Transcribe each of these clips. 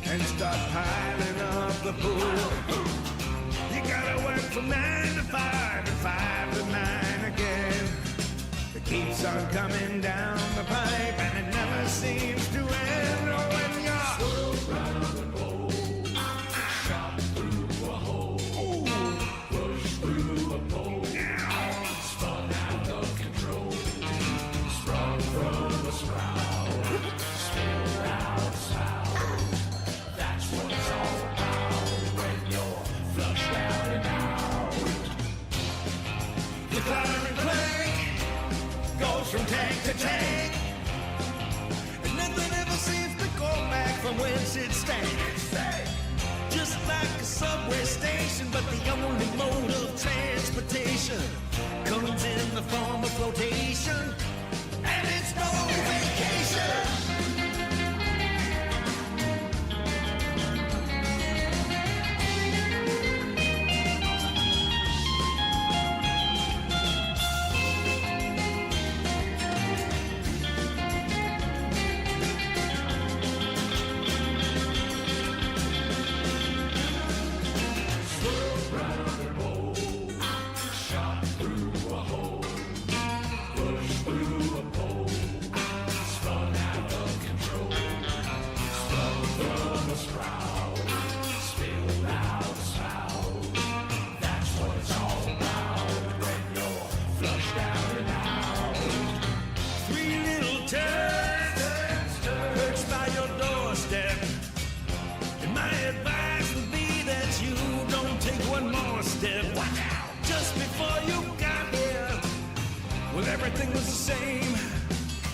And start piling up the pool. You gotta work from 9 to 5 and 5 to 9 again. It keeps on coming down the pipe and it never seems to end. Oh, when you're swirled round and roll, shot through a hole, push through a pole, spun out of control, sprung from a sprout, spilled out a spout. What it's all about when you're flushed out and out. The clatter and clank goes from tank to tank, and nothing ever seems to go back from whence it stands. Just like a subway station, but the only mode of transportation comes in the form of flotation, and it's no vacation. Everything was the same.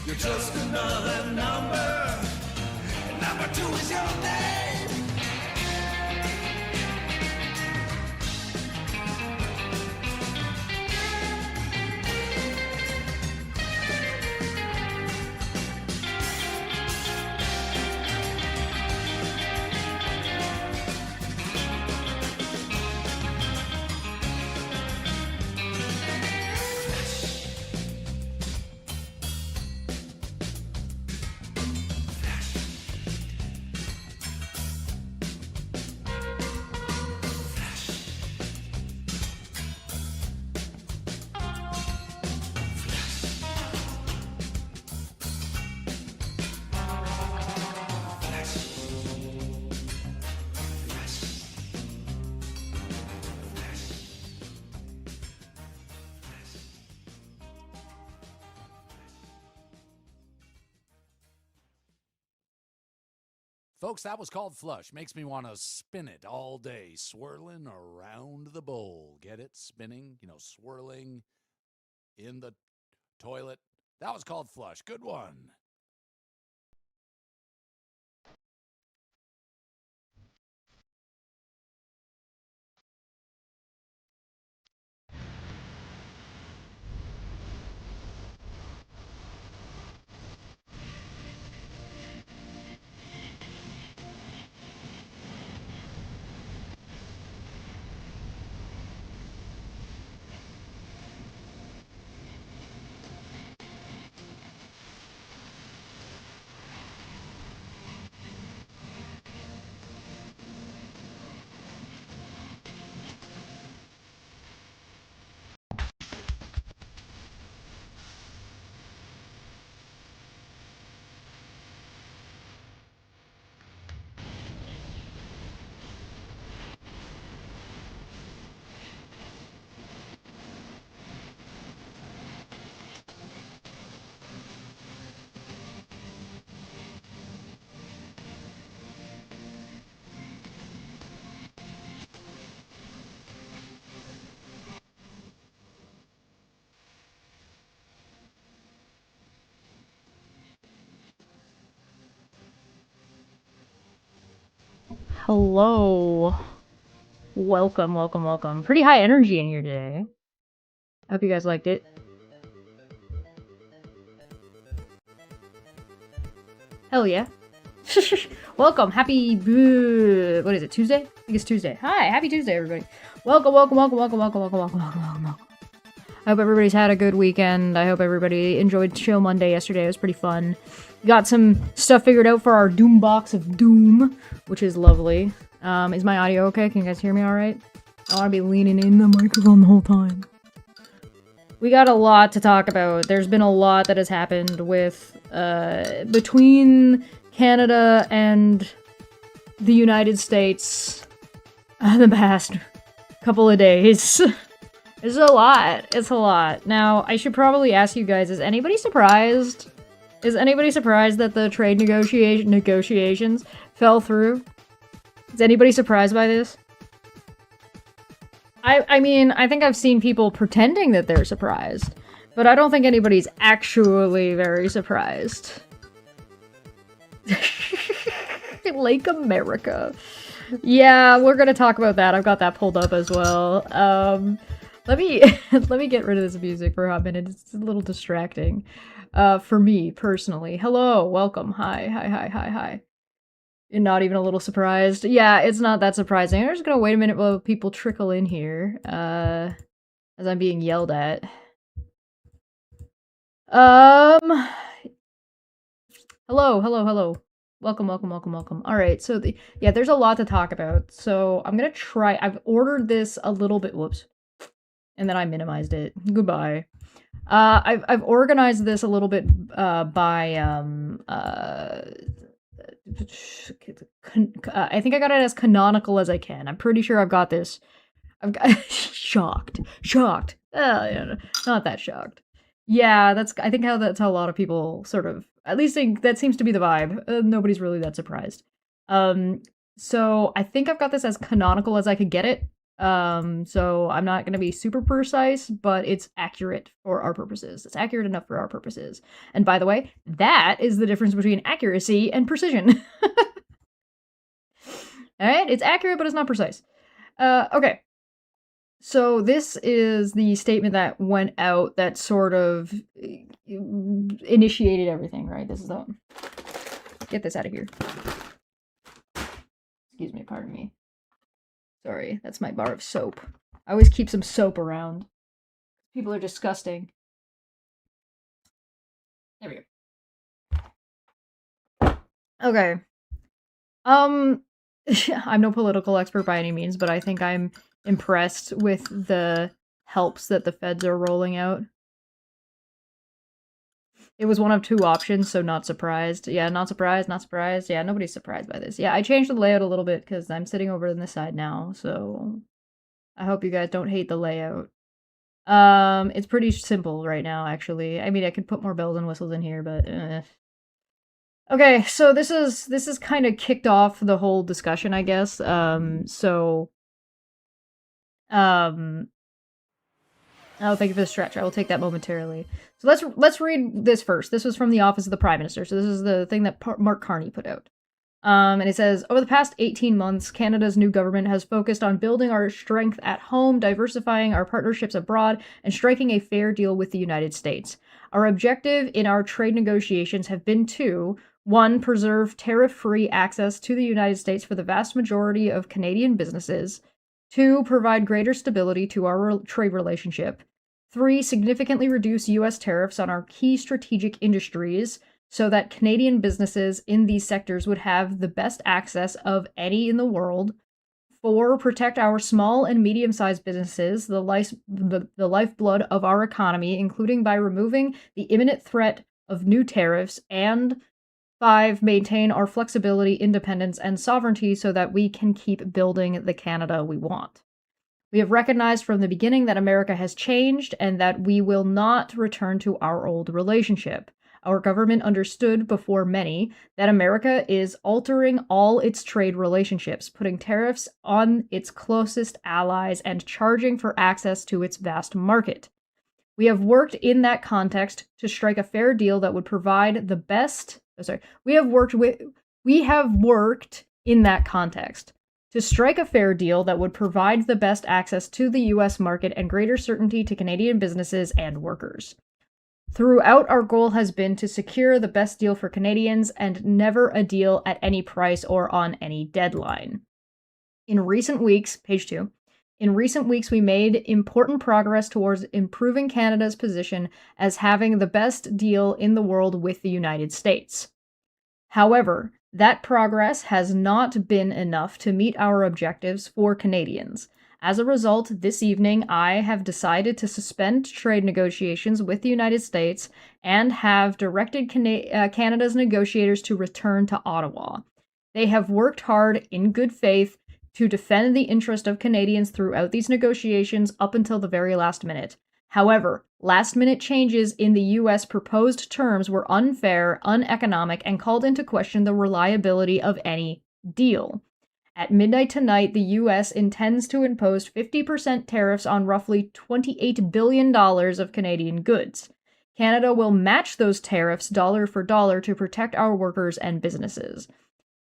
You're just another number. And number 2 is your name. Folks, that was called Flush. Makes me want to spin it all day, swirling around the bowl. Get it? Spinning, swirling in the toilet. That was called Flush. Good one. Hello. Welcome, welcome, welcome. Pretty high energy in here today. I hope you guys liked it. Hell yeah. Welcome. Happy... what is it, Tuesday? I think it's Tuesday. Hi, happy Tuesday, everybody. Welcome, welcome, welcome, welcome, welcome, welcome, welcome, welcome, welcome, welcome. I hope everybody's had a good weekend. I hope everybody enjoyed Chill Monday yesterday. It was pretty fun. Got some stuff figured out for our Doom box of Doom, which is lovely. Is my audio okay? Can you guys hear me alright? I want to be leaning in the microphone the whole time. We got a lot to talk about. There's been a lot that has happened with, between Canada and the United States the past couple of days. It's a lot. It's a lot. Now, I should probably ask you guys, is anybody surprised? Is anybody surprised that the trade negotiations fell through? Is anybody surprised by this? I mean, I think I've seen people pretending that they're surprised, but I don't think anybody's actually very surprised. Lake America. Yeah, we're gonna talk about that. I've got that pulled up as well. Let me get rid of this music for a hot minute. It's a little distracting. For me, personally. Hello, welcome. Hi. You're not even a little surprised? Yeah, it's not that surprising. I'm just gonna wait a minute while people trickle in here, as I'm being yelled at. Hello. Welcome. Alright, so there's a lot to talk about. So I'm gonna try. I've ordered this a little bit. Whoops. And then I minimized it. Goodbye. I've organized this a little bit by I think I got it as canonical as I can. I'm pretty sure I've got this. I've got shocked. Yeah, not that shocked. Yeah, I think that's how a lot of people sort of, at least that seems to be the vibe. Nobody's really that surprised. So I think I've got this as canonical as I could get it. So I'm not going to be super precise, but it's accurate for our purposes. It's accurate enough for our purposes. And by the way, that is the difference between accuracy and precision. Alright, it's accurate, but it's not precise. Okay. So this is the statement that went out that sort of initiated everything, right? This is the... Get this out of here. Excuse me, pardon me. Sorry, that's my bar of soap. I always keep some soap around. People are disgusting. There we go. Okay. I'm no political expert by any means, but I think I'm impressed with the helps that the feds are rolling out. It was one of two options, so not surprised. Yeah, not surprised. Yeah, nobody's surprised by this. Yeah, I changed the layout a little bit because I'm sitting over on this side now, so I hope you guys don't hate the layout. It's pretty simple right now, actually. I mean, I could put more bells and whistles in here, but okay, so this is kind of kicked off the whole discussion, I guess. Oh, thank you for the stretch. I will take that momentarily. So let's read this first. This was from the Office of the Prime Minister. So this is the thing that Mark Carney put out. And it says, over the past 18 months, Canada's new government has focused on building our strength at home, diversifying our partnerships abroad, and striking a fair deal with the United States. Our objective in our trade negotiations have been to, 1, preserve tariff-free access to the United States for the vast majority of Canadian businesses. 2, provide greater stability to our trade relationship. 3, significantly reduce U.S. tariffs on our key strategic industries so that Canadian businesses in these sectors would have the best access of any in the world. 4, protect our small and medium-sized businesses, the lifeblood of our economy, including by removing the imminent threat of new tariffs. And 5, maintain our flexibility, independence, and sovereignty so that we can keep building the Canada we want. We have recognized from the beginning that America has changed and that we will not return to our old relationship. Our government understood before many that America is altering all its trade relationships, putting tariffs on its closest allies and charging for access to its vast market. We have worked in that context to strike a fair deal that would provide the best... We have worked in that context, to strike a fair deal that would provide the best access to the US market and greater certainty to Canadian businesses and workers. Throughout, our goal has been to secure the best deal for Canadians and never a deal at any price or on any deadline. In recent weeks, page 2, in recent weeks we made important progress towards improving Canada's position as having the best deal in the world with the United States. However, that progress has not been enough to meet our objectives for Canadians. As a result, this evening I have decided to suspend trade negotiations with the United States and have directed Canada's negotiators to return to Ottawa. They have worked hard in good faith to defend the interest of Canadians throughout these negotiations up until the very last minute. However, last-minute changes in the U.S. proposed terms were unfair, uneconomic, and called into question the reliability of any deal. At midnight tonight, the U.S. intends to impose 50% tariffs on roughly $28 billion of Canadian goods. Canada will match those tariffs dollar for dollar to protect our workers and businesses.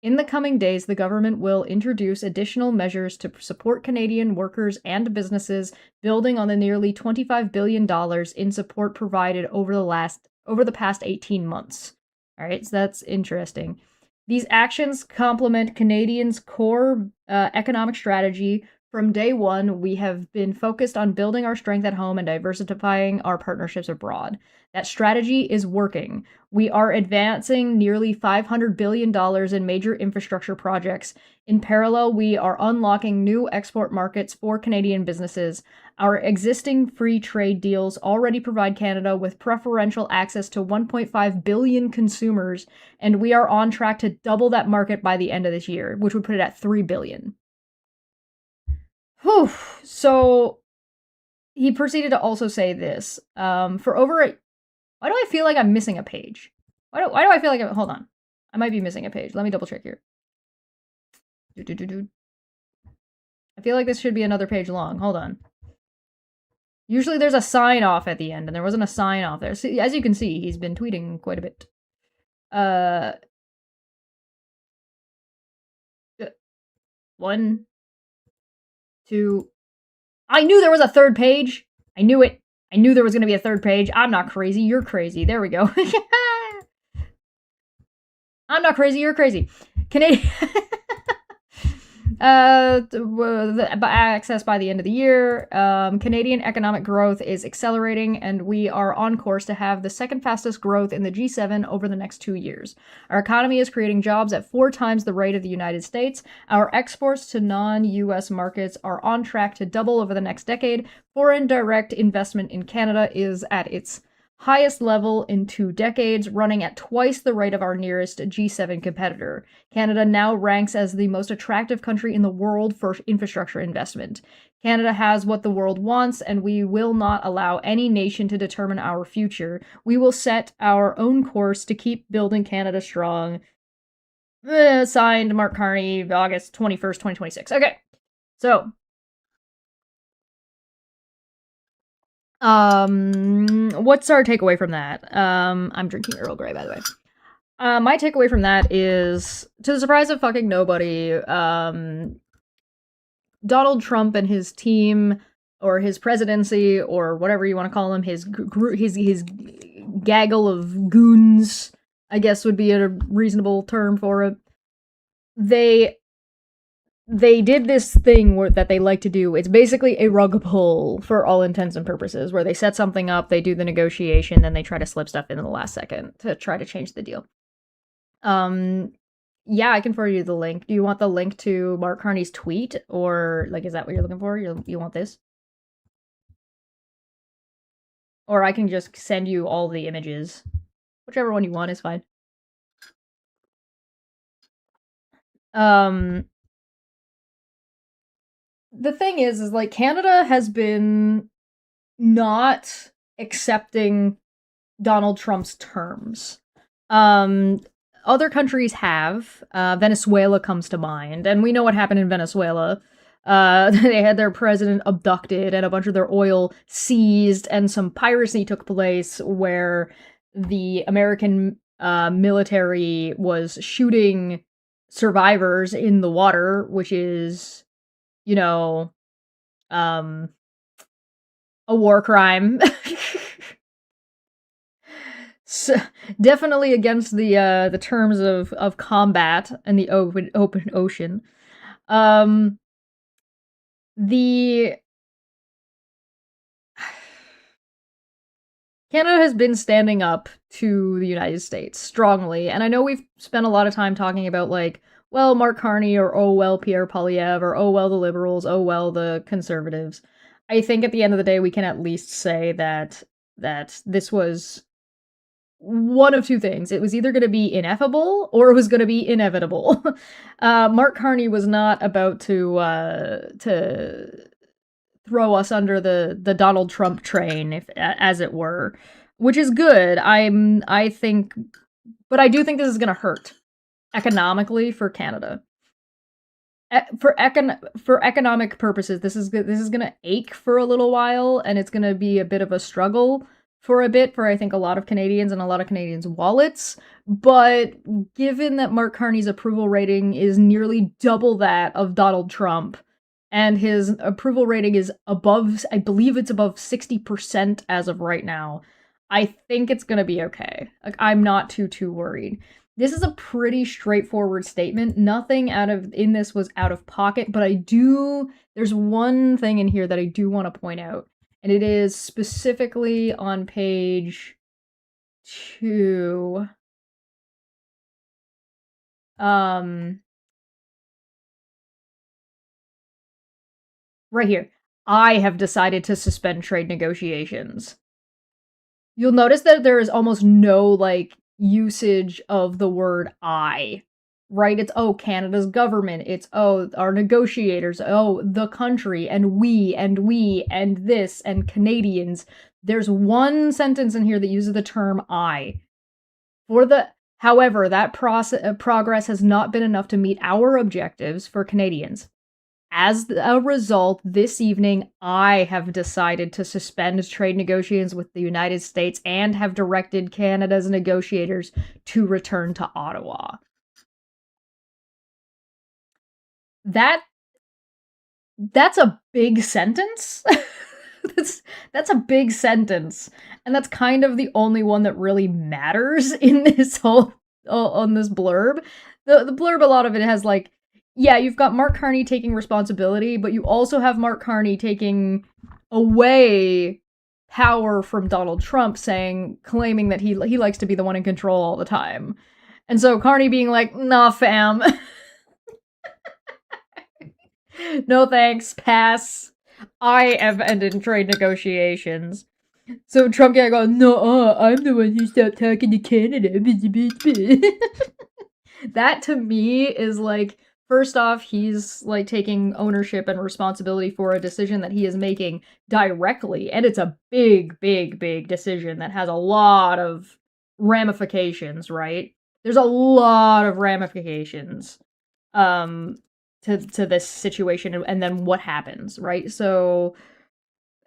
In the coming days, the government will introduce additional measures to support Canadian workers and businesses, building on the nearly $25 billion in support provided over the past 18 months. All right, so that's interesting. These actions complement Canadians' core economic strategy. From day one, we have been focused on building our strength at home and diversifying our partnerships abroad. That strategy is working. We are advancing nearly $500 billion in major infrastructure projects. In parallel, we are unlocking new export markets for Canadian businesses. Our existing free trade deals already provide Canada with preferential access to 1.5 billion consumers, and we are on track to double that market by the end of this year, which would put it at 3 billion. Whew. So he proceeded to also say this. Why do I feel like I'm missing a page? Why do I feel like hold on. I might be missing a page. Let me double check here. I feel like this should be another page long. Hold on. Usually there's a sign off at the end, and there wasn't a sign off there. See, as you can see, he's been tweeting quite a bit. 1, 2. I knew there was a third page. I knew it. I knew there was going to be a third page. I'm not crazy. You're crazy. There we go. I'm not crazy. You're crazy. Canadian access by the end of the year. Canadian economic growth is accelerating, and we are on course to have the second fastest growth in the G7 over the next 2 years. Our economy is creating jobs at 4 times the rate of the United States. Our exports to non-US markets are on track to double over the next decade. Foreign direct investment in Canada is at its highest level in 2 decades, running at twice the rate of our nearest G7 competitor. Canada now ranks as the most attractive country in the world for infrastructure investment. Canada has what the world wants, and we will not allow any nation to determine our future. We will set our own course to keep building Canada strong. Signed, Mark Carney, August 21st, 2026. Okay, so what's our takeaway from that? I'm drinking Earl Grey, by the way. My takeaway from that is, to the surprise of fucking nobody, Donald Trump and his team, or his presidency, or whatever you want to call him, his gaggle of goons, I guess would be a reasonable term for it. They did this thing that they like to do. It's basically a rug pull for all intents and purposes, where they set something up, they do the negotiation, then they try to slip stuff in the last second to try to change the deal. Yeah, I can forward you the link. Do you want the link to Mark Carney's tweet, or like, is that what you're looking for? You want this? Or I can just send you all the images. Whichever one you want is fine. The thing is like, Canada has been not accepting Donald Trump's terms. Other countries have. Venezuela comes to mind, and we know what happened in Venezuela. They had their president abducted and a bunch of their oil seized, and some piracy took place where the American military was shooting survivors in the water, which is, you know, a war crime. So, definitely against the terms of combat in the open ocean. The Canada has been standing up to the United States strongly, and I know we've spent a lot of time talking about, like, well, Mark Carney, or oh well, Pierre Poilievre, or oh well, the Liberals, oh well, the Conservatives. I think at the end of the day, we can at least say that this was one of two things. It was either going to be ineffable or it was going to be inevitable. Mark Carney was not about to throw us under the Donald Trump train, if as it were, which is good. I think, but I do think this is going to hurt economically for Canada. For economic purposes, this is going to ache for a little while, and it's going to be a bit of a struggle for a bit for, I think, a lot of Canadians and a lot of Canadians' wallets. But given that Mark Carney's approval rating is nearly double that of Donald Trump, and his approval rating is above, I believe it's above 60% as of right now, I think it's going to be okay. Like, I'm not too worried. This is a pretty straightforward statement. Nothing in this was out of pocket, but there's one thing in here that I do want to point out, and it is specifically on page 2. Right here. I have decided to suspend trade negotiations. You'll notice that there is almost no, like, usage of the word I, right? It's, oh, Canada's government. It's, oh, our negotiators. Oh, the country, and we, and this, and Canadians. There's one sentence in here that uses the term I. However, that progress has not been enough to meet our objectives for Canadians. As a result, this evening, I have decided to suspend trade negotiations with the United States and have directed Canada's negotiators to return to Ottawa. That's a big sentence. That's a big sentence. And that's kind of the only one that really matters in this on this blurb. The blurb, a lot of it has, like, yeah, you've got Mark Carney taking responsibility, but you also have Mark Carney taking away power from Donald Trump, claiming that he likes to be the one in control all the time. And so Carney being like, nah, fam. No thanks, pass. I have ended trade negotiations. So Trump can't go, no, I'm the one who stopped talking to Canada. That, to me, is like, first off, he's, like, taking ownership and responsibility for a decision that he is making directly, and it's a big decision that has a lot of ramifications, right? There's a lot of ramifications to this situation, and then what happens, right? So,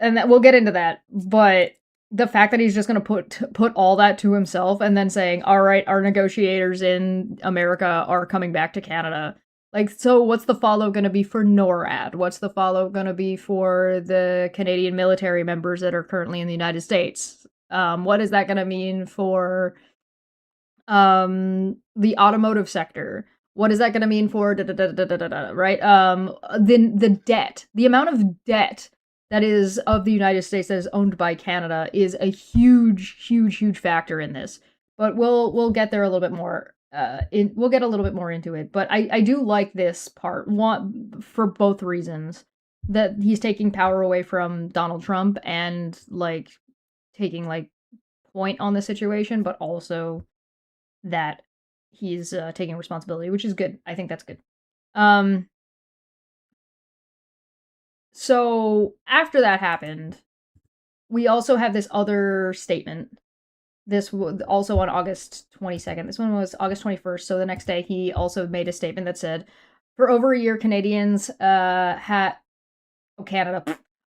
and that, we'll get into that, but the fact that he's just going to put all that to himself and then saying, all right, our negotiators in America are coming back to Canada. Like, so what's the follow going to be for NORAD? What's the follow going to be for the Canadian military members that are currently in the United States? What is that going to mean for the automotive sector? What is that going to mean for right? The debt, the amount of debt that is of the United States that is owned by Canada is a huge factor in this. But we'll get there a little bit more. We'll get a little bit more into it, but I do like this part, one, for both reasons, that he's taking power away from Donald Trump and, like, taking, like, point on the situation, but also that he's taking responsibility, which is good. I think that's good. So after that happened, we also have this other statement. This was also on August 22nd. This one was August 21st. So the next day, he also made a statement that said, for over a year, Canadians Canada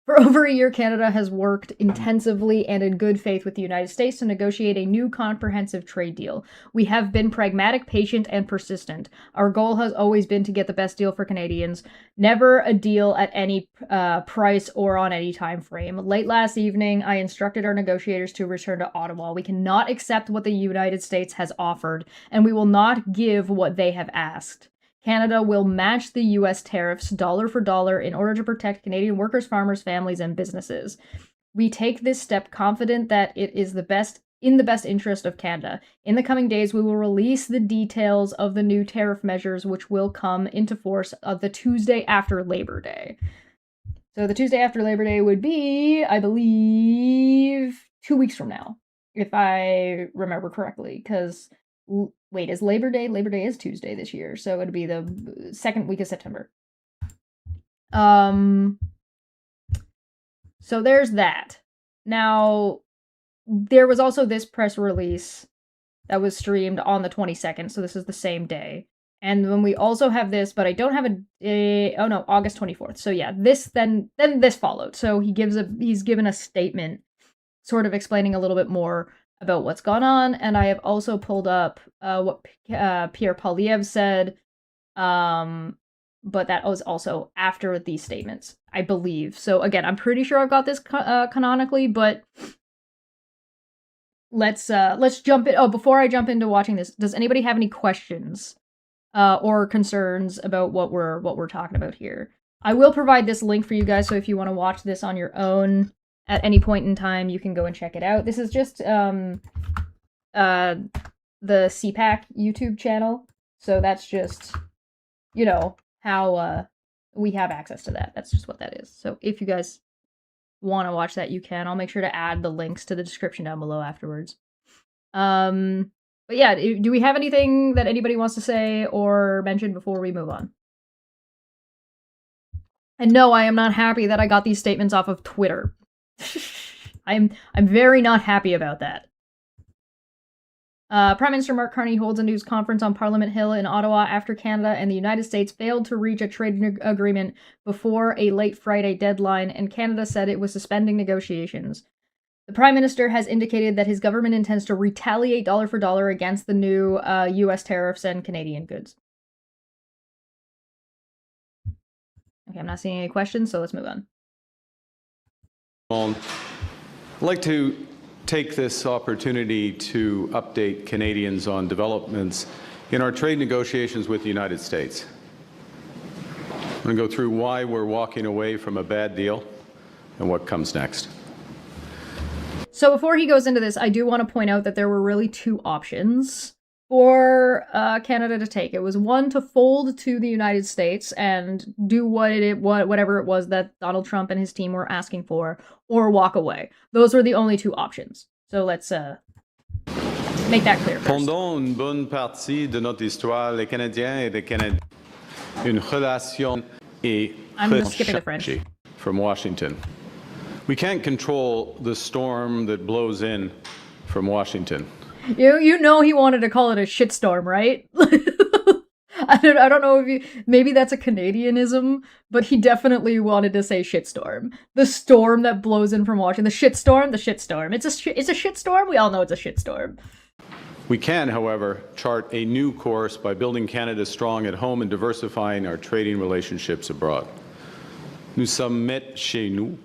For over a year, Canada has worked intensively and in good faith with the United States to negotiate a new comprehensive trade deal. We have been pragmatic, patient, and persistent. Our goal has always been to get the best deal for Canadians, never a deal at any price or on any time frame. Late last evening, I instructed our negotiators to return to Ottawa. We cannot accept what the United States has offered, and we will not give what they have asked. Canada will match the U.S. tariffs dollar for dollar in order to protect Canadian workers, farmers, families, and businesses. We take this step confident that it is in the best interest of Canada. In the coming days, we will release the details of the new tariff measures, which will come into force the Tuesday after Labor Day. So the Tuesday after Labor Day would be, I believe, 2 weeks from now, if I remember correctly, because... Wait, is Labor Day? Labor Day is Tuesday this year, so it'd be the second week of September. So there's that. Now, there was also this press release that was streamed on the 22nd, so this is the same day. And then we also have this, but I don't have August 24th. So yeah, then this followed. So he's given a statement sort of explaining a little bit more about what's gone on, and I have also pulled up what Pierre Poilievre said, but that was also after these statements, I believe. So again, I'm pretty sure I've got this canonically, but let's jump in. Oh, before I jump into watching this, does anybody have any questions or concerns about what we're talking about here? I will provide this link for you guys, so if you want to watch this on your own at any point in time, you can go and check it out. This is just the CPAC YouTube channel. So that's just, how we have access to that. That's just what that is. So if you guys want to watch that, you can. I'll make sure to add the links to the description down below afterwards. But yeah, do we have anything that anybody wants to say or mention before we move on? And no, I am not happy that I got these statements off of Twitter. I'm very not happy about that. Prime Minister Mark Carney holds a news conference on Parliament Hill in Ottawa after Canada and the United States failed to reach a trade agreement before a late Friday deadline, and Canada said it was suspending negotiations. The Prime Minister has indicated that his government intends to retaliate dollar for dollar against the new U.S. tariffs and Canadian goods. Okay, I'm not seeing any questions, so let's move on. I'd like to take this opportunity to update Canadians on developments in our trade negotiations with the United States. I'm going to go through why we're walking away from a bad deal and what comes next. So before he goes into this, I do want to point out that there were really two options for Canada to take. It was one, to fold to the United States and do whatever it was that Donald Trump and his team were asking for, or walk away. Those were the only two options. So let's make that clear first. Pendant une bonne partie de notre histoire, les Canadiens et les Canadiens une relation et I'm skipping the French. From Washington. We can't control the storm that blows in from Washington. You know he wanted to call it a shitstorm, right? I don't know if maybe that's a Canadianism, but he definitely wanted to say shitstorm. The storm that blows in from Washington. The shitstorm. It's a shitstorm. We all know it's a shitstorm. We can, however, chart a new course by building Canada strong at home and diversifying our trading relationships abroad. Nous sommes maîtres chez nous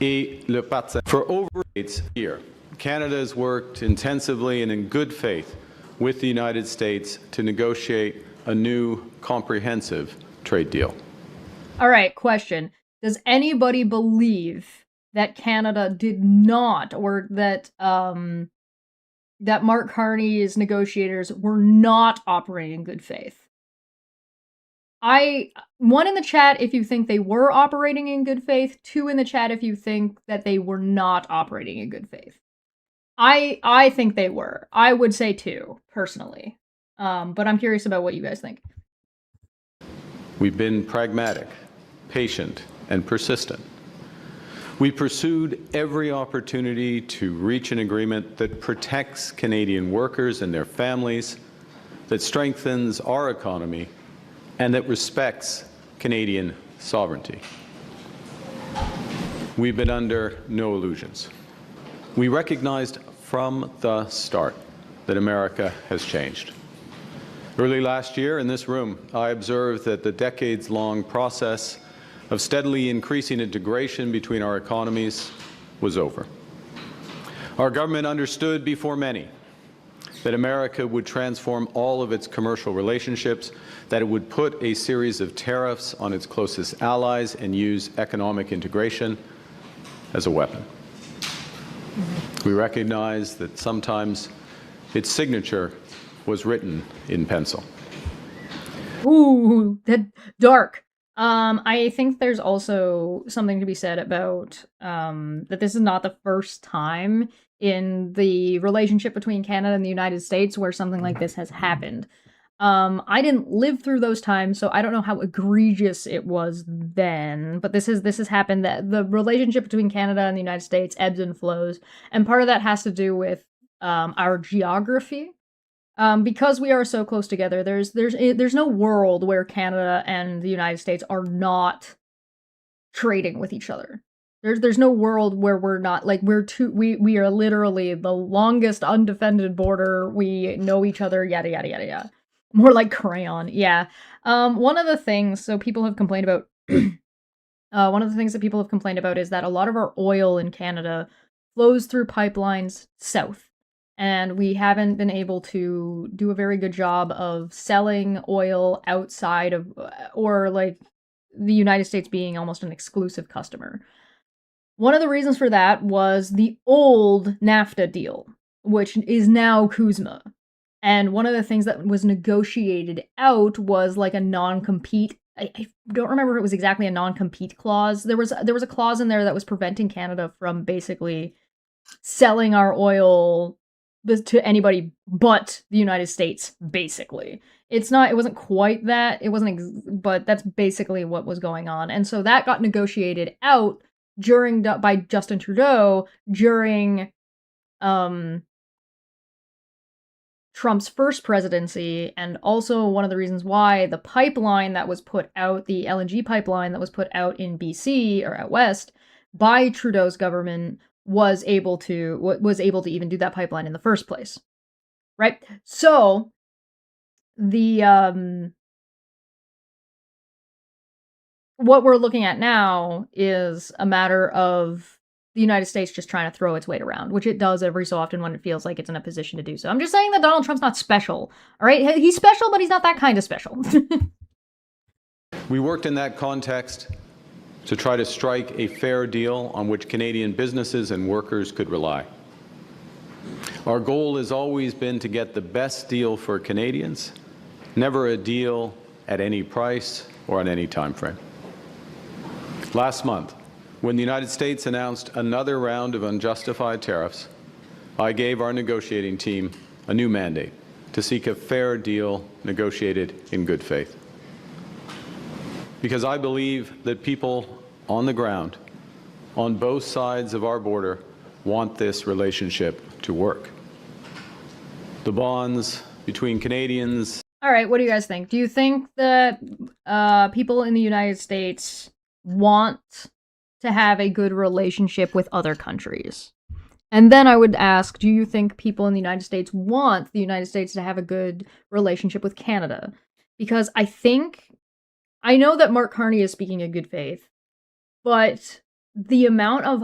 et le partenaire. For over 8 years, Canada has worked intensively and in good faith with the United States to negotiate a new comprehensive trade deal. All right, question. Does anybody believe that Canada did not, or that that Mark Carney's negotiators were not operating in good faith? One in the chat if you think they were operating in good faith, 2 in the chat if you think that they were not operating in good faith. I think they were. I would say 2, personally. But I'm curious about what you guys think. We've been pragmatic, patient, and persistent. We pursued every opportunity to reach an agreement that protects Canadian workers and their families, that strengthens our economy, and that respects Canadian sovereignty. We've been under no illusions. We recognized from the start that America has changed. Early last year in this room, I observed that the decades-long process of steadily increasing integration between our economies was over. Our government understood before many that America would transform all of its commercial relationships, that it would put a series of tariffs on its closest allies and use economic integration as a weapon. We recognize that sometimes its signature was written in pencil. Ooh, that dark. I think there's also something to be said about that this is not the first time in the relationship between Canada and the United States where something like this has happened. I didn't live through those times, so I don't know how egregious it was then. But this has happened. That the relationship between Canada and the United States ebbs and flows, and part of that has to do with our geography. Because we are so close together, there's no world where Canada and the United States are not trading with each other. There's no world where we're not, like, we are literally the longest undefended border. We know each other, yada yada yada yada. More like crayon, yeah. One of the things people have complained about one of the things that people have complained about is that a lot of our oil in Canada flows through pipelines south. And we haven't been able to do a very good job of selling oil outside of, or like the United States being almost an exclusive customer. One of the reasons for that was the old NAFTA deal, which is now CUSMA. And one of the things that was negotiated out was like a non-compete. I don't remember if it was exactly a non-compete clause. There was a clause in there that was preventing Canada from basically selling our oil to anybody but the United States, basically. It wasn't quite that. It wasn't, but that's basically what was going on. And so that got negotiated out by Justin Trudeau during Trump's first presidency, and also one of the reasons why the pipeline that was put out, the LNG pipeline that was put out in BC or out west by Trudeau's government was able to even do that pipeline in the first place, right? So the what we're looking at now is a matter of the United States just trying to throw its weight around, which it does every so often when it feels like it's in a position to do so. I'm just saying that Donald Trump's not special, all right? He's special, but he's not that kind of special. We worked in that context to try to strike a fair deal on which Canadian businesses and workers could rely. Our goal has always been to get the best deal for Canadians, never a deal at any price or on any time frame. Last month, when the United States announced another round of unjustified tariffs, I gave our negotiating team a new mandate to seek a fair deal negotiated in good faith. Because I believe that people on the ground, on both sides of our border, want this relationship to work. The bonds between Canadians. All right, what do you guys think? Do you think that people in the United States want to have a good relationship with other countries? And then I would ask, do you think people in the United States want the United States to have a good relationship with Canada? Because I know that Mark Carney is speaking in good faith, but the amount of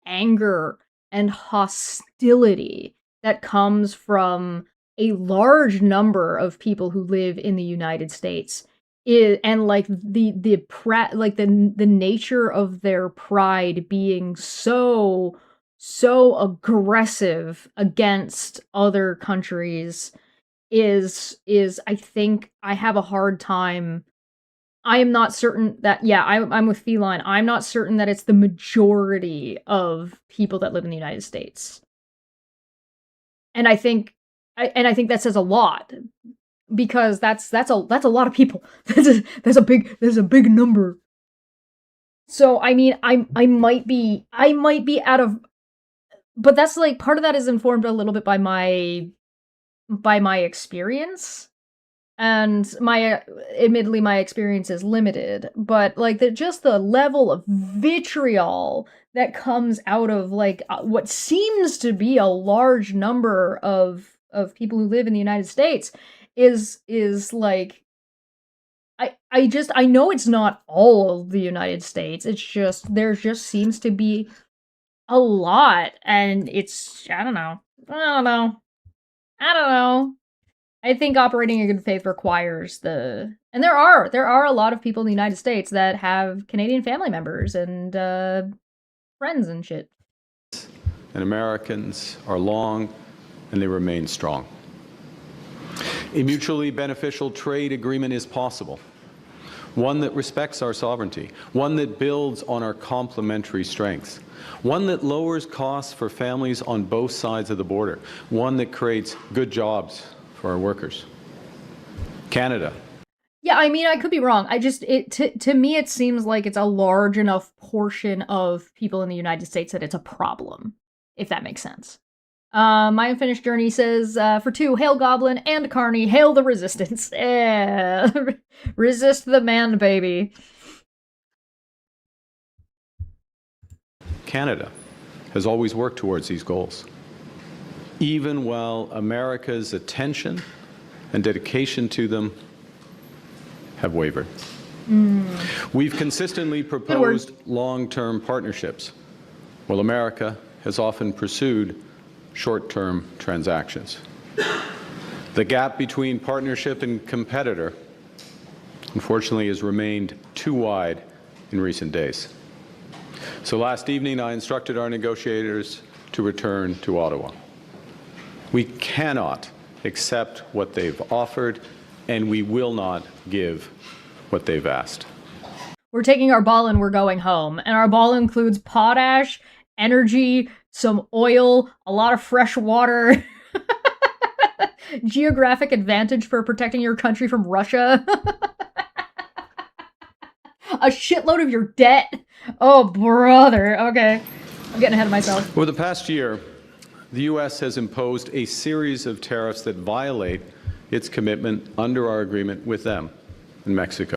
anger and hostility that comes from a large number of people who live in the United States and like the nature of their pride being so aggressive against other countries is I think I have a hard time. I am not certain that, I'm with Feline. I'm not certain that it's the majority of people that live in the United States. And I think that says a lot, because that's a lot of people. That's a big number. So I mean, I might be out of, but that's like part of that is informed a little bit by my experience. and admittedly my experience is limited, but like just the level of vitriol that comes out of like what seems to be a large number of people who live in the United States is like, I know it's not all of the United States. It's just there just seems to be a lot, and it's I don't know. I think operating in good faith requires and there are a lot of people in the United States that have Canadian family members and friends and shit. And Americans are long, and they remain strong. A mutually beneficial trade agreement is possible, one that respects our sovereignty, one that builds on our complementary strengths, one that lowers costs for families on both sides of the border, one that creates good jobs for our workers. Canada. Yeah, I mean, I could be wrong. To me, it seems like it's a large enough portion of people in the United States that it's a problem, if that makes sense. My Unfinished Journey says, for 2, hail Goblin and Carney, hail the resistance. Resist the man, baby. Canada has always worked towards these goals, even while America's attention and dedication to them have wavered. We've consistently proposed long-term partnerships, while America has often pursued short-term transactions. The gap between partnership and competitor, unfortunately, has remained too wide in recent days. So last evening, I instructed our negotiators to return to Ottawa. We cannot accept what they've offered, and we will not give what they've asked. We're taking our ball and we're going home. And our ball includes potash, energy, some oil, a lot of fresh water, geographic advantage for protecting your country from Russia, a shitload of your debt. Oh, brother. Okay. I'm getting ahead of myself. Over the past year, the U.S. has imposed a series of tariffs that violate its commitment under our agreement with them in Mexico.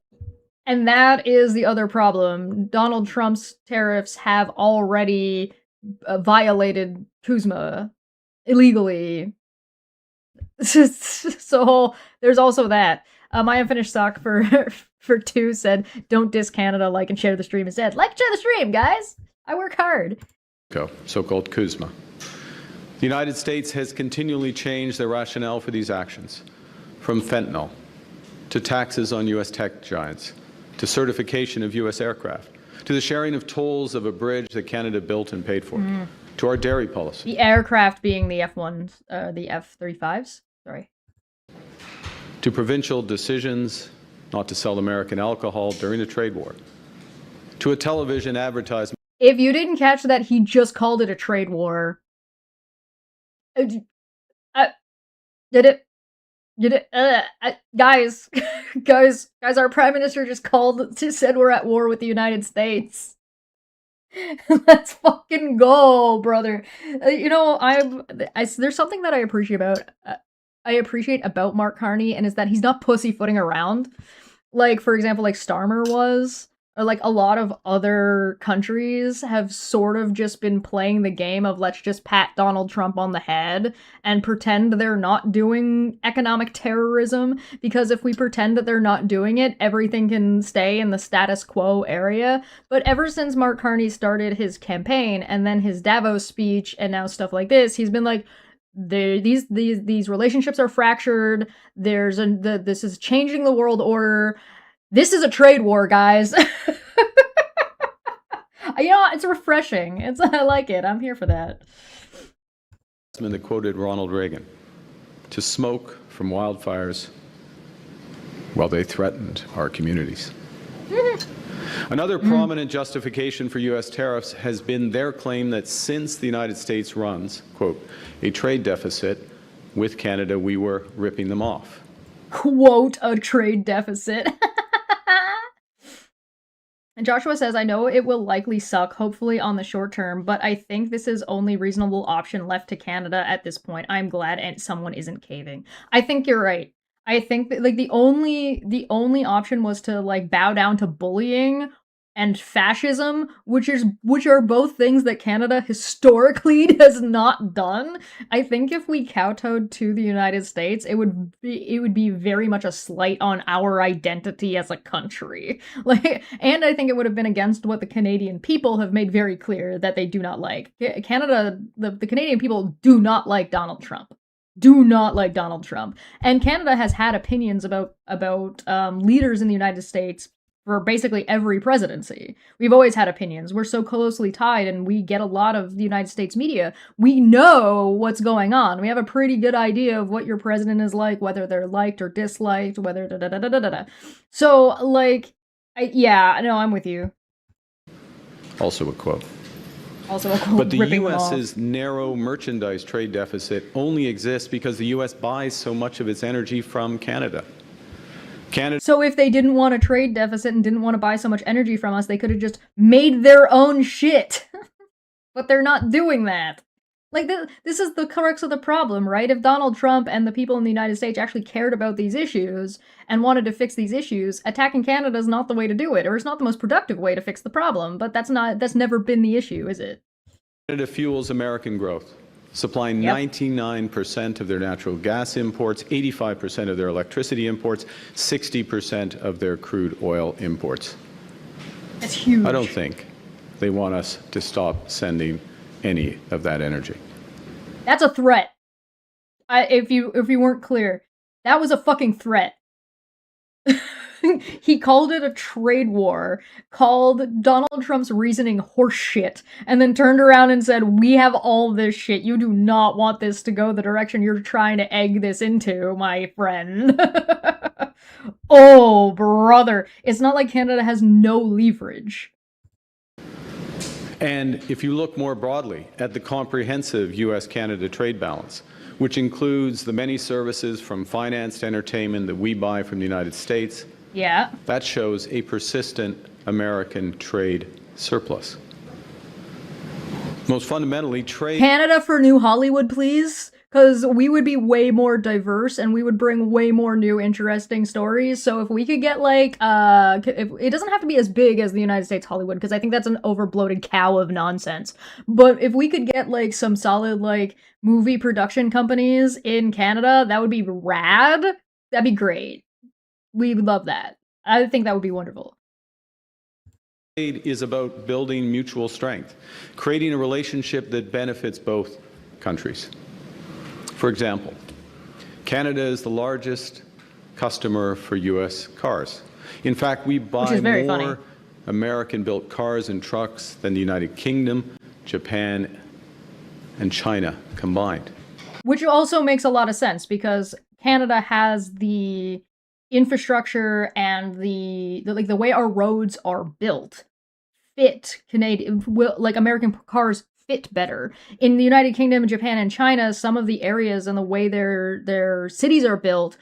And that is the other problem. Donald Trump's tariffs have already violated CUSMA illegally. So there's also that. My Unfinished Sock for 2 said, don't diss Canada, like and share the stream instead. Like and share the stream, guys! I work hard. So-called CUSMA. The United States has continually changed their rationale for these actions, from fentanyl to taxes on U.S. tech giants, to certification of U.S. aircraft, to the sharing of tolls of a bridge that Canada built and paid for, to our dairy policy. The aircraft being the F-1s, the F-35s? Sorry. To provincial decisions not to sell American alcohol during the trade war. To a television advertisement. If you didn't catch that, he just called it a trade war. Did it? Guys, our Prime Minister just said we're at war with the United States. Let's fucking go, brother. You know, there's something that I appreciate about Mark Carney, and is that he's not pussyfooting around. Like, for example, like Starmer was, or like a lot of other countries have sort of just been playing the game of let's just pat Donald Trump on the head and pretend they're not doing economic terrorism, because if we pretend that they're not doing it, everything can stay in the status quo area. But ever since Mark Carney started his campaign and then his Davos speech and now stuff like this, he's been like, these relationships are fractured. This is changing the world order. This is a trade war, guys. You know, it's refreshing. I like it. I'm here for that. That quoted Ronald Reagan to smoke from wildfires while they threatened our communities. Another prominent justification for U.S. tariffs has been their claim that since the United States runs, quote, a trade deficit with Canada, we were ripping them off. Quote, a trade deficit. And Joshua says, I know it will likely suck, hopefully on the short term, but I think this is only reasonable option left to Canada at this point. I'm glad someone isn't caving. I think you're right. I think that like the only option was to like bow down to bullying and fascism, which are both things that Canada historically has not done. I think if we kowtowed to the United States, it would be very much a slight on our identity as a country. Like, and I think it would have been against what the Canadian people have made very clear that they do not like. Canada, the Canadian people do not like Donald Trump. Do not like Donald Trump. And Canada has had opinions about leaders in the United States for basically every presidency. We've always had opinions. We're so closely tied and we get a lot of the United States media. We know what's going on. We have a pretty good idea of what your president is like, whether they're liked or disliked, whether da da da da da da. So, like, yeah, no, I'm with you. Also a quote. Also a quote. But the ripping them off. U.S.'s narrow merchandise trade deficit only exists because the U.S. buys so much of its energy from Canada. So if they didn't want a trade deficit and didn't want to buy so much energy from us, they could have just made their own shit. But they're not doing that. Like, this is the crux of the problem, right? If Donald Trump and the people in the United States actually cared about these issues and wanted to fix these issues, attacking Canada is not the way to do it, or it's not the most productive way to fix the problem, but that's never been the issue, is it? Canada fuels American growth, supplying 99% of their natural gas imports, 85% of their electricity imports, 60% of their crude oil imports. That's huge. I don't think they want us to stop sending any of that energy. That's a threat. If you weren't clear, that was a fucking threat. He called it a trade war, called Donald Trump's reasoning horseshit, and then turned around and said, we have all this shit. You do not want this to go the direction you're trying to egg this into, my friend. Oh, brother. It's not like Canada has no leverage. And if you look more broadly at the comprehensive U.S.-Canada trade balance, which includes the many services from finance to entertainment that we buy from the United States, that shows a persistent American trade surplus. Most fundamentally, trade... Canada for New Hollywood, please? Because we would be way more diverse and we would bring way more new interesting stories. So if we could get like, if, it doesn't have to be as big as the United States Hollywood, because I think that's an overbloated cow of nonsense. But if we could get like some solid like movie production companies in Canada, that would be rad. That'd be great. We would love that. I think that would be wonderful. Trade is about building mutual strength, creating a relationship that benefits both countries. For example, Canada is the largest customer for U.S. cars. In fact, we buy more American-built cars and trucks than the United Kingdom, Japan, and China combined. Which also makes a lot of sense because Canada has the infrastructure and the way our roads are built fit Canadian, like American cars fit better. In the United Kingdom, Japan, and China, some of the areas and the way their cities are built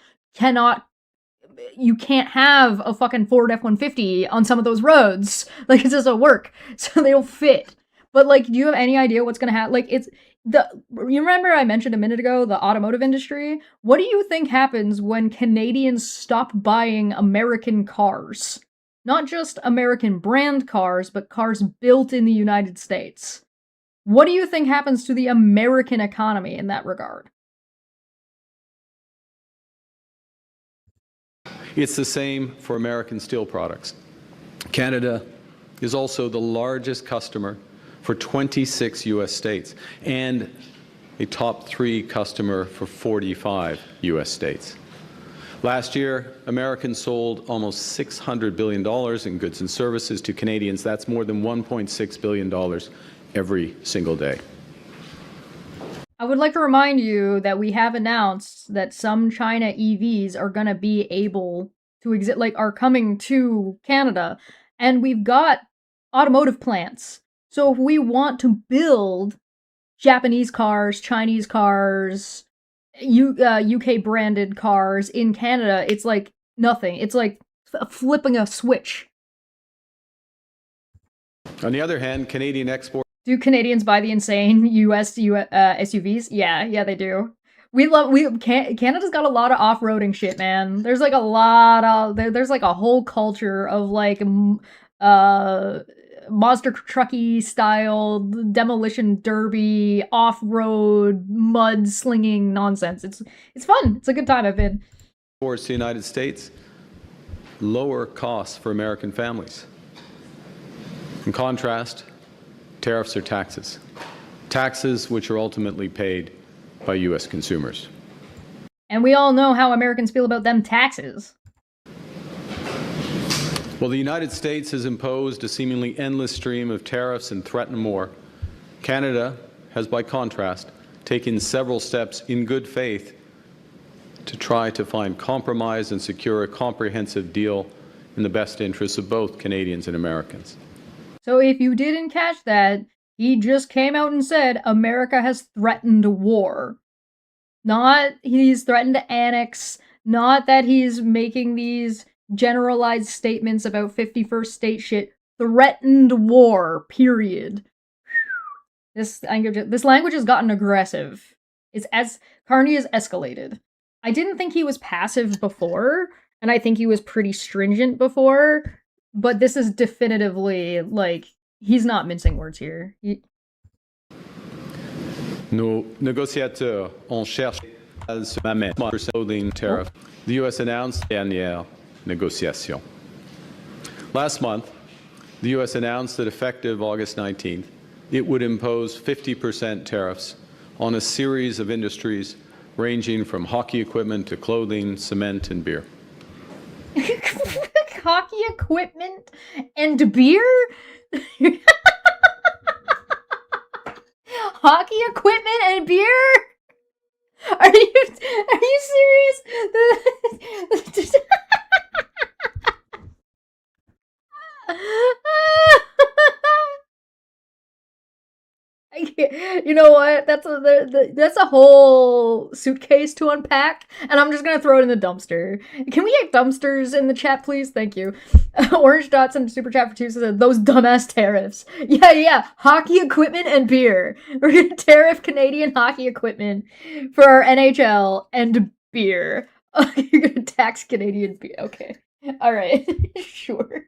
you can't have a fucking Ford F-150 on some of those roads. Like, it doesn't work. So they don't fit. But, like, do you have any idea what's gonna happen? Like, you remember I mentioned a minute ago, the automotive industry? What do you think happens when Canadians stop buying American cars? Not just American brand cars, but cars built in the United States. What do you think happens to the American economy in that regard? It's the same for American steel products. Canada is also the largest customer for 26 U.S. states and a top 3 customer for 45 U.S. states. Last year, Americans sold almost $600 billion in goods and services to Canadians. That's more than $1.6 billion every single day. I would like to remind you that we have announced that some China EVs are going to be able to exist, like are coming to Canada, and we've got automotive plants. So if we want to build Japanese cars, Chinese cars, UK branded cars in Canada, it's like nothing. It's like flipping a switch. On the other hand, Canadian export. Do Canadians buy the insane US SUVs? Yeah, they do. Canada's got a lot of off-roading shit, man. There's like a lot of there's like a whole culture of like monster trucky style demolition derby off-road mud slinging nonsense. It's fun. It's a good time. I've been. Towards the United States, lower costs for American families. In contrast, tariffs are taxes. Taxes which are ultimately paid by U.S. consumers. And we all know how Americans feel about them taxes. While the United States has imposed a seemingly endless stream of tariffs and threatened more, Canada has, by contrast, taken several steps in good faith to try to find compromise and secure a comprehensive deal in the best interests of both Canadians and Americans. So if you didn't catch that, he just came out and said America has threatened war. Not he's threatened to annex, not that he's making these generalized statements about 51st state shit. Threatened war, period. This language has gotten aggressive. Carney has escalated. I didn't think he was passive before, and I think he was pretty stringent before, but this is definitively, like, he's not mincing words here. Nos négociateurs ont cherché à se mettre sur clothing tariff. The U.S. announced dernière négociation. Last month, the U.S. announced that effective August 19th, it would impose 50% tariffs on a series of industries ranging from hockey equipment to clothing, cement, and beer. Hockey equipment and beer? Hockey equipment and beer? Are you serious? You know what? That's a whole suitcase to unpack, and I'm just gonna throw it in the dumpster. Can we get dumpsters in the chat, please? Thank you. Orange Dots and Super Chat for 2 said, those dumbass tariffs. Yeah. Hockey equipment and beer. We're gonna tariff Canadian hockey equipment for our NHL and beer. You're gonna tax Canadian beer. Okay. Alright. Sure.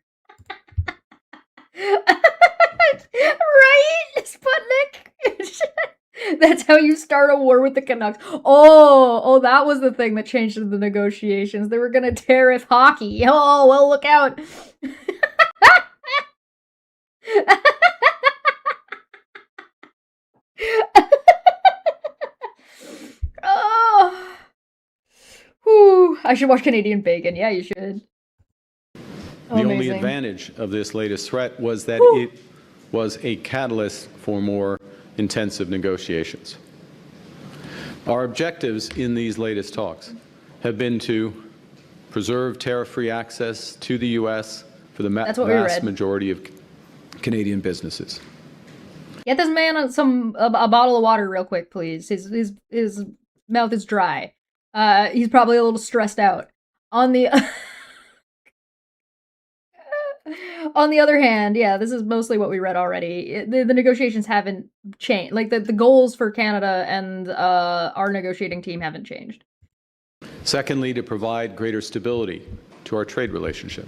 Right, Sputnik? That's how you start a war with the Canucks. Oh, that was the thing that changed the negotiations. They were gonna tariff hockey. Oh, well, look out. Oh. Whew. I should watch Canadian Bacon. Yeah, you should. The only advantage of this latest threat was that it was a catalyst for more intensive negotiations. Our objectives in these latest talks have been to preserve tariff-free access to the U.S. for the vast majority of Canadian businesses. Get this man a bottle of water real quick, please. His mouth is dry. He's probably a little stressed out. On the other hand, yeah, this is mostly what we read already. The negotiations haven't changed. Like, the goals for Canada and our negotiating team haven't changed. Secondly, to provide greater stability to our trade relationship.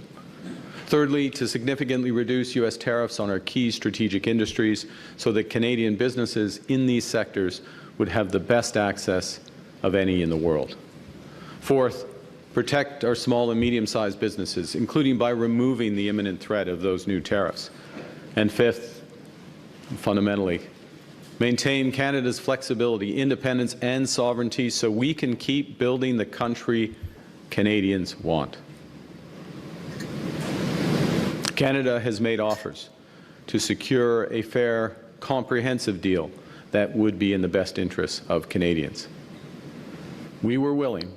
Thirdly, to significantly reduce U.S. tariffs on our key strategic industries so that Canadian businesses in these sectors would have the best access of any in the world. Fourth, protect our small and medium-sized businesses, including by removing the imminent threat of those new tariffs. And fifth, fundamentally, maintain Canada's flexibility, independence, and sovereignty so we can keep building the country Canadians want. Canada has made offers to secure a fair, comprehensive deal that would be in the best interests of Canadians. We were willing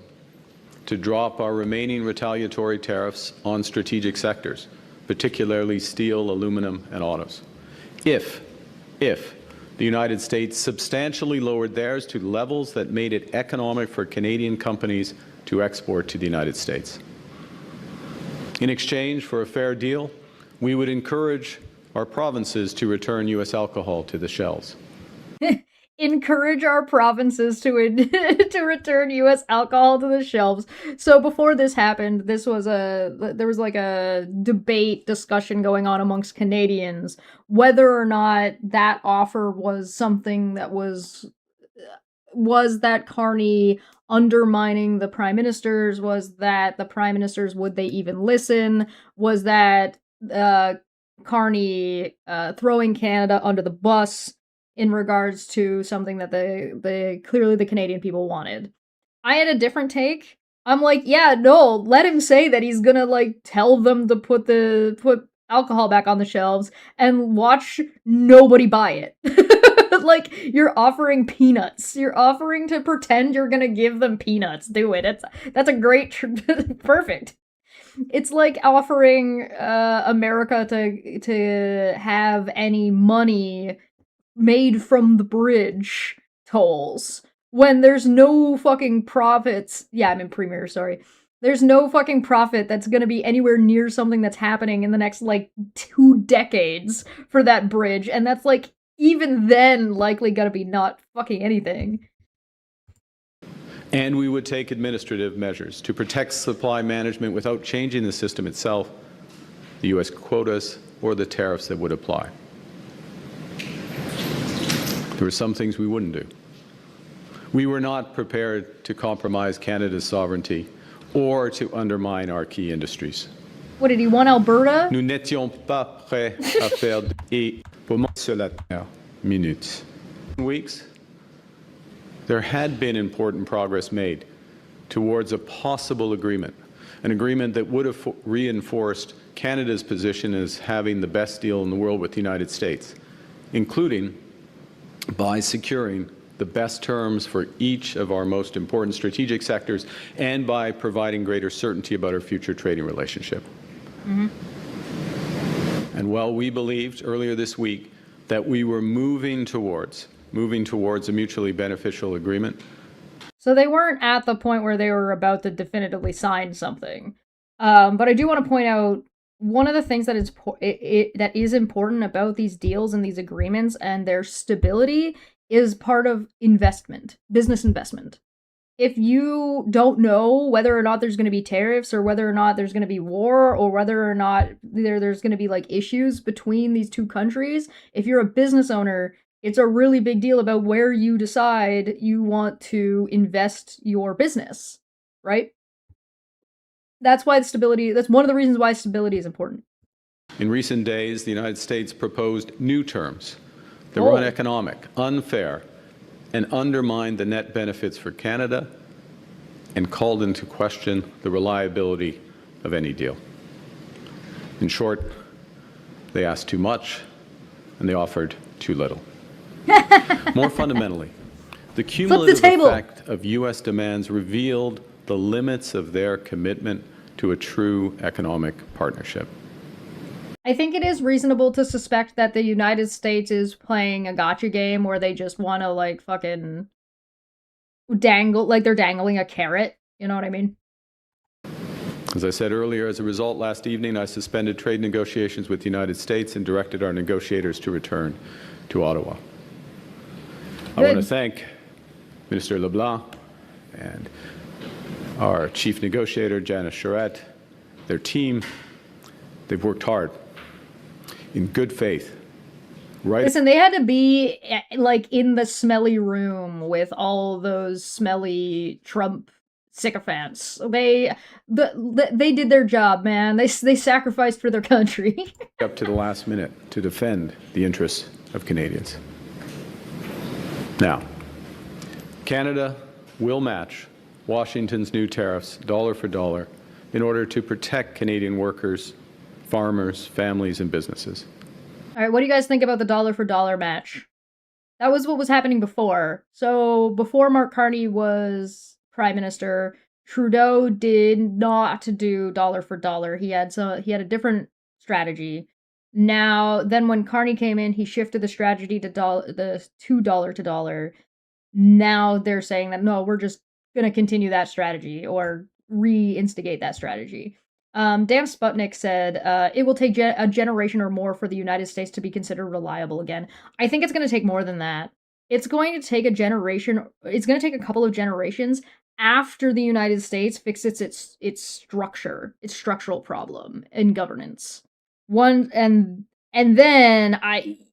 to drop our remaining retaliatory tariffs on strategic sectors, particularly steel, aluminum, and autos, if the United States substantially lowered theirs to levels that made it economic for Canadian companies to export to the United States. In exchange for a fair deal, we would encourage our provinces to return U.S. alcohol to the shelves. encourage our provinces to to return U.S. alcohol to the shelves. So before this happened, there was like a discussion going on amongst Canadians whether or not that offer was something that was that Carney undermining the prime ministers? Was that the prime ministers, would they even listen? Was that Carney throwing Canada under the bus in regards to something that the clearly the Canadian people wanted? I had a different take. I'm like, yeah, no, let him say that he's gonna like tell them to put alcohol back on the shelves and watch nobody buy it. Like, you're offering peanuts. You're offering to pretend you're gonna give them peanuts. Do it. That's a great perfect. It's like offering America to have any money made from the bridge tolls when there's no fucking profits. Yeah, I'm in Premiere, sorry. There's no fucking profit that's gonna be anywhere near something that's happening in the next, like, 2 decades for that bridge, and that's, like, even then likely gonna be not fucking anything. And we would take administrative measures to protect supply management without changing the system itself, the U.S. quotas, or the tariffs that would apply. There were some things we wouldn't do. We were not prepared to compromise Canada's sovereignty or to undermine our key industries. What did he want, Alberta? Nous n'étions pas prêts à faire et sur la dernière minute. In weeks, there had been important progress made towards a possible agreement, an agreement that would have reinforced Canada's position as having the best deal in the world with the United States, including by securing the best terms for each of our most important strategic sectors and by providing greater certainty about our future trading relationship. Mm-hmm. And while we believed earlier this week that we were moving towards a mutually beneficial agreement. So they weren't at the point where they were about to definitively sign something. But I do want to point out one of the things that is important about these deals and these agreements and their stability is part of investment, business investment. If you don't know whether or not there's going to be tariffs or whether or not there's going to be war or whether or not there's going to be like issues between these two countries, if you're a business owner, it's a really big deal about where you decide you want to invest your business, right? That's one of the reasons why stability is important. In recent days, the United States proposed new terms that were uneconomic, unfair, and undermined the net benefits for Canada and called into question the reliability of any deal. In short, they asked too much and they offered too little. More fundamentally, the cumulative effect of U.S. demands revealed the limits of their commitment to a true economic partnership. I think it is reasonable to suspect that the United States is playing a gotcha game where they just want to, like, fucking dangle, like they're dangling a carrot. You know what I mean? As I said earlier, as a result, last evening I suspended trade negotiations with the United States and directed our negotiators to return to Ottawa. I want to thank Minister LeBlanc and our chief negotiator, Janice Charette, their team. They've worked hard in good faith. Right. Listen, they had to be like in the smelly room with all those smelly Trump sycophants. They did their job, man. They sacrificed for their country. Up to the last minute to defend the interests of Canadians. Now, Canada will match Washington's new tariffs dollar for dollar in order to protect Canadian workers, farmers, families, and businesses. All right, what do you guys think about the dollar for dollar match? That was what was happening before. So before Mark Carney was prime minister, Trudeau did not do dollar for dollar. He had a different strategy. Now, then when Carney came in, he shifted the strategy to dollar to dollar. Now they're saying that no, we're just going to continue that strategy or reinstigate that strategy. Dan Sputnik said, it will take a generation or more for the United States to be considered reliable again. I think it's going to take more than that. it's going to take a generation. It's going to take a couple of generations after the United States fixes its structure, its structural problem in governance. And then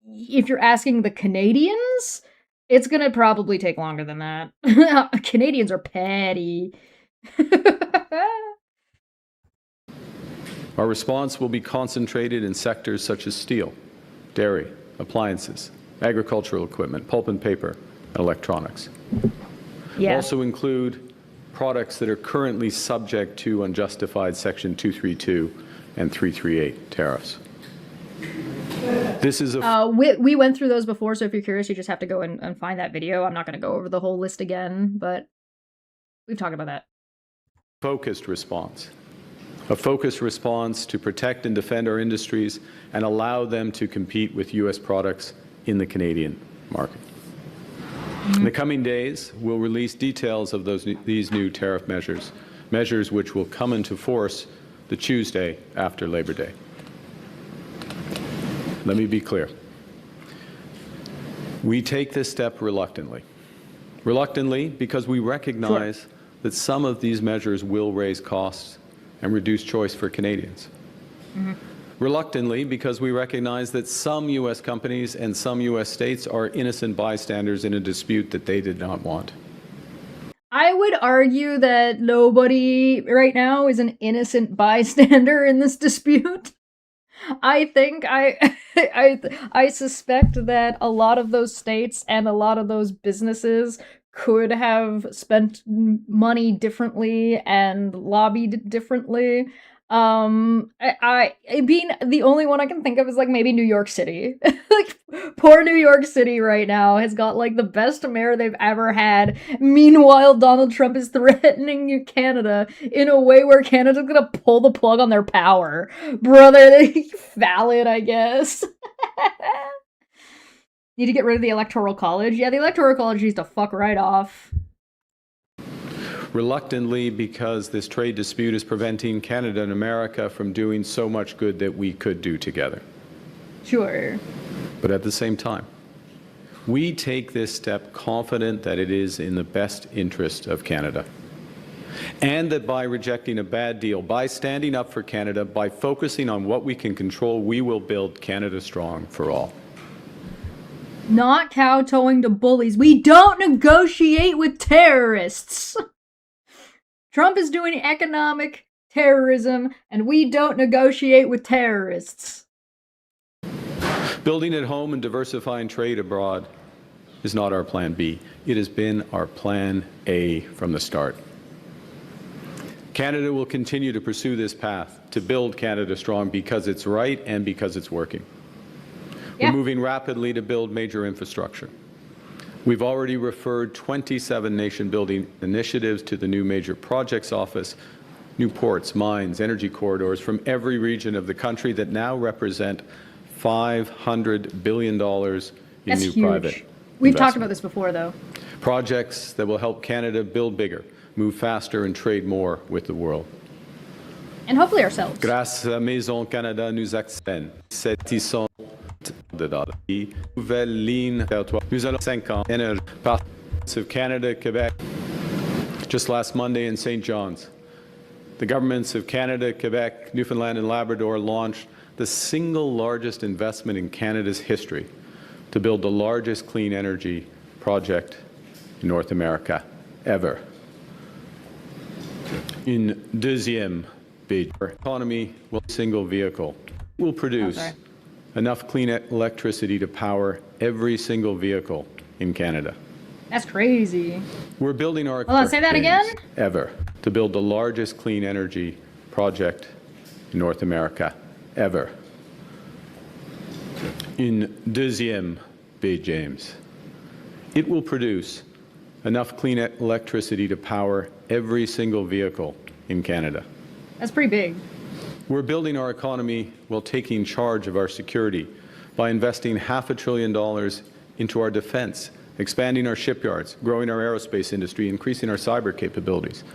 if you're asking the Canadians, it's gonna probably take longer than that. Canadians are petty. Our response will be concentrated in sectors such as steel, dairy, appliances, agricultural equipment, pulp and paper, and electronics. Yeah. Also include products that are currently subject to unjustified Section 232 and 338 tariffs. This is a we went through those before, so if you're curious, you just have to go and find that video. I'm not going to go over the whole list again, but we've talked about that. focused response. A focused response to protect and defend our industries and allow them to compete with U.S. products in the Canadian market. In the coming days, we'll release details of these new tariff measures which will come into force the Tuesday after Labor Day. Let me be clear. We take this step reluctantly. Reluctantly because we recognize that some of these measures will raise costs and reduce choice for Canadians. Reluctantly because we recognize that some U.S. companies and some U.S. states are innocent bystanders in a dispute that they did not want. I would argue that nobody right now is an innocent bystander in this dispute. I think I suspect that a lot of those states and a lot of those businesses could have spent money differently and lobbied differently. I being the only one I can think of is like maybe New York City. Like poor New York City right now has got like the best mayor they've ever had. Meanwhile, Donald Trump is threatening Canada in a way where Canada's gonna pull the plug on their power. Brother, valid, I guess. Need to get rid of the Electoral College. Yeah, the Electoral College needs to fuck right off. Reluctantly because this trade dispute is preventing Canada and America from doing so much good that we could do together. Sure. But at the same time, we take this step confident that it is in the best interest of Canada. And that by rejecting a bad deal, by standing up for Canada, by focusing on what we can control, we will build Canada strong for all. Not kowtowing to bullies. We don't negotiate with terrorists. Trump is doing economic terrorism, and we don't negotiate with terrorists. Building at home and diversifying trade abroad is not our plan B. It has been our plan A from the start. Canada will continue to pursue this path to build Canada strong because it's right and because it's working. Yeah. We're moving rapidly to build major infrastructure. We've already referred 27 nation-building initiatives to the new Major Projects Office, new ports, mines, energy corridors from every region of the country that now represent $500 billion in That's new huge. private We've talked investment. about this before, though. Projects that will help Canada build bigger, move faster, and trade more with the world. And hopefully ourselves. Grâce à Maison Canada, nous accèdons saisissons de data. Nouvelle ligne territoire. Nous allons 5 ans énergie of Canada, Quebec. Just last Monday in St. John's, the governments of Canada, Quebec, Newfoundland, and Labrador launched the single largest investment in Canada's history to build the largest clean energy project in North America ever. Une deuxième big economy will single vehicle will produce enough clean electricity to power every single vehicle in Canada. That's crazy. We're building our Hold on, say that again? ever to build the largest clean energy project in North America ever. Une deuxième Bay James. It will produce enough clean electricity to power every single vehicle in Canada. That's pretty big. We're building our economy while taking charge of our security by investing $500 billion into our defense, expanding our shipyards, growing our aerospace industry, increasing our cyber capabilities.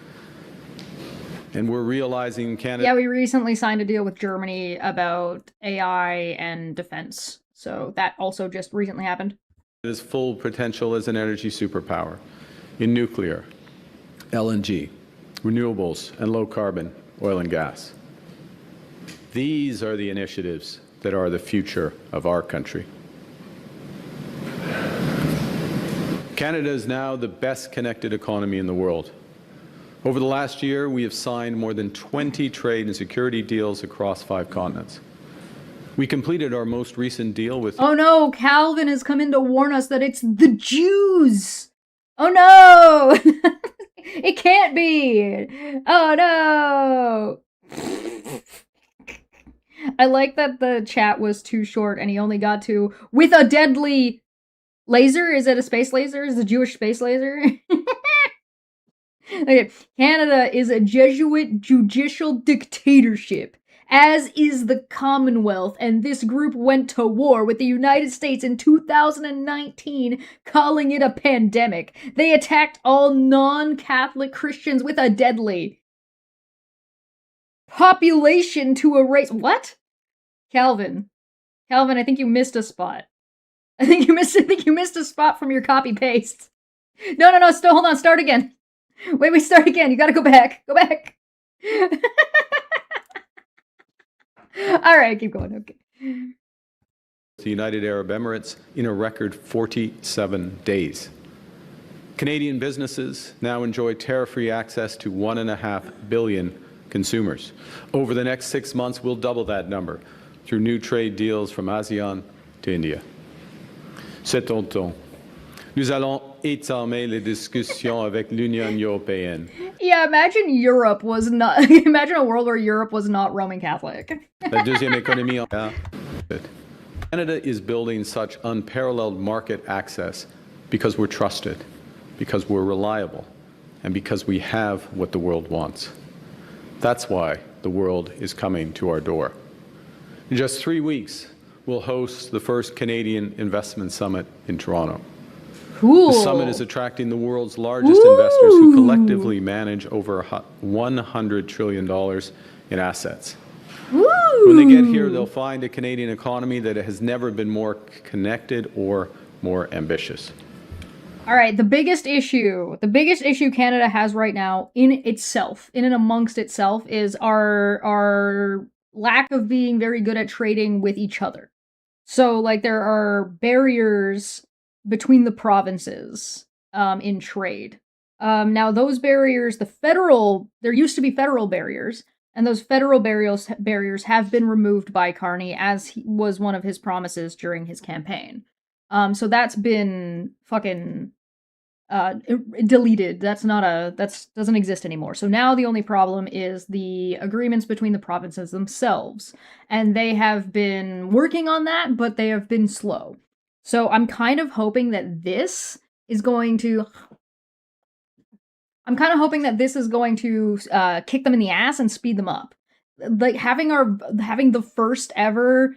And we're realizing Canada... Yeah, we recently signed a deal with Germany about AI and defense. So that also just recently happened. Its full potential as an energy superpower in nuclear, LNG, renewables, and low carbon oil and gas. These are the initiatives that are the future of our country. Canada is now the best connected economy in the world. Over the last year, we have signed more than 20 trade and security deals across 5 continents. We completed our most recent deal with... Oh no, Calvin has come in to warn us that it's the Jews! Oh no! It can't be! Oh no! I like that the chat was too short and he only got to, with a deadly laser? Is it a space laser? Is it a Jewish space laser? Okay. Canada is a Jesuit judicial dictatorship, as is the Commonwealth, and this group went to war with the United States in 2019, calling it a pandemic. They attacked all non-Catholic Christians with a deadly population to erase... What? Calvin, I think you missed a spot. I think you missed a spot from your copy-paste. No, still, hold on, start again. Wait, start again. You gotta go back. Go back. All right, keep going. Okay. The United Arab Emirates in a record 47 days. Canadian businesses now enjoy tariff-free access to 1.5 billion consumers. Over the next 6 months, we'll double that number through new trade deals from ASEAN to India. C'est ton. Nous allons étamer les discussions avec l'Union européenne. Yeah, imagine Europe was not... Imagine a world where Europe was not Roman Catholic. La deuxième économie en... Canada is building such unparalleled market access because we're trusted, because we're reliable, and because we have what the world wants. That's why the world is coming to our door. In just 3 weeks, we'll host the first Canadian Investment Summit in Toronto. Cool. The summit is attracting the world's largest investors who collectively manage over $100 trillion in assets. When they get here, they'll find a Canadian economy that has never been more connected or more ambitious. All right, the biggest issue Canada has right now in and amongst itself, is our lack of being very good at trading with each other. So, like, there are barriers between the provinces in trade. Now, those barriers, there used to be federal barriers, and those federal barriers have been removed by Carney, as was one of his promises during his campaign. So that's been fucking deleted. That doesn't exist anymore. So now the only problem is the agreements between the provinces themselves, and they have been working on that, but they have been slow. So I'm kind of hoping that this is going to kick them in the ass and speed them up. Like having the first ever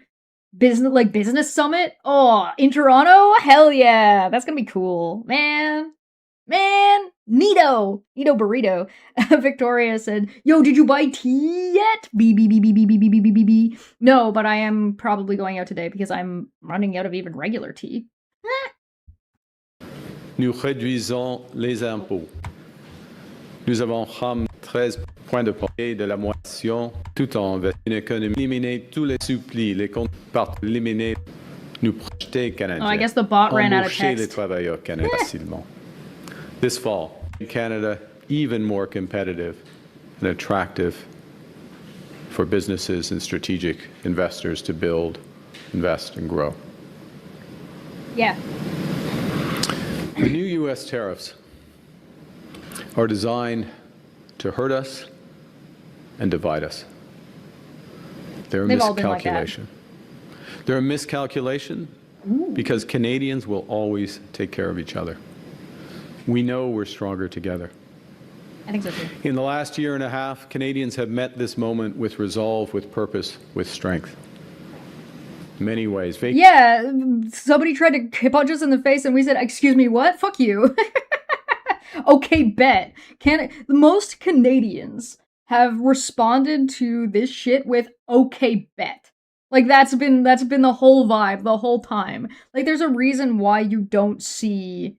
business summit, in Toronto, hell yeah, that's gonna be cool, man, neato burrito. Victoria said, "Yo, did you buy tea yet?" B. No, but I am probably going out today because I'm running out of even regular tea. Nous réduisons les impôts. Nous avons ramené 13 points de portée de la moitié tout en une économie, éliminer tous les supplis, les comptes par éliminer, nous projeter canadiens. Oh, I guess the bot ran out of embaucher les text. travailleurs canadiens facilement. This fall, in Canada, even more competitive and attractive for businesses and strategic investors to build, invest, and grow. Yeah. The new U.S. tariffs are designed to hurt us and divide us. They're a They've all been like that. miscalculation. They're a miscalculation because Canadians will always take care of each other. We know we're stronger together. I think so too. In the last year and a half, Canadians have met this moment with resolve, with purpose, with strength. In many ways. Yeah, somebody tried to punch us in the face and we said, "Excuse me, what? Fuck you." Okay, bet. Most Canadians have responded to this shit with "okay, bet." Like that's been the whole vibe the whole time. Like there's a reason why you don't see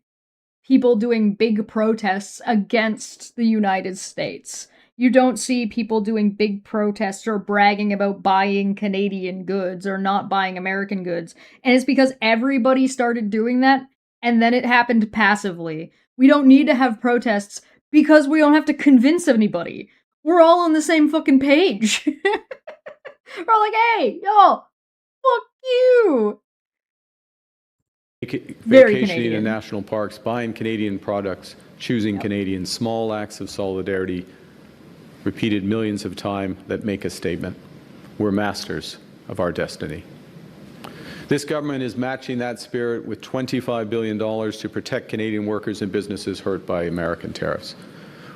people doing big protests against the United States. You don't see people doing big protests or bragging about buying Canadian goods or not buying American goods. And it's because everybody started doing that and then it happened passively. We don't need to have protests because we don't have to convince anybody. We're all on the same fucking page. We're like, hey, yo, fuck you. Very Vacationing Canadian. in national parks, buying Canadian products, choosing Canadian, small acts of solidarity, repeated millions of times that make a statement. We're masters of our destiny. This government is matching that spirit with $25 billion to protect Canadian workers and businesses hurt by American tariffs.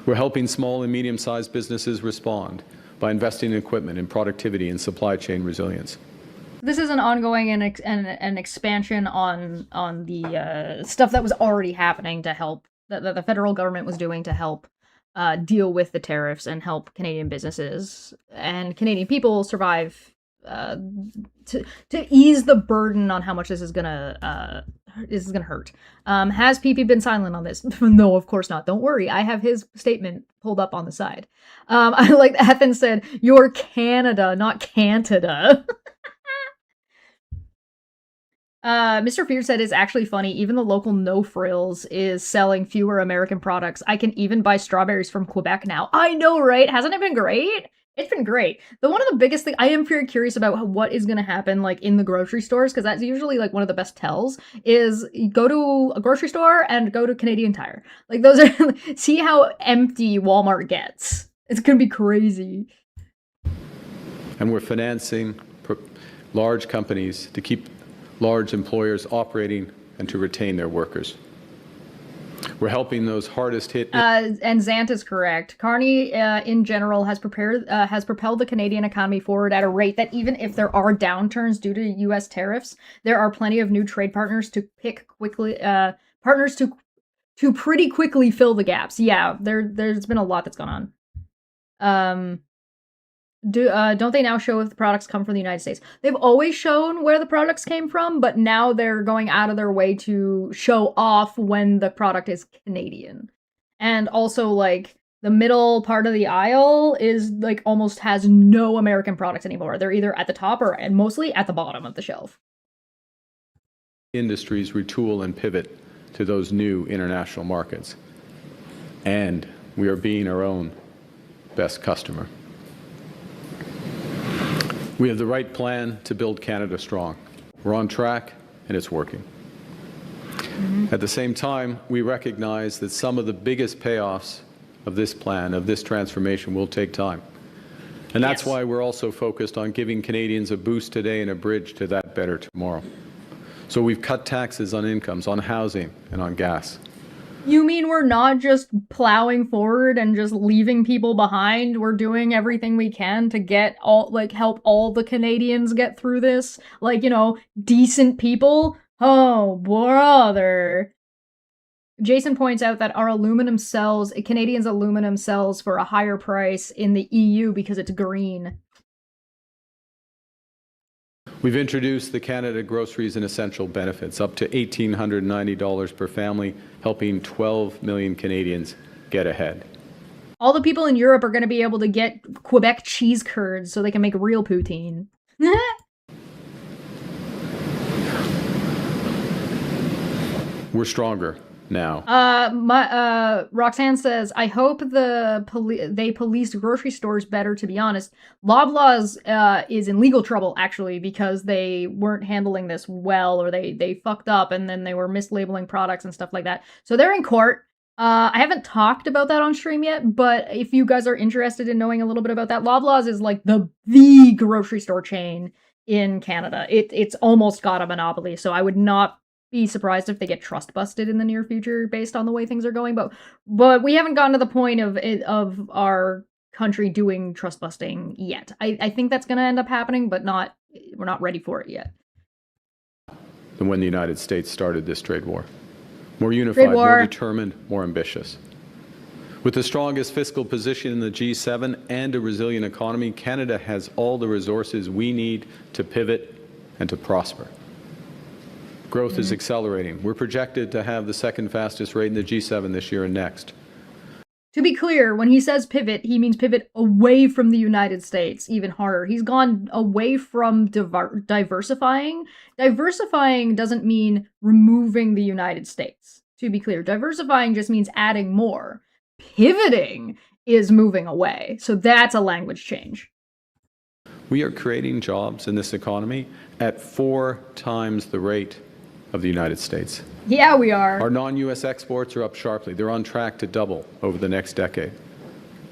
We're helping small and medium-sized businesses respond by investing in equipment, in productivity, and supply chain resilience. This is an ongoing and an expansion on the stuff that was already happening to help, that the federal government was doing to help deal with the tariffs and help Canadian businesses and Canadian people survive, to ease the burden on how much this is gonna hurt. Has PP been silent on this? No, of course not. Don't worry. I have his statement pulled up on the side. I like that Ethan said, "You're Canada, not Cantada." Mr. Fear said it's actually funny. Even the local No Frills is selling fewer American products. I can even buy strawberries from Quebec now. I know, right? Hasn't it been great? It's been great. One of the biggest things, I am very curious about what is going to happen like in the grocery stores, because that's usually like one of the best tells, is you go to a grocery store and go to Canadian Tire. Like those are, see how empty Walmart gets. It's going to be crazy. And we're financing large companies to keep large employers operating and to retain their workers. We're helping those hardest hit. And Zant is correct. Carney, in general, has propelled the Canadian economy forward at a rate that even if there are downturns due to U.S. tariffs, there are plenty of new trade partners to pick quickly. Partners to pretty quickly fill the gaps. Yeah, there's been a lot that's gone on. Don't they now show if the products come from the United States? They've always shown where the products came from, but now they're going out of their way to show off when the product is Canadian. And also, like, the middle part of the aisle is, like, almost has no American products anymore. They're either at the top or and mostly at the bottom of the shelf. Industries retool and pivot to those new international markets. And we are being our own best customer. We have the right plan to build Canada strong. We're on track, and it's working. At the same time, we recognize that some of the biggest payoffs of this plan, of this transformation, will take time. And that's why we're also focused on giving Canadians a boost today and a bridge to that better tomorrow. So we've cut taxes on incomes, on housing, and on gas. You mean we're not just plowing forward and just leaving people behind? We're doing everything we can to get help all the Canadians get through this? Like, decent people? Oh, brother. Jason points out that Canadians' aluminum sells for a higher price in the EU because it's green. We've introduced the Canada Groceries and Essential Benefits, up to $1,890 per family, helping 12 million Canadians get ahead. All the people in Europe are going to be able to get Quebec cheese curds so they can make real poutine. We're stronger now. Roxanne says, I hope they policed grocery stores better, to be honest. Loblaws is in legal trouble, actually, because they weren't handling this well, or they fucked up, and then they were mislabeling products and stuff like that. So they're in court. I haven't talked about that on stream yet, but if you guys are interested in knowing a little bit about that, Loblaws is like the grocery store chain in Canada. It's almost got a monopoly, so I would not be surprised if they get trust busted in the near future based on the way things are going. But we haven't gotten to the point of our country doing trust busting yet. I think that's going to end up happening, but we're not ready for it yet. Than when the United States started this trade war. More unified, more determined, more ambitious. With the strongest fiscal position in the G7 and a resilient economy, Canada has all the resources we need to pivot and to prosper. Growth is accelerating. We're projected to have the second fastest rate in the G7 this year and next. To be clear, when he says pivot, he means pivot away from the United States, even harder. He's gone away from diversifying. Diversifying doesn't mean removing the United States. To be clear, diversifying just means adding more. Pivoting is moving away. So that's a language change. We are creating jobs in this economy at 4 times the rate of the United States. Yeah, we are. Our non-U.S. exports are up sharply. They're on track to double over the next decade.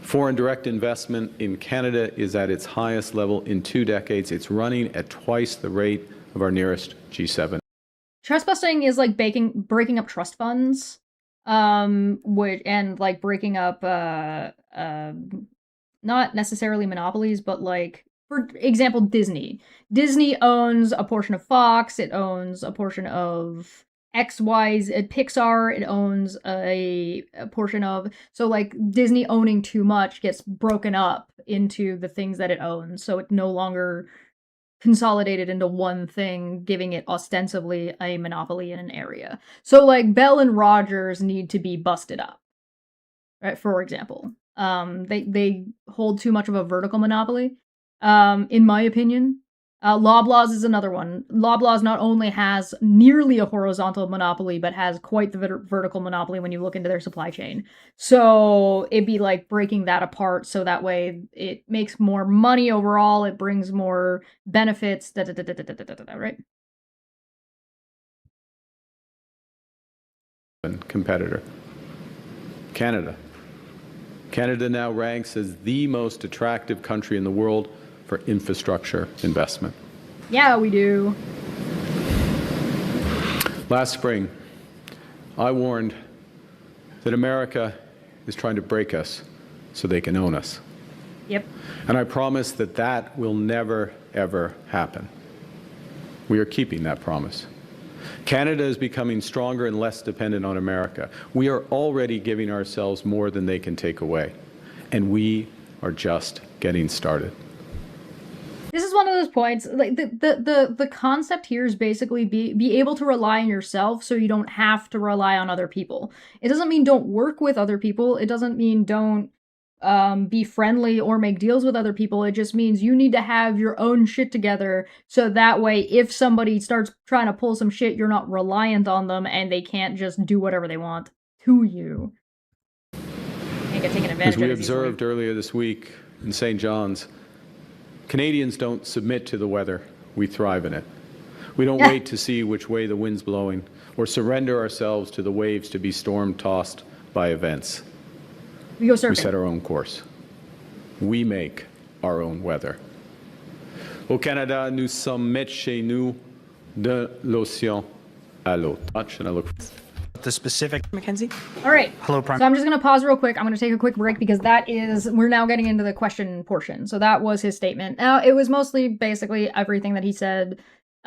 Foreign direct investment in Canada is at its highest level in 2 decades. It's running at twice the rate of our nearest G7. Trust busting is like breaking up trust funds, and like breaking up not necessarily monopolies, but like, for example, Disney. Disney owns a portion of Fox. It owns a portion of XY's Pixar. It owns a portion of, so like Disney owning too much gets broken up into the things that it owns, so it no longer consolidated into one thing, giving it ostensibly a monopoly in an area. So like Bell and Rogers need to be busted up, right? For example, they hold too much of a vertical monopoly, in my opinion. Loblaws is another one. Loblaws not only has nearly a horizontal monopoly, but has quite the vertical monopoly when you look into their supply chain. So it'd be like breaking that apart so that way it makes more money overall, it brings more benefits, right? Competitor. Canada. Canada now ranks as the most attractive country in the world for infrastructure investment. Yeah, we do. Last spring, I warned that America is trying to break us so they can own us. Yep. And I promised that that will never, ever happen. We are keeping that promise. Canada is becoming stronger and less dependent on America. We are already giving ourselves more than they can take away. And we are just getting started. This is one of those points, like the concept here is basically be able to rely on yourself so you don't have to rely on other people. It doesn't mean don't work with other people. It doesn't mean don't be friendly or make deals with other people. It just means you need to have your own shit together so that way if somebody starts trying to pull some shit, you're not reliant on them and they can't just do whatever they want to you. Can't get taken advantage of. As we observed earlier this week in St. John's, Canadians don't submit to the weather, we thrive in it. We don't wait to see which way the wind's blowing or surrender ourselves to the waves to be storm-tossed by events. We go surfing. We set our own course. We make our own weather. Au Canada, nous sommes maîtres chez nous de l'océan à l'autre. And I look The specific, Mackenzie? All right. Hello, Prime. So I'm just going to pause real quick. I'm going to take a quick break because we're now getting into the question portion. So that was his statement. Now, it was mostly basically everything that he said,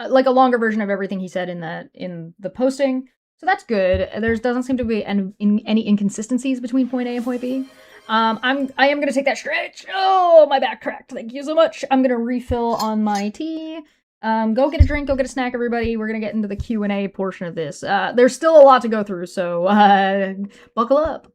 like a longer version of everything he said in the posting. So that's good. There doesn't seem to be any inconsistencies between point A and point B. I am going to take that stretch. Oh, my back cracked. Thank you so much. I'm going to refill on my tea. Go get a drink, go get a snack, everybody. We're gonna get into the Q&A portion of this. There's still a lot to go through, so buckle up.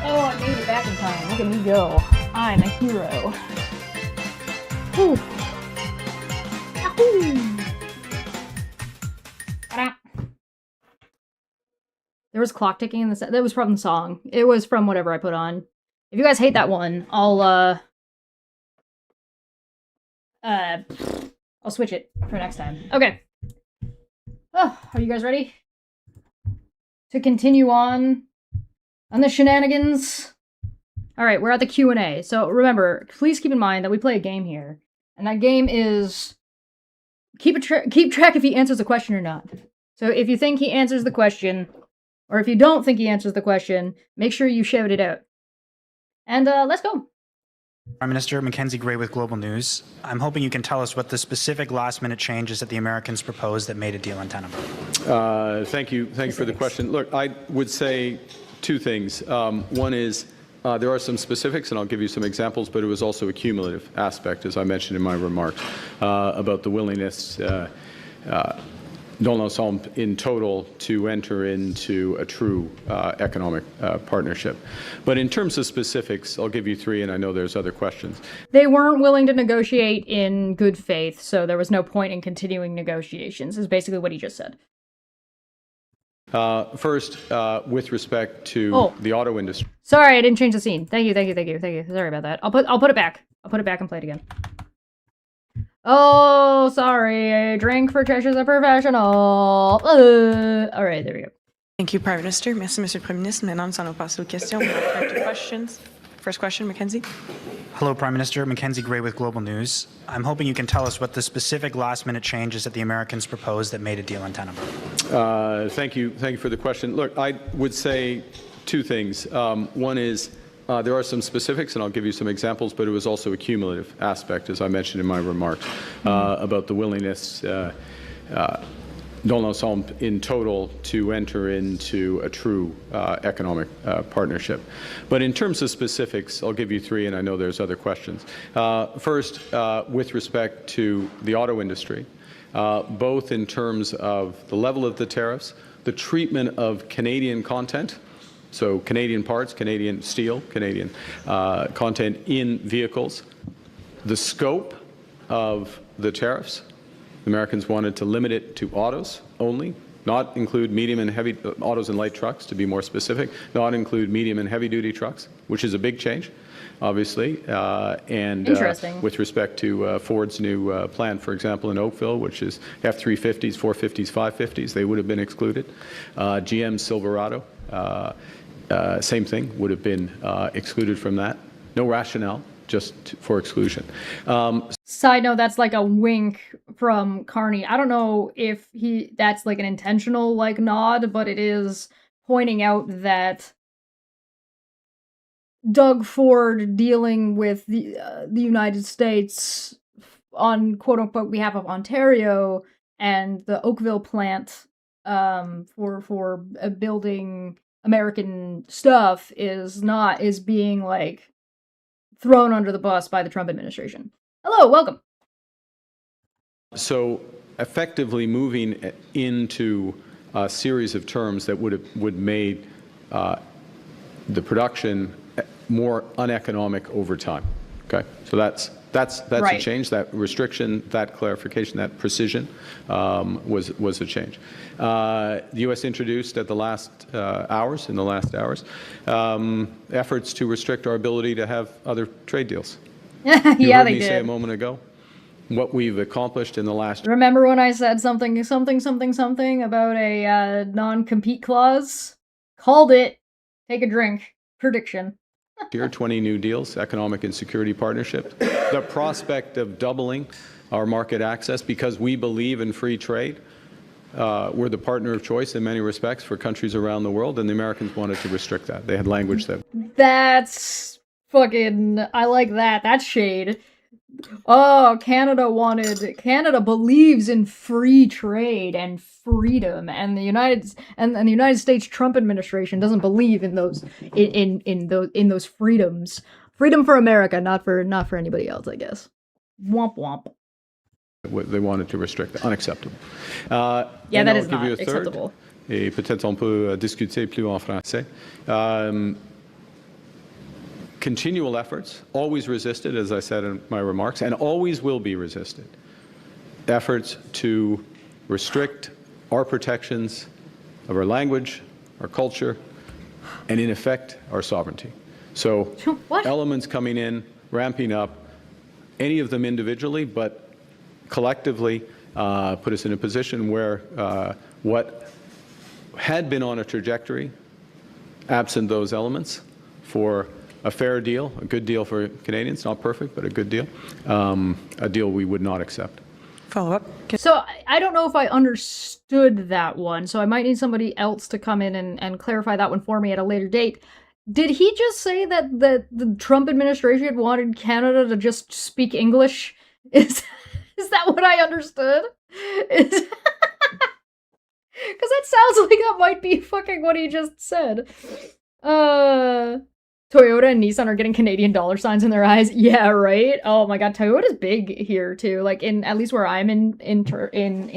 Oh, I made it back in time. Look at me go. I'm a hero. Whew. Yahoo! Ta-da. There was clock ticking in the set. That was from the song. It was from whatever I put on. If you guys hate that one, I'll switch it for next time. Okay. Oh, are you guys ready to continue on the shenanigans? All right, we're at the Q&A. So remember, please keep in mind that we play a game here, and that game is keep track if he answers the question or not. So if you think he answers the question, or if you don't think he answers the question, make sure you shout it out. And let's go. Prime Minister Mackenzie Gray with Global News. I'm hoping you can tell us what the specific last-minute changes that the Americans proposed that made a deal in Tenenbaum. Thank you for the question. Look, I would say two things. One is there are some specifics, and I'll give you some examples, but it was also a cumulative aspect, as I mentioned in my remarks, about the willingness dans l'ensemble in total to enter into a true economic partnership. But in terms of specifics, I'll give you three, and I know there's other questions. They weren't willing to negotiate in good faith, so there was no point in continuing negotiations, is basically what he just said. First, with respect to the auto industry. Sorry, I didn't change the scene. Thank you. Sorry about that. I'll put it back. I'll put it back and play it again. Oh, sorry. I drank for Trish as a professional. All right, there we go. Thank you, Prime Minister. Merci, Monsieur le Premier ministre. Maintenant, nous allons passer aux questions. We have time to questions. First question, Mackenzie. Hello, Prime Minister. Mackenzie Gray with Global News. I'm hoping you can tell us what the specific last-minute changes that the Americans proposed that made a deal in Tenenbaum. Thank you for the question. Look, I would say two things. One is there are some specifics, and I'll give you some examples, but it was also a cumulative aspect, as I mentioned in my remarks, about the willingness dans l'ensemble in total to enter into a true economic partnership. But in terms of specifics, I'll give you three, and I know there's other questions. First, with respect to the auto industry, both in terms of the level of the tariffs, the treatment of Canadian content, so Canadian parts, Canadian steel, Canadian content in vehicles, the scope of the tariffs. The Americans wanted to limit it to autos only, not include medium and heavy autos and light trucks, to be more specific, not include medium and heavy duty trucks, which is a big change, obviously. And Interesting. with respect to Ford's new plant, for example, in Oakville, which is F-350s, 450s, 550s, they would have been excluded. GM Silverado, same thing, would have been excluded from that. No rationale, just for exclusion. Side note, that's like a wink from Carney. I don't know if that's like an intentional like nod, but it is pointing out that Doug Ford dealing with the United States on quote unquote behalf of Ontario and the Oakville plant for building American stuff is being like thrown under the bus by the Trump administration. Hello, welcome. So effectively moving into a series of terms that would made the production more uneconomic over time. Okay, so that's Right. a change. That restriction, that clarification, that precision was a change. The U.S. introduced in the last hours, efforts to restrict our ability to have other trade deals. You Yeah, heard they me say a did. moment ago what we've accomplished in the last Remember when I said something about a non-compete clause? Called it. Take a drink. Prediction. year, 20 new deals, economic and security partnerships. The prospect of doubling our market access because we believe in free trade. We're the partner of choice in many respects for countries around the world, and the Americans wanted to restrict that. They had language that That's fucking... I like that. That's shade. Oh, Canada believes in free trade and freedom, and the United States Trump administration doesn't believe in those in those freedoms. Freedom for America, not for anybody else, I guess. Womp womp. they wanted to restrict. Unacceptable. Yeah, and that I'll is give not you a third, acceptable. Et peut-être on peut discuter plus en français. Continual efforts, always resisted, as I said in my remarks, and always will be resisted. Efforts to restrict our protections of our language, our culture, and in effect, our sovereignty. So What? elements coming in, ramping up, any of them individually, but collectively put us in a position where what had been on a trajectory, absent those elements, for a fair deal, a good deal for Canadians, not perfect, but a good deal, a deal we would not accept. Follow-up. So I don't know if I understood that one, so I might need somebody else to come in and clarify that one for me at a later date. Did he just say that the Trump administration wanted Canada to just speak English? Is that what I understood? Because that sounds like that might be fucking what he just said. Toyota and Nissan are getting Canadian dollar signs in their eyes. Yeah, right. Oh my god, Toyota's big here too. Like in at least where I'm in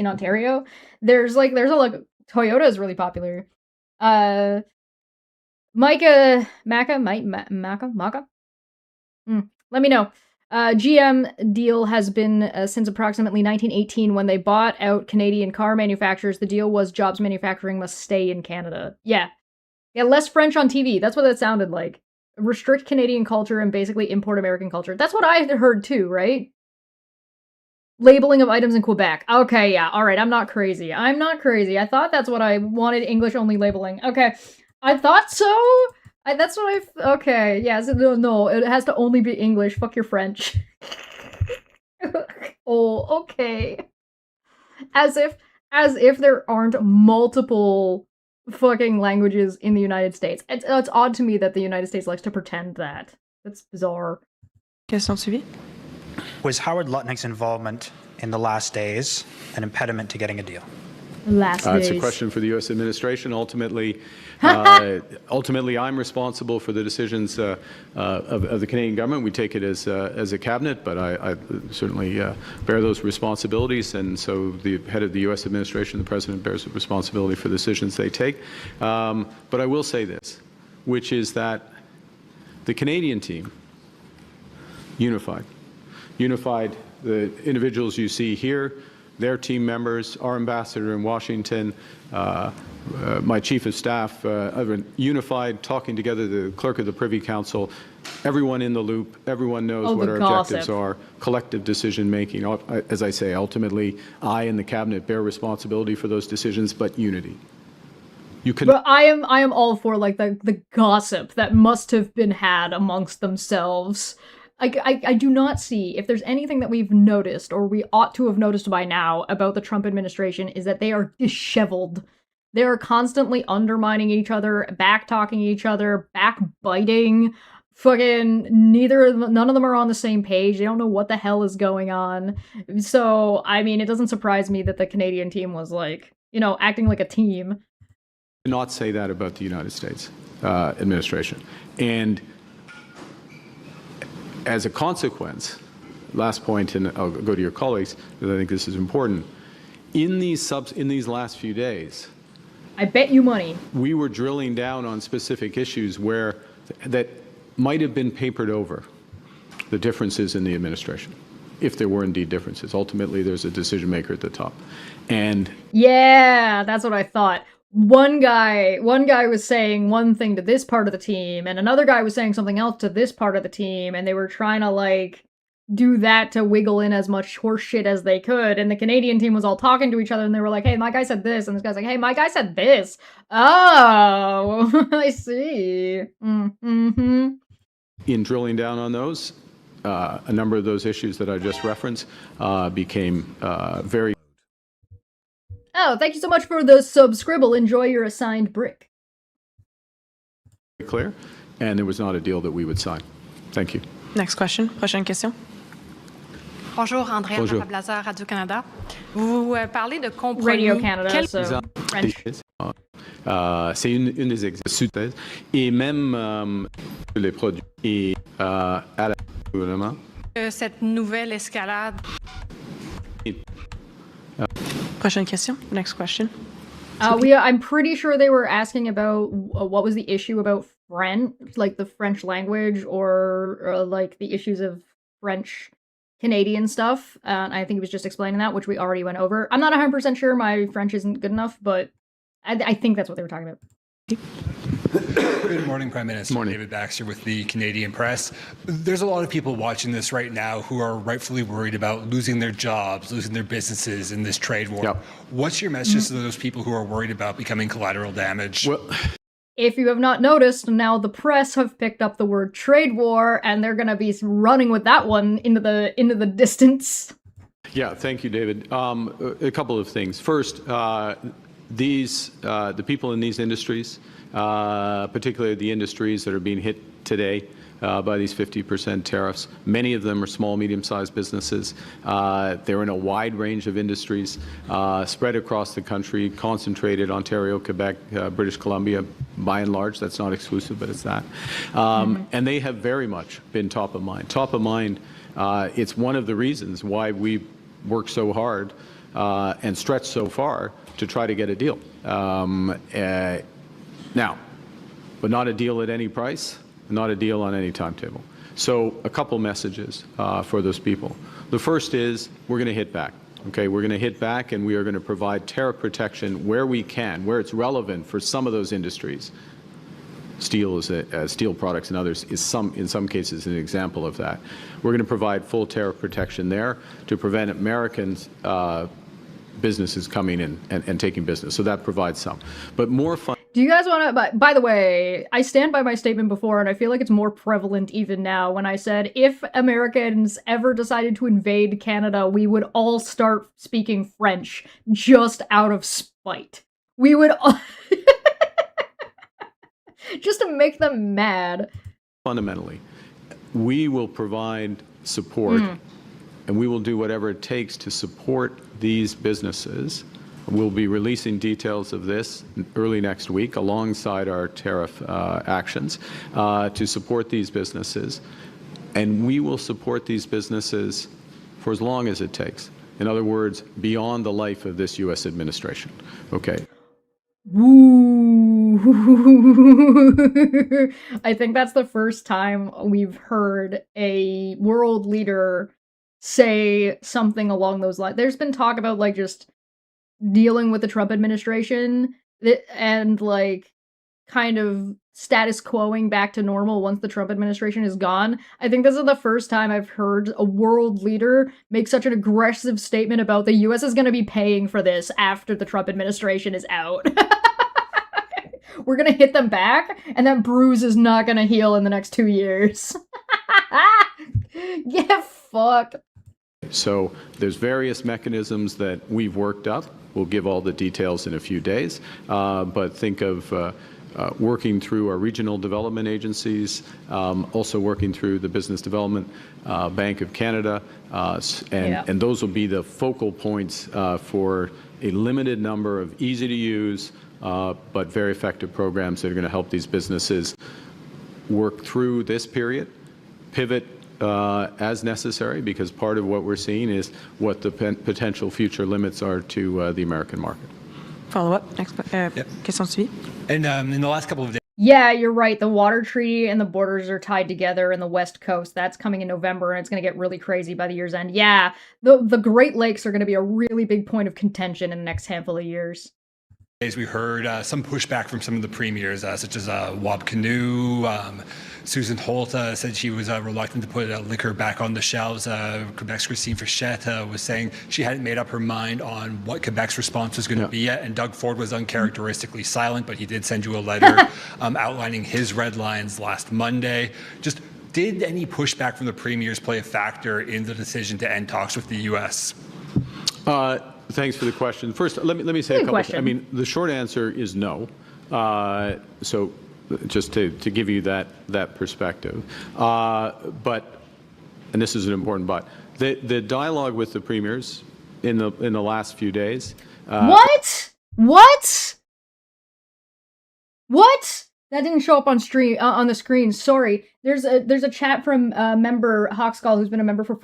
Ontario, there's a Toyota is really popular. Maka. Let me know. GM deal has been since approximately 1918 when they bought out Canadian car manufacturers. The deal was jobs manufacturing must stay in Canada. Yeah, less French on TV. That's what that sounded like. Restrict Canadian culture and basically import American culture. That's what I heard too, right? Labeling of items in Quebec. Okay, yeah, all right. I'm not crazy. I thought that's what I wanted, English only labeling. Okay, I thought so. That's what okay, yeah, so no, it has to only be English. Fuck your French. Oh, okay. As if there aren't multiple fucking languages in the United States. It's odd to me that the United States likes to pretend that. That's bizarre. Question suivie. Was Howard Lutnick's involvement in the last days an impediment to getting a deal? Last days. It's a question for the U.S. administration. Ultimately, I'm responsible for the decisions of the Canadian government. We take it as a cabinet, but I certainly bear those responsibilities, and so the head of the U.S. administration, the president, bears responsibility for the decisions they take. But I will say this, which is that the Canadian team unified the individuals you see here, their team members, our ambassador in Washington, my chief of staff, unified, talking together, the clerk of the Privy Council, everyone in the loop, everyone knows what our objectives are, collective decision making. As I say, ultimately, I and the cabinet bear responsibility for those decisions, but unity. You can. But I am all for like the gossip that must have been had amongst themselves. I do not see, if there's anything that we've noticed, or we ought to have noticed by now about the Trump administration, is that they are disheveled. They are constantly undermining each other, back-talking each other, backbiting. Fucking none of them are on the same page. They don't know what the hell is going on. So, I mean, it doesn't surprise me that the Canadian team was like, acting like a team. Not say that about the United States administration. And as a consequence, last point, and I'll go to your colleagues, because I think this is important. In these last few days, I bet you money. We were drilling down on specific issues that might have been papered over, the differences in the administration, if there were indeed differences. Ultimately, there's a decision maker at the top. And yeah, that's what I thought. One guy was saying one thing to this part of the team, and another guy was saying something else to this part of the team, and they were trying to like do that to wiggle in as much horse shit as they could. And the Canadian team was all talking to each other, and they were like, "Hey, my guy said this," and this guy's like, "Hey, my guy said this." Oh, I see. Mm-hmm. In drilling down on those, a number of those issues that I just referenced became very. Oh, thank you so much for the subscribble. Enjoy your assigned brick. Clear, and there was not a deal that we would sign. Thank you. Next question. Prochaine question. Bonjour, Andrea Bonjour. Blazer, Radio-Canada. Vous parlez de compromis. Radio Canada, so French. C'est une des exercices. Et même les produits et à la gouvernement. Cette nouvelle escalade. Prochaine question. Next question. I'm pretty sure they were asking about what was the issue about French, like the French language, or like the issues of French Canadian stuff. And I think he was just explaining that, which we already went over. I'm not 100% sure. My French isn't good enough, but I think that's what they were talking about. Good morning, Prime Minister. Morning. David Baxter with the Canadian Press. There's a lot of people watching this right now who are rightfully worried about losing their jobs, losing their businesses in this trade war. Yep. What's your message to those people who are worried about becoming collateral damage? Well, If you have not noticed, now the press have picked up the word trade war, and they're going to be running with that one into the distance. yeah, thank you, David. A couple of things. First, the people in these industries, particularly the industries that are being hit today by these 50% tariffs, many of them are small, medium-sized businesses. They're in a wide range of industries, spread across the country, concentrated Ontario, Quebec, British Columbia, by and large. That's not exclusive, but it's that. And they have very much been top of mind. Top of mind, it's one of the reasons why we work so hard and stretch so far to try to get a deal. Now, but not a deal at any price, not a deal on any timetable. So a couple messages for those people. The first is we're going to hit back. Okay, we're going to hit back, and we are going to provide tariff protection where we can, where it's relevant for some of those industries. Steel steel products and others is in some cases an example of that. We're going to provide full tariff protection there to prevent Americans businesses coming in and taking business. So that provides some. But more fun. Do you guys want to, by the way, I stand by my statement before, and I feel like it's more prevalent even now when I said, if Americans ever decided to invade Canada, we would all start speaking French just out of spite. We would all... Just to make them mad. Fundamentally, we will provide support and we will do whatever it takes to support these businesses. We'll be releasing details of this early next week alongside our tariff actions to support these businesses. And we will support these businesses for as long as it takes. In other words, beyond the life of this U.S. administration. Okay. Woo. I think that's the first time we've heard a world leader say something along those lines. There's been talk about like just dealing with the Trump administration and like kind of status quoing back to normal once the Trump administration is gone. I think this is the first time I've heard a world leader make such an aggressive statement about the US is going to be paying for this after the Trump administration is out. We're going to hit them back, and that bruise is not going to heal in the next 2 years. Get fucked. So there's various mechanisms that we've worked up. We'll give all the details in a few days, but think of working through our regional development agencies, also working through the Business Development Bank of Canada, and those will be the focal points for a limited number of easy-to-use but very effective programs that are going to help these businesses work through this period, pivot as necessary, because part of what we're seeing is what the potential future limits are to the American market. Follow-up. Next question suivie. And in the last couple of days, Yeah, you're right. The water treaty and the borders are tied together in the West Coast. That's coming in November, and it's going to get really crazy by the year's end. Yeah, the Great Lakes are going to be a really big point of contention in the next handful of years. we heard some pushback from some of the premiers, such as Wab Kinew. Susan Holt said she was reluctant to put liquor back on the shelves. Quebec's Christine Frechette was saying she hadn't made up her mind on what Quebec's response was going to be yet. And Doug Ford was uncharacteristically silent, but he did send you a letter outlining his red lines last Monday. Just did any pushback from the premiers play a factor in the decision to end talks with the U.S.? Thanks for the question. First, let me say a couple things. I mean, the short answer is no. So just to give you that perspective. But, and this is an important but, the dialogue with the premiers in the last few days. What? That didn't show up on the screen. Sorry. There's a chat from member Hawkskull, who's been a member for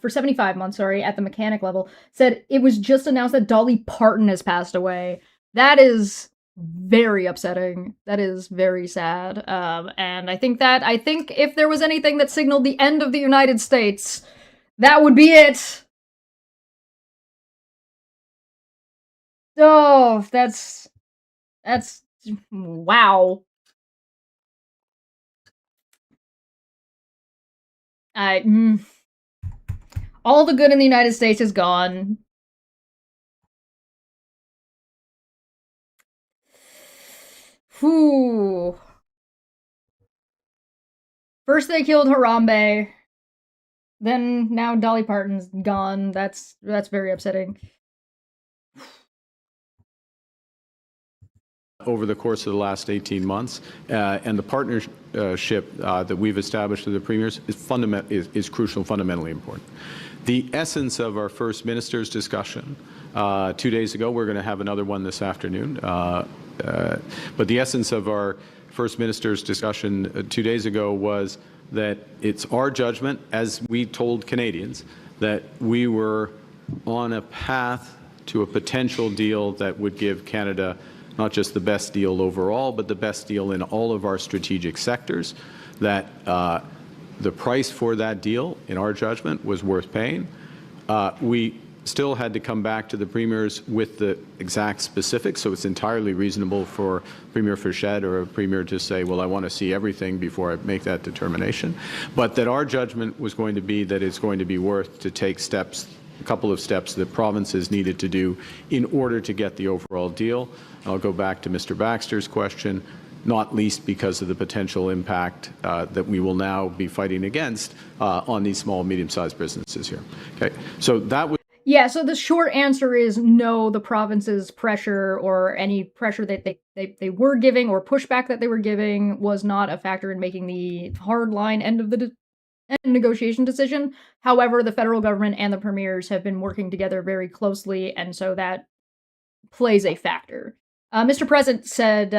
75 months. Sorry, at the mechanic level, said it was just announced that Dolly Parton has passed away. That is very upsetting. That is very sad. And I think if there was anything that signaled the end of the United States, that would be it. Oh, that's wow. All the good in the United States is gone. Whew. First they killed Harambe, then now Dolly Parton's gone. That's very upsetting. Over the course of the last 18 months, and the partnership that we've established with the premiers is crucial, fundamentally important. The essence of our first minister's discussion 2 days ago, we're going to have another one this afternoon, but the essence of our first minister's discussion 2 days ago was that it's our judgment, as we told Canadians, that we were on a path to a potential deal that would give Canada not just the best deal overall, but the best deal in all of our strategic sectors, that the price for that deal, in our judgment, was worth paying. We still had to come back to the premiers with the exact specifics, so it's entirely reasonable for Premier Frechette or a premier to say, well, I want to see everything before I make that determination. But that our judgment was going to be that it's going to be worth to take steps, a couple of steps that provinces needed to do in order to get the overall deal. I'll go back to Mr. Baxter's question, not least because of the potential impact that we will now be fighting against on these small and medium-sized businesses here. Okay, so that was. Yeah, so the short answer is no, the province's pressure or any pressure that they were giving or pushback that they were giving was not a factor in making the hard line end of the negotiation decision. However, the federal government and the premiers have been working together very closely, and so that plays a factor. Mr. President said,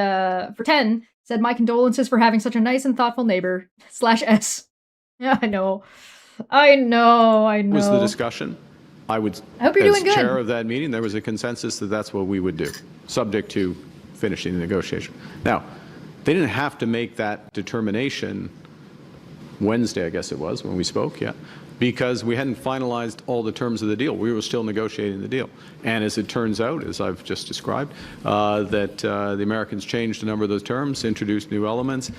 for 10, said, my condolences for having such a nice and thoughtful neighbor, /S. Yeah, I know. Was the discussion? I hope you're doing good. As chair of that meeting, there was a consensus that that's what we would do, subject to finishing the negotiation. Now, they didn't have to make that determination Wednesday, I guess it was, when we spoke, yeah, because we hadn't finalized all the terms of the deal. We were still negotiating the deal. And as it turns out, as I've just described, that the Americans changed a number of those terms, introduced new elements,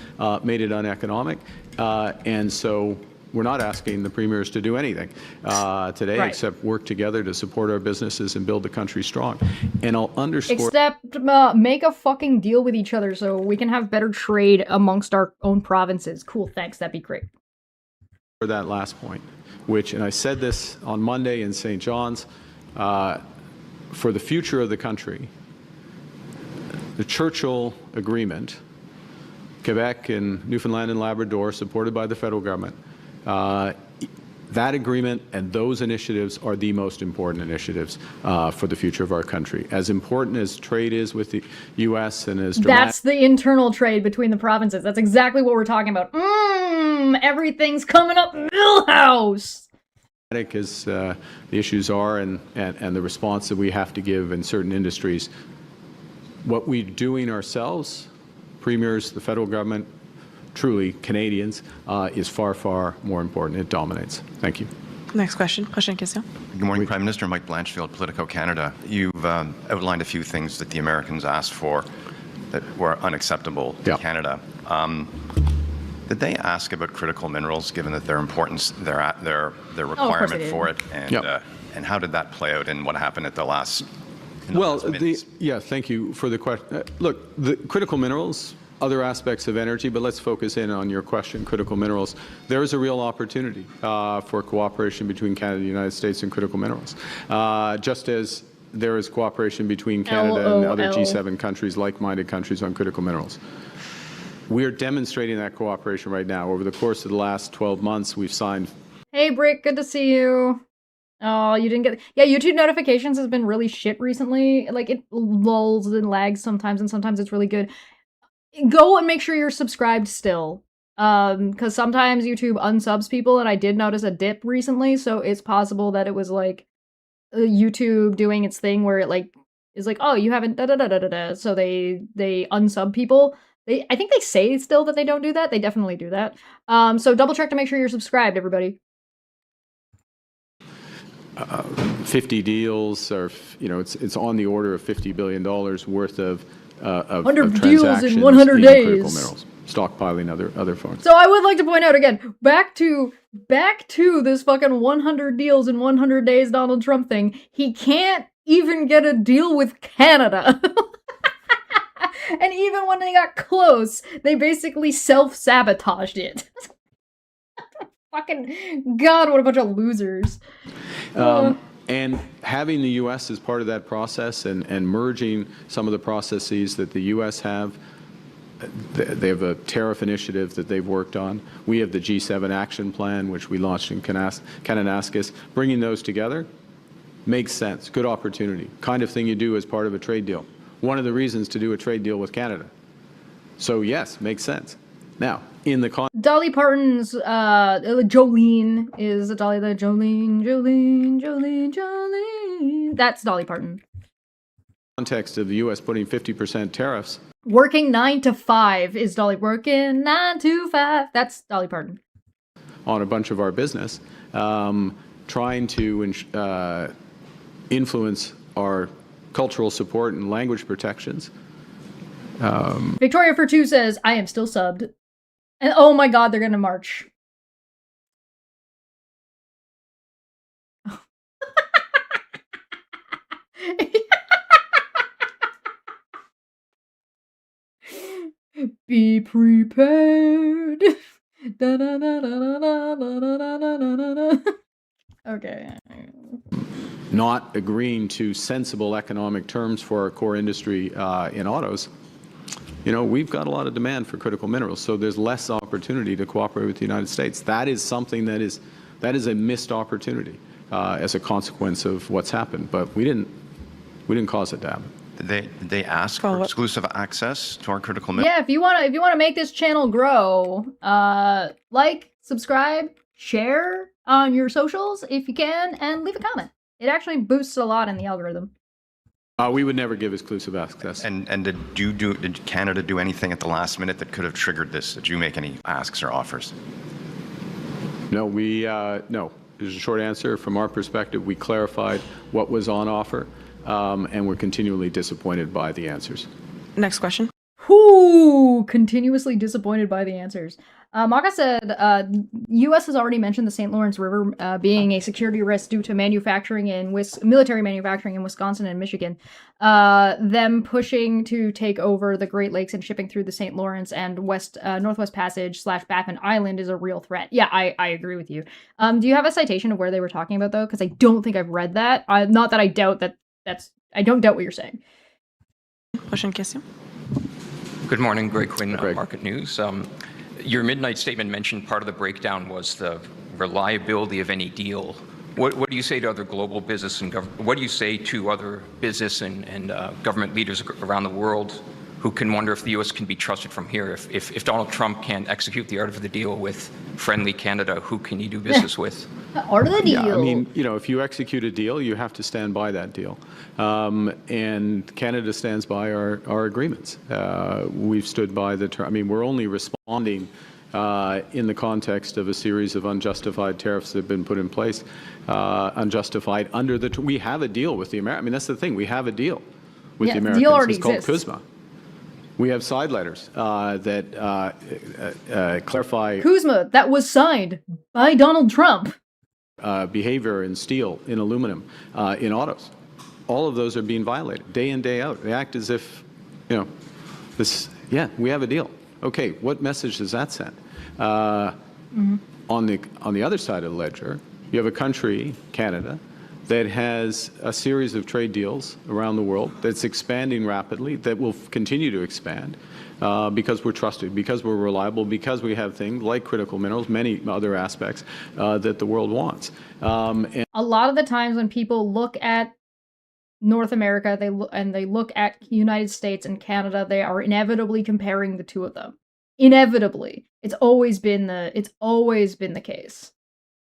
made it uneconomic, and so we're not asking the premiers to do anything today except work together to support our businesses and build the country strong. And I'll underscore... Except make a fucking deal with each other so we can have better trade amongst our own provinces. Cool, thanks. That'd be great. For that last point, which, and I said this on Monday in St. John's, for the future of the country, the Churchill Agreement, Quebec and Newfoundland and Labrador, supported by the federal government, that agreement and those initiatives are the most important initiatives for the future of our country. As important as trade is with the U.S. and as dramatic... That's the internal trade between the provinces. That's exactly what we're talking about. Everything's coming up Millhouse! As the issues are and the response that we have to give in certain industries, what we're doing ourselves, premiers, the federal government, truly Canadians, is far, far more important. It dominates. Thank you. Next question. Prochaine question. Good morning, Prime Minister. Mike Blanchfield, Politico Canada. You've outlined a few things that the Americans asked for that were unacceptable to Canada. Did they ask about critical minerals, given that their importance, their requirement for it, and how did that play out, and what happened at the last? Well, thank you for the question. Look, the critical minerals, other aspects of energy, but let's focus in on your question, critical minerals. There is a real opportunity for cooperation between Canada and the United States in critical minerals, just as there is cooperation between Canada and other G7 countries, like-minded countries, on critical minerals. We are demonstrating that cooperation right now. Over the course of the last 12 months, we've signed... Hey, Brick, good to see you. Oh, you didn't get... Yeah, YouTube notifications has been really shit recently. Like, it lulls and lags sometimes, and sometimes it's really good. Go and make sure you're subscribed still. Because sometimes YouTube unsubs people, and I did notice a dip recently, so it's possible that it was, like, YouTube doing its thing where it, like, is like, oh, you haven't da-da-da-da-da-da, so they unsub people. I think they say still that they don't do that. They definitely do that. So double check to make sure you're subscribed, everybody. 50 deals, or it's on the order of $50 billion worth of 100 deals in 100 days. Critical minerals, stockpiling other forms. So I would like to point out again, back to this fucking 100 deals in 100 days Donald Trump thing. He can't even get a deal with Canada. And even when they got close, they basically self-sabotaged it. Fucking God, what a bunch of losers. And having the U.S. as part of that process and merging some of the processes that the U.S. have, they have a tariff initiative that they've worked on. We have the G7 action plan, which we launched in Kananaskis. Bringing those together makes sense. Good opportunity. Kind of thing you do as part of a trade deal. One of the reasons to do a trade deal with Canada. So yes, makes sense. Now, in the Dolly Parton's Jolene is Dolly the Jolene. That's Dolly Parton. Context of the U.S. putting 50% tariffs. Working 9 to 5 is Dolly. Working 9 to 5. That's Dolly Parton. On a bunch of our business, trying to influence our cultural support and language protections. Victoria for 2 says, I am still subbed. And oh my God, they're gonna march. Be prepared. Okay. not agreeing to sensible economic terms for our core industry in autos, we've got a lot of demand for critical minerals, so there's less opportunity to cooperate with the United States. That is something that is a missed opportunity as a consequence of what's happened. But we didn't cause it to happen. Did they ask for exclusive access to our critical minerals? Yeah, if you wanna make this channel grow, like, subscribe, share on your socials if you can, and leave a comment. It actually boosts a lot in the algorithm. We would never give exclusive access. And did Canada do anything at the last minute that could have triggered this? Did you make any asks or offers? No, no. There's a short answer. From our perspective, we clarified what was on offer, and we're continually disappointed by the answers. Next question. Whoo! Continuously disappointed by the answers. Maka said, U.S. has already mentioned the St. Lawrence River being a security risk due to military manufacturing in Wisconsin and Michigan. Them pushing to take over the Great Lakes and shipping through the St. Lawrence and Northwest Passage / Baffin Island is a real threat. Yeah, I agree with you. Do you have a citation of where they were talking about, though? Because I don't think I've read that. Not that I doubt I don't doubt what you're saying. Prochaine question. Good morning, Greg Quinn, Market News. Your midnight statement mentioned part of the breakdown was the reliability of any deal. What do you say to other global business and what do you say to other business and government leaders around the world who can wonder if the U.S. can be trusted from here? If Donald Trump can't execute the art of the deal with friendly Canada, who can he do business with? Art of the deal. Yeah, I mean, if you execute a deal, you have to stand by that deal. And Canada stands by our agreements. We've stood by the term. I mean, we're only responding in the context of a series of unjustified tariffs that have been put in place, unjustified under we have a deal with the Americans. I mean, that's the thing. We have a deal with the Americans. The deal already it's called exists. CUSMA. We have side letters that clarify CUSMA, that was signed by Donald Trump. Behavior in steel, in aluminum, in autos. All of those are being violated day in, day out. They act as if, we have a deal. Okay, what message does that send? On the other side of the ledger, you have a country, Canada, that has a series of trade deals around the world that's expanding rapidly, that will continue to expand because we're trusted, because we're reliable, because we have things like critical minerals, many other aspects that the world wants. And a lot of the times when people look at North America, they look at United States and Canada, they are inevitably comparing the two of them. Inevitably. It's always been the case.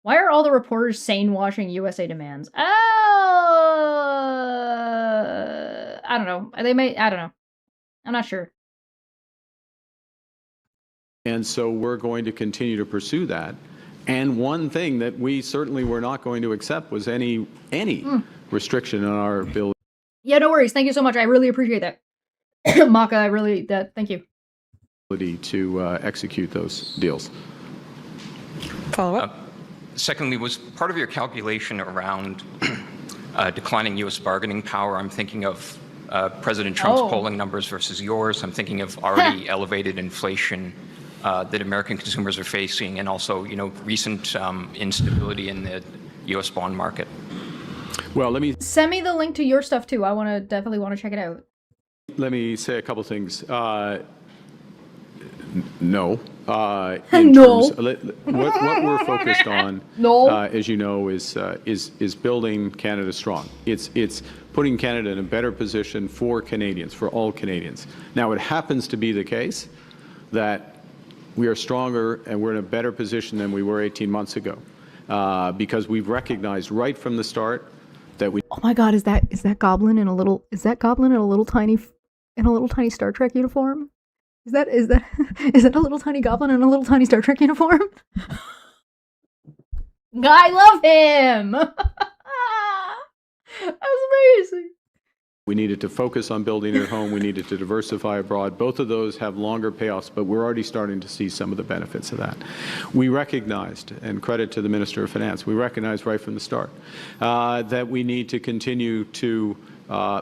Why are all the reporters sane-washing USA demands? I don't know. I don't know. I'm not sure. And so we're going to continue to pursue that. And one thing that we certainly were not going to accept was any restriction on our ability. Yeah, no worries. Thank you so much. I really appreciate that. Maka, thank you. To execute those deals. Follow up. Secondly, was part of your calculation around declining U.S. bargaining power? I'm thinking of President Trump's polling numbers versus yours. I'm thinking of already elevated inflation that American consumers are facing, and also, recent instability in the U.S. bond market. Well, let me send me the link to your stuff too. I definitely want to check it out. Let me say a couple things. No. No. What we're focused on, as you know, is building Canada strong. It's putting Canada in a better position for Canadians, for all Canadians. Now, it happens to be the case that we are stronger and we're in a better position than we were 18 months ago, because we've recognized right from the start that we. Oh my God! Is that Goblin in a little tiny Star Trek uniform? Is that a little tiny goblin in a little tiny Star Trek uniform? I love him! That was amazing. We needed to focus on building at home. We needed to diversify abroad. Both of those have longer payoffs, but we're already starting to see some of the benefits of that. We recognized, and credit to the Minister of Finance, we recognized right from the start that we need to continue to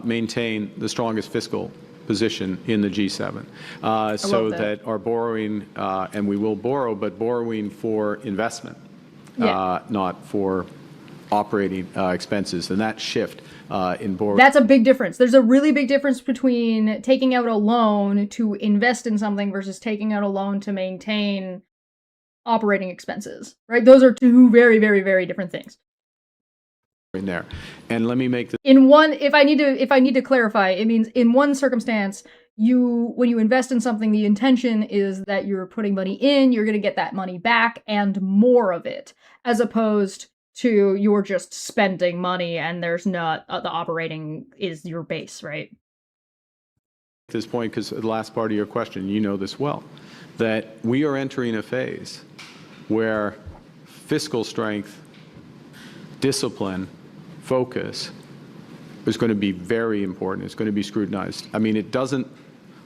maintain the strongest fiscal position in the G7, so that our borrowing, and we will borrow, but borrowing for investment, not for operating expenses, and that shift in borrowing. That's a big difference. There's a really big difference between taking out a loan to invest in something versus taking out a loan to maintain operating expenses, right? Those are two very, very, very different things. In there, and let me make this In one, if I need to clarify, it means in one circumstance, when you invest in something, the intention is that you're putting money in, you're going to get that money back and more of it, as opposed to you're just spending money and there's not the operating is your base, right? at this point, because the last part of your question, you know this well, that we are entering a phase where fiscal strength, discipline, focus is going to be very important. It's going to be scrutinized. I mean, it doesn't,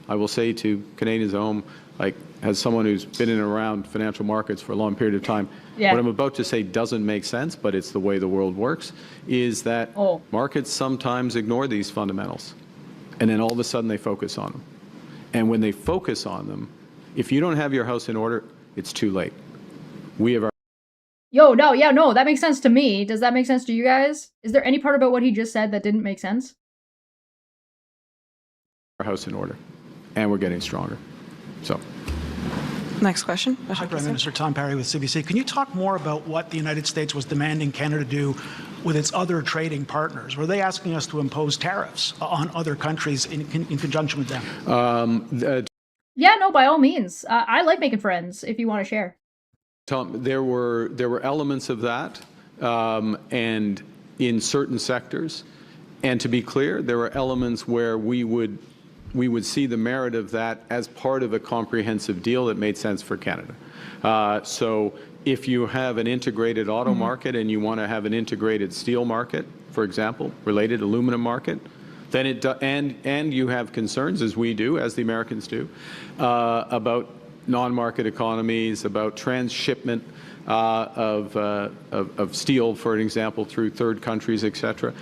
I will say to Canadians at home, like, as someone who's been in and around financial markets for a long period of time, what I'm about to say doesn't make sense, but it's the way the world works, is that markets sometimes ignore these fundamentals, and then all of a sudden they focus on them. And when they focus on them, if you don't have your house in order, it's too late. We have our No, that makes sense to me. Does that make sense to you guys? Is there any part about what he just said that didn't make sense? house in order, and we're getting stronger. So. Next question. Hi, Prime Minister. Tom Parry with CBC. Can you talk more about what the United States was demanding Canada do with its other trading partners? Were they asking us to impose tariffs on other countries in conjunction with them? Yeah, no, by all means. I like making friends, if you want to share. Tom, there were elements of that, and in certain sectors. And to be clear, there were elements where we would see the merit of that as part of a comprehensive deal that made sense for Canada. So if you have an integrated auto market and you want to have an integrated steel market, for example, related aluminum market, then and you have concerns, as we do, as the Americans do, about non-market economies, about transshipment of steel, for an example, through third countries, etc.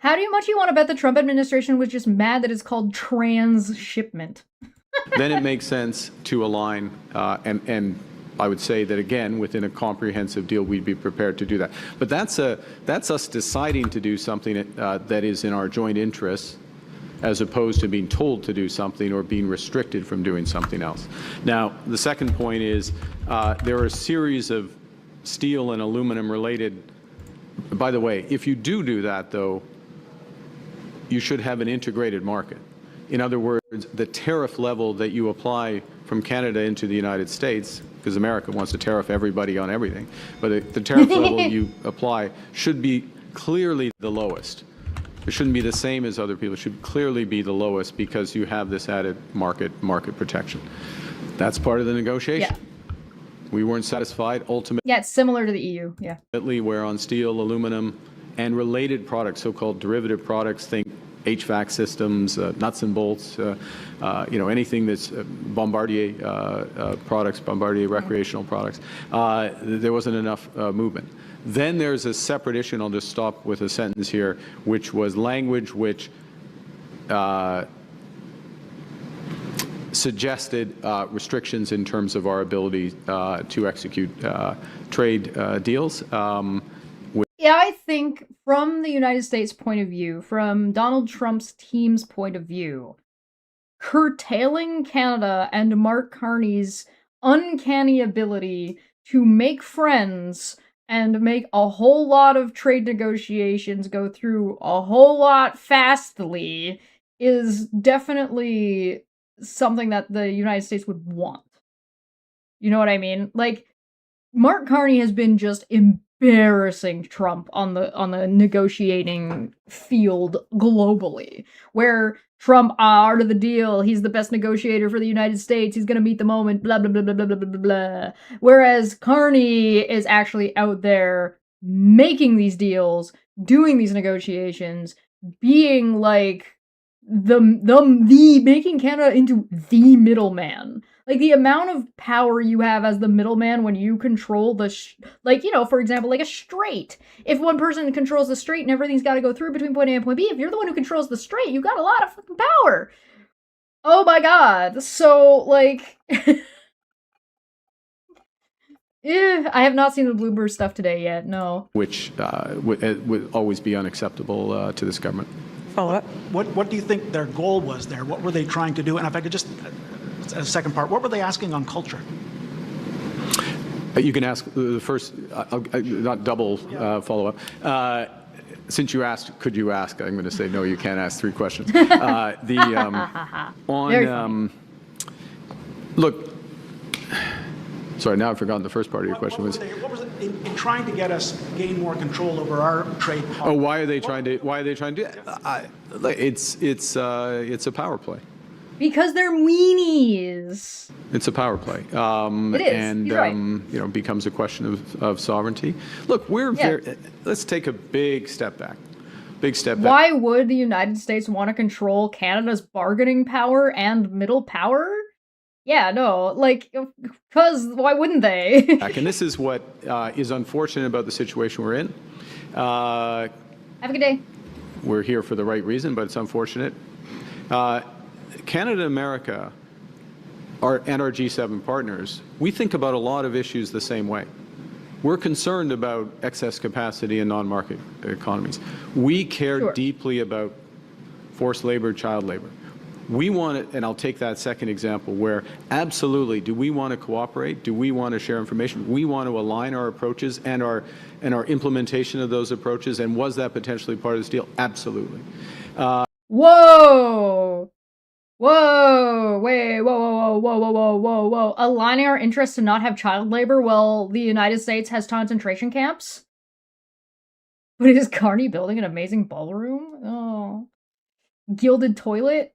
How much you want to bet the Trump administration was just mad that it's called transshipment? Then it makes sense to align, and I would say that, again, within a comprehensive deal, we'd be prepared to do that. But that's us deciding to do something that is in our joint interests, as opposed to being told to do something or being restricted from doing something else. Now, the second point is there are a series of steel and aluminum related. By the way, if you do that, though, you should have an integrated market. In other words, the tariff level that you apply from Canada into the United States, because America wants to tariff everybody on everything, but the tariff level you apply should be clearly the lowest. It shouldn't be the same as other people. It should clearly be the lowest because you have this added market protection. That's part of the negotiation. Yeah. We weren't satisfied ultimately. Yeah, it's similar to the EU. Yeah. Where on steel, aluminum, and related products, so-called derivative products, think HVAC systems, nuts and bolts, anything that's Bombardier products, Bombardier recreational products. There wasn't enough movement. Then there's a separate issue, and I'll just stop with a sentence here, which was language which suggested restrictions in terms of our ability to execute trade deals. Yeah, I think from the United States point of view, from Donald Trump's team's point of view, curtailing Canada and Mark Carney's uncanny ability to make friends and make a whole lot of trade negotiations go through a whole lot fastly is definitely something that the United States would want. You know what I mean? Like, Mark Carney has been just embarrassing Trump on the negotiating field globally, where Trump, art of the deal, he's the best negotiator for the United States, he's gonna meet the moment, blah, blah, blah, blah, blah, blah, blah, blah. Whereas Carney is actually out there making these deals, doing these negotiations, being like the making Canada into the middleman. Like, the amount of power you have as the middleman when you control the, for example, like a strait. If one person controls the strait and everything's got to go through between point A and point B, if you're the one who controls the strait, you've got a lot of fucking power. Oh my god. So, like, Yeah, I have not seen the Bloomberg stuff today yet. No. which would always be unacceptable to this government. Follow up. What do you think their goal was there? What were they trying to do? And if I could just, a second part, what were they asking on culture? You can ask the first, not double follow-up. Since you asked, could you ask? I'm going to say no. You can't ask 3 questions. Look. Sorry, now I've forgotten the first part of your question. What was it in trying to get us gain more control over our trade policy? Oh, why are they trying to? Why are they trying to do that? It's a power play. Because they're weenies. It's a power play. It is. And You're right. you know, becomes a question of sovereignty. Look, let's take a big step back. Big step back. Why would the United States want to control Canada's bargaining power and middle power? Yeah, no, like, because why wouldn't they? And this is what is unfortunate about the situation we're in. Have a good day. We're here for the right reason, but it's unfortunate. Canada and America and our G7 partners, we think about a lot of issues the same way. We're concerned about excess capacity in non-market economies. We care deeply about forced labor, child labor. We want it, and I'll take that second example where absolutely, do we want to cooperate? Do we want to share information? We want to align our approaches and our implementation of those approaches, and was that potentially part of this deal? Absolutely. Whoa! Whoa! Wait! Whoa! Aligning our interests to not have child labor while the United States has concentration camps? But is Carney building an amazing ballroom? Oh. Gilded toilet?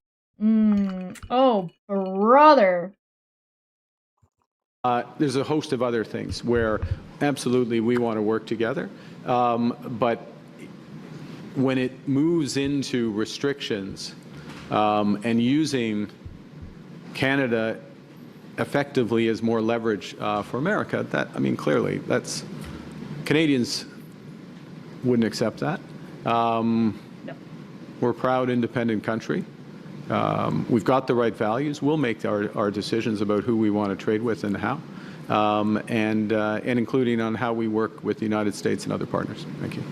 Oh, brother. There's a host of other things where absolutely we want to work together, but when it moves into restrictions and using Canada effectively as more leverage for America, clearly that's Canadians wouldn't accept that. No. We're a proud, independent country. We've got the right values. We'll make our decisions about who we want to trade with and how, and including on how we work with the United States and other partners. Thank you.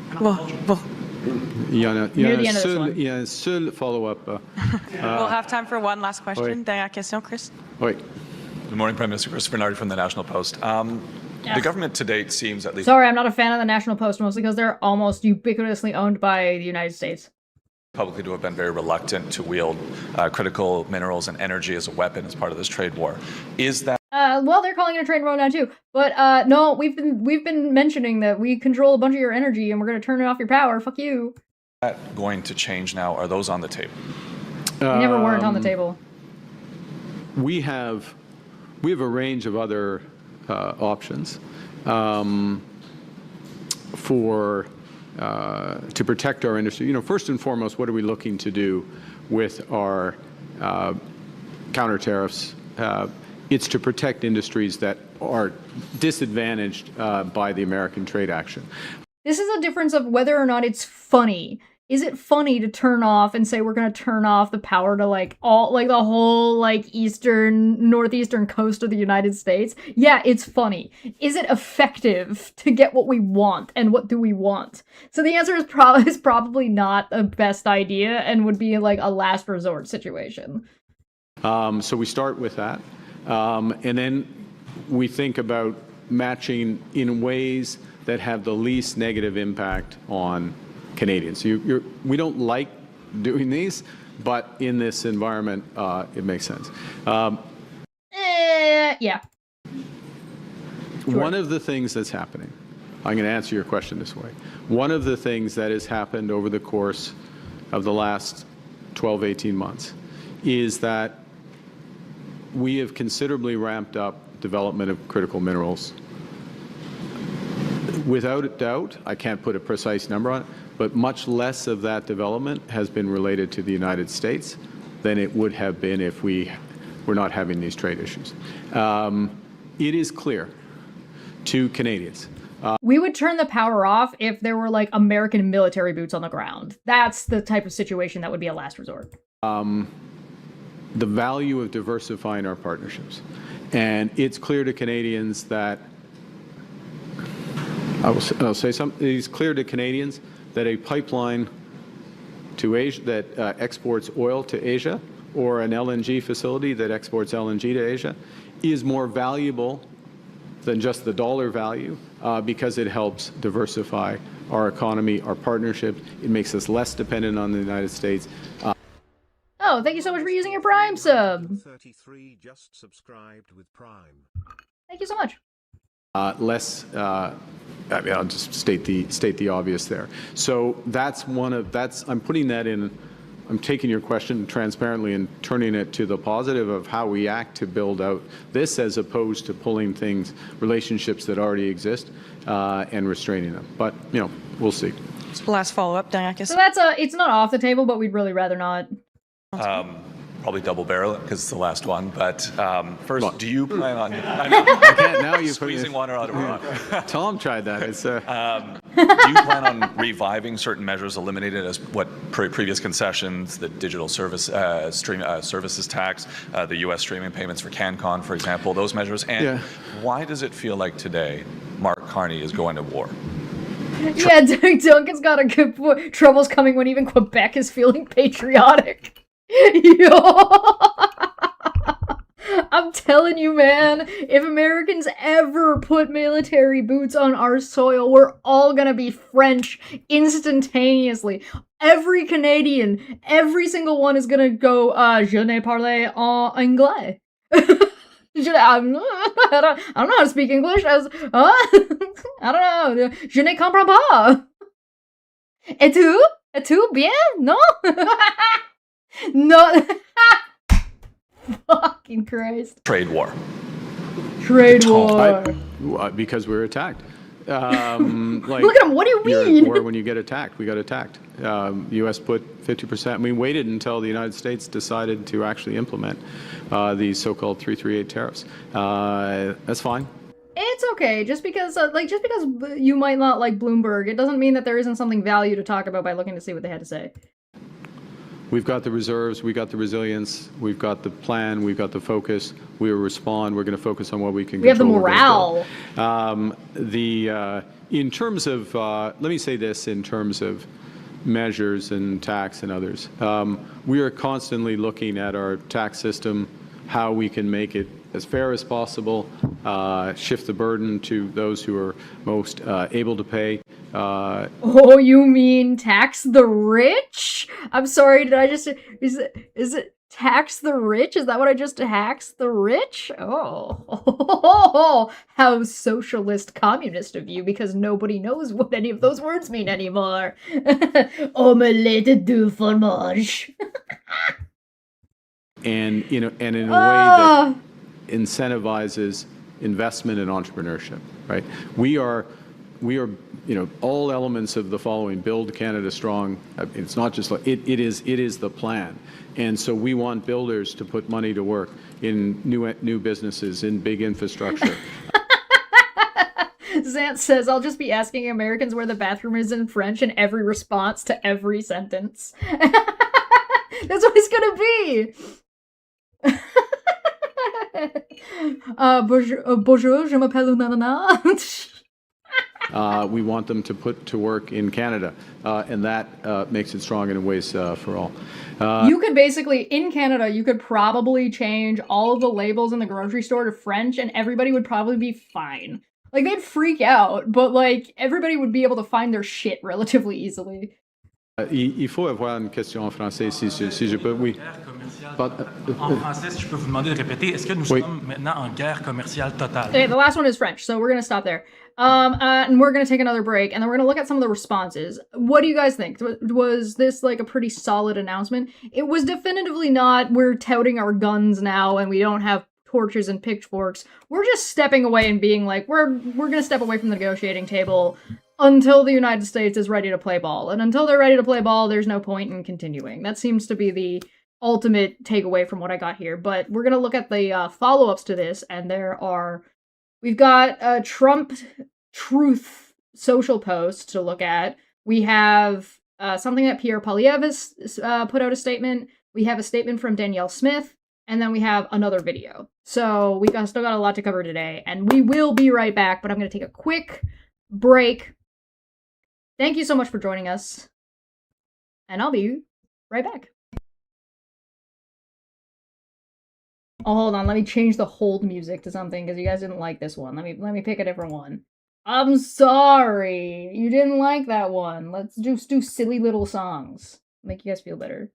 Near the end of this one. Il y a un seul follow-up. We'll have time for one last question. Dernière question, Chris. Oui. Good morning, Prime Minister. Chris Bernardi from the National Post. The government to date seems at least... Sorry, I'm not a fan of the National Post, mostly because they're almost ubiquitously owned by the United States. Publicly to have been very reluctant to wield critical minerals and energy as a weapon as part of this trade war. Is that... Well, they're calling it a trade war now too. But no, we've been mentioning that we control a bunch of your energy and we're going to turn off your power. Fuck you. Is that going to change now? Are those on the table? They never weren't on the table. We have a range of other options to protect our industry. You know, first and foremost, what are we looking to do with our counter tariffs? It's to protect industries that are disadvantaged by the American trade action. This is a difference of whether or not it's funny. Is it funny to turn off and say we're going to turn off the power to the whole northeastern coast of the United States? Yeah, it's funny. Is it effective to get what we want, and what do we want? So the answer is probably not the best idea and would be like a last resort situation. So we start with that, and then we think about matching in ways that have the least negative impact on Canadians. We don't like doing these, but in this environment, it makes sense. Yeah. Sure. One of the things that's happening, I'm going to answer your question this way. One of the things that has happened over the course of the last 12, 18 months is that we have considerably ramped up development of critical minerals. Without a doubt, I can't put a precise number on it, but much less of that development has been related to the United States than it would have been if we were not having these trade issues. It is clear to Canadians. We would turn the power off if there were like American military boots on the ground. That's the type of situation that would be a last resort. The value of diversifying our partnerships. And it's clear to Canadians that I'll say something. It's clear to Canadians that a pipeline to Asia that exports oil to Asia, or an LNG facility that exports LNG to Asia, is more valuable than just the dollar value because it helps diversify our economy, our partnership. It makes us less dependent on the United States. Oh, thank you so much for using your Prime sub. 33 just subscribed with Prime. Thank you so much. I mean, I'll just state the obvious there. So that's I'm putting that in. I'm taking your question transparently and turning it to the positive of how we act to build out this, as opposed to pulling relationships that already exist, and restraining them. But we'll see. Last follow-up, dernière So question. that's it's not off the table, but we'd really rather not. Probably double barrel it because it's the last one. But first, do you plan on I can't now. You're squeezing water out of a rock? Tom tried that. It's Do you plan on reviving certain measures eliminated as what previous concessions, the digital service services tax, the U.S. streaming payments for CanCon, for example, those measures? And why does it feel like today Mark Carney is going to war? Yeah, Duncan's got a good point. Trouble's coming when even Quebec is feeling patriotic. Yo! I'm telling you, man, if Americans ever put military boots on our soil, we're all gonna be French instantaneously. Every Canadian, every single one is gonna go, je ne parle en anglais. I don't know how to speak English. I don't know. Je ne comprends pas. Et tu? Et tu bien? Non? No. Fucking Christ. Trade war. Trade war. Because we're attacked. Look at him. What do you mean? Or when you get attacked, we got attacked. U.S. put 50%. We waited until the United States decided to actually implement these so-called 338 tariffs. That's fine. It's okay. Just because you might not like Bloomberg, it doesn't mean that there isn't something value to talk about by looking to see what they had to say. We've got the reserves, we've got the resilience, we've got the plan, we've got the focus. We will respond. We're going to focus on what we can control. We have the morale. In terms of, let me say this, in terms of measures and tax and others, we are constantly looking at our tax system, how we can make it as fair as possible, shift the burden to those who are most able to pay. Oh, you mean tax the rich? I'm sorry, did I just... Is it tax the rich? Is that what I just tax the rich? Oh, how socialist communist of you, because nobody knows what any of those words mean anymore. Omelette du fromage. And in a way that incentivizes investment and entrepreneurship, right? We are, all elements of the following: build Canada strong. It's not just like it is the plan. And so we want builders to put money to work in new businesses, in big infrastructure. Zant says, I'll just be asking Americans where the bathroom is in French in every response to every sentence. That's what it's gonna be. Bonjour, je m'appelle Nanana. We want them to put to work in Canada, and that makes it strong in ways for all. You could basically, in Canada, you could probably change all of the labels in the grocery store to French, and everybody would probably be fine. Like, they'd freak out, but, like, everybody would be able to find their shit relatively easily. Il faut avoir une question en français, si je peux, oui. En français, si je peux vous demander de répéter, est-ce que nous sommes maintenant en guerre commerciale totale? Okay, the last one is French, so we're going to stop there. And we're going to take another break, and then we're going to look at some of the responses. What do you guys think? Was this, like, a pretty solid announcement? It was definitively not, we're touting our guns now, and we don't have torches and pitchforks. We're just stepping away and being like, we're going to step away from the negotiating table until the United States is ready to play ball. And until they're ready to play ball, there's no point in continuing. That seems to be the ultimate takeaway from what I got here. But we're going to look at the follow-ups to this, and we've got a Trump Truth social post to look at. We have something that Pierre Poilievre put out a statement. We have a statement from Danielle Smith, and then we have another video. So we've still got a lot to cover today, and we will be right back, but I'm going to take a quick break. Thank you so much for joining us. And I'll be right back. Oh, hold on. Let me change the hold music to something because you guys didn't like this one. Let me pick a different one. I'm sorry. You didn't like that one. Let's just do silly little songs. Make you guys feel better.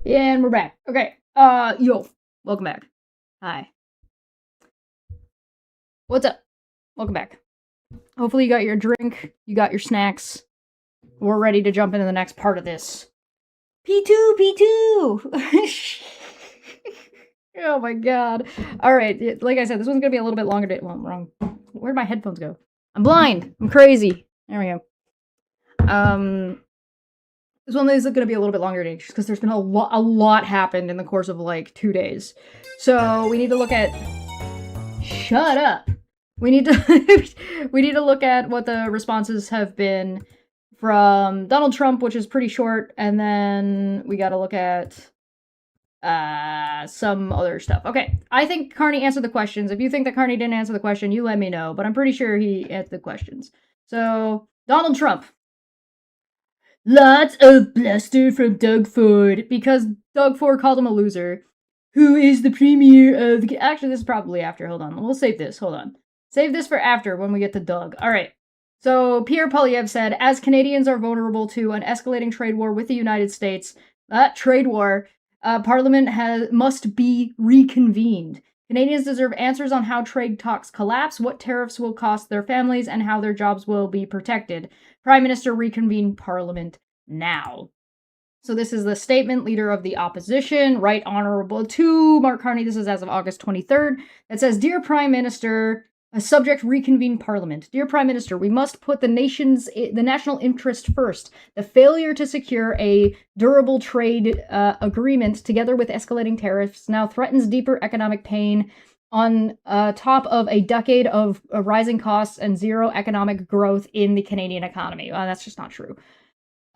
And we're back. Okay. Yo, welcome back. Hi. What's up? Welcome back. Hopefully you got your drink, you got your snacks. We're ready to jump into the next part of this. P2! Oh my god. Alright, like I said, this one's gonna be a little bit longer. Well, I'm wrong. Where'd my headphones go? I'm blind! I'm crazy! There we go. This one is gonna be a little bit longer today, just because there's been a lot happened in the course of, like, 2 days. So, we need to look at... Shut up! We need to look at what the responses have been from Donald Trump, which is pretty short, and then we gotta look at some other stuff. Okay, I think Carney answered the questions. If you think that Carney didn't answer the question, you let me know, but I'm pretty sure he answered the questions. So, Donald Trump. Lots of bluster from Doug Ford, because Doug Ford called him a loser. Who is the premier of the... Actually, this is probably after. Hold on. We'll save this. Hold on. Save this for after, when we get to Doug. Alright. So, Pierre Poilievre said, as Canadians are vulnerable to an escalating trade war with the United States, trade war, Parliament must be reconvened. Canadians deserve answers on how trade talks collapse, what tariffs will cost their families, and how their jobs will be protected. Prime Minister, reconvene Parliament now. So this is the statement, Leader of the Opposition, Right Honourable to Mark Carney. This is as of August 23rd. It says, Dear Prime Minister... A subject, reconvene Parliament. Dear Prime Minister, we must put the national interest first. The failure to secure a durable trade agreement, together with escalating tariffs, now threatens deeper economic pain on top of a decade of rising costs and zero economic growth in the Canadian economy. That's just not true.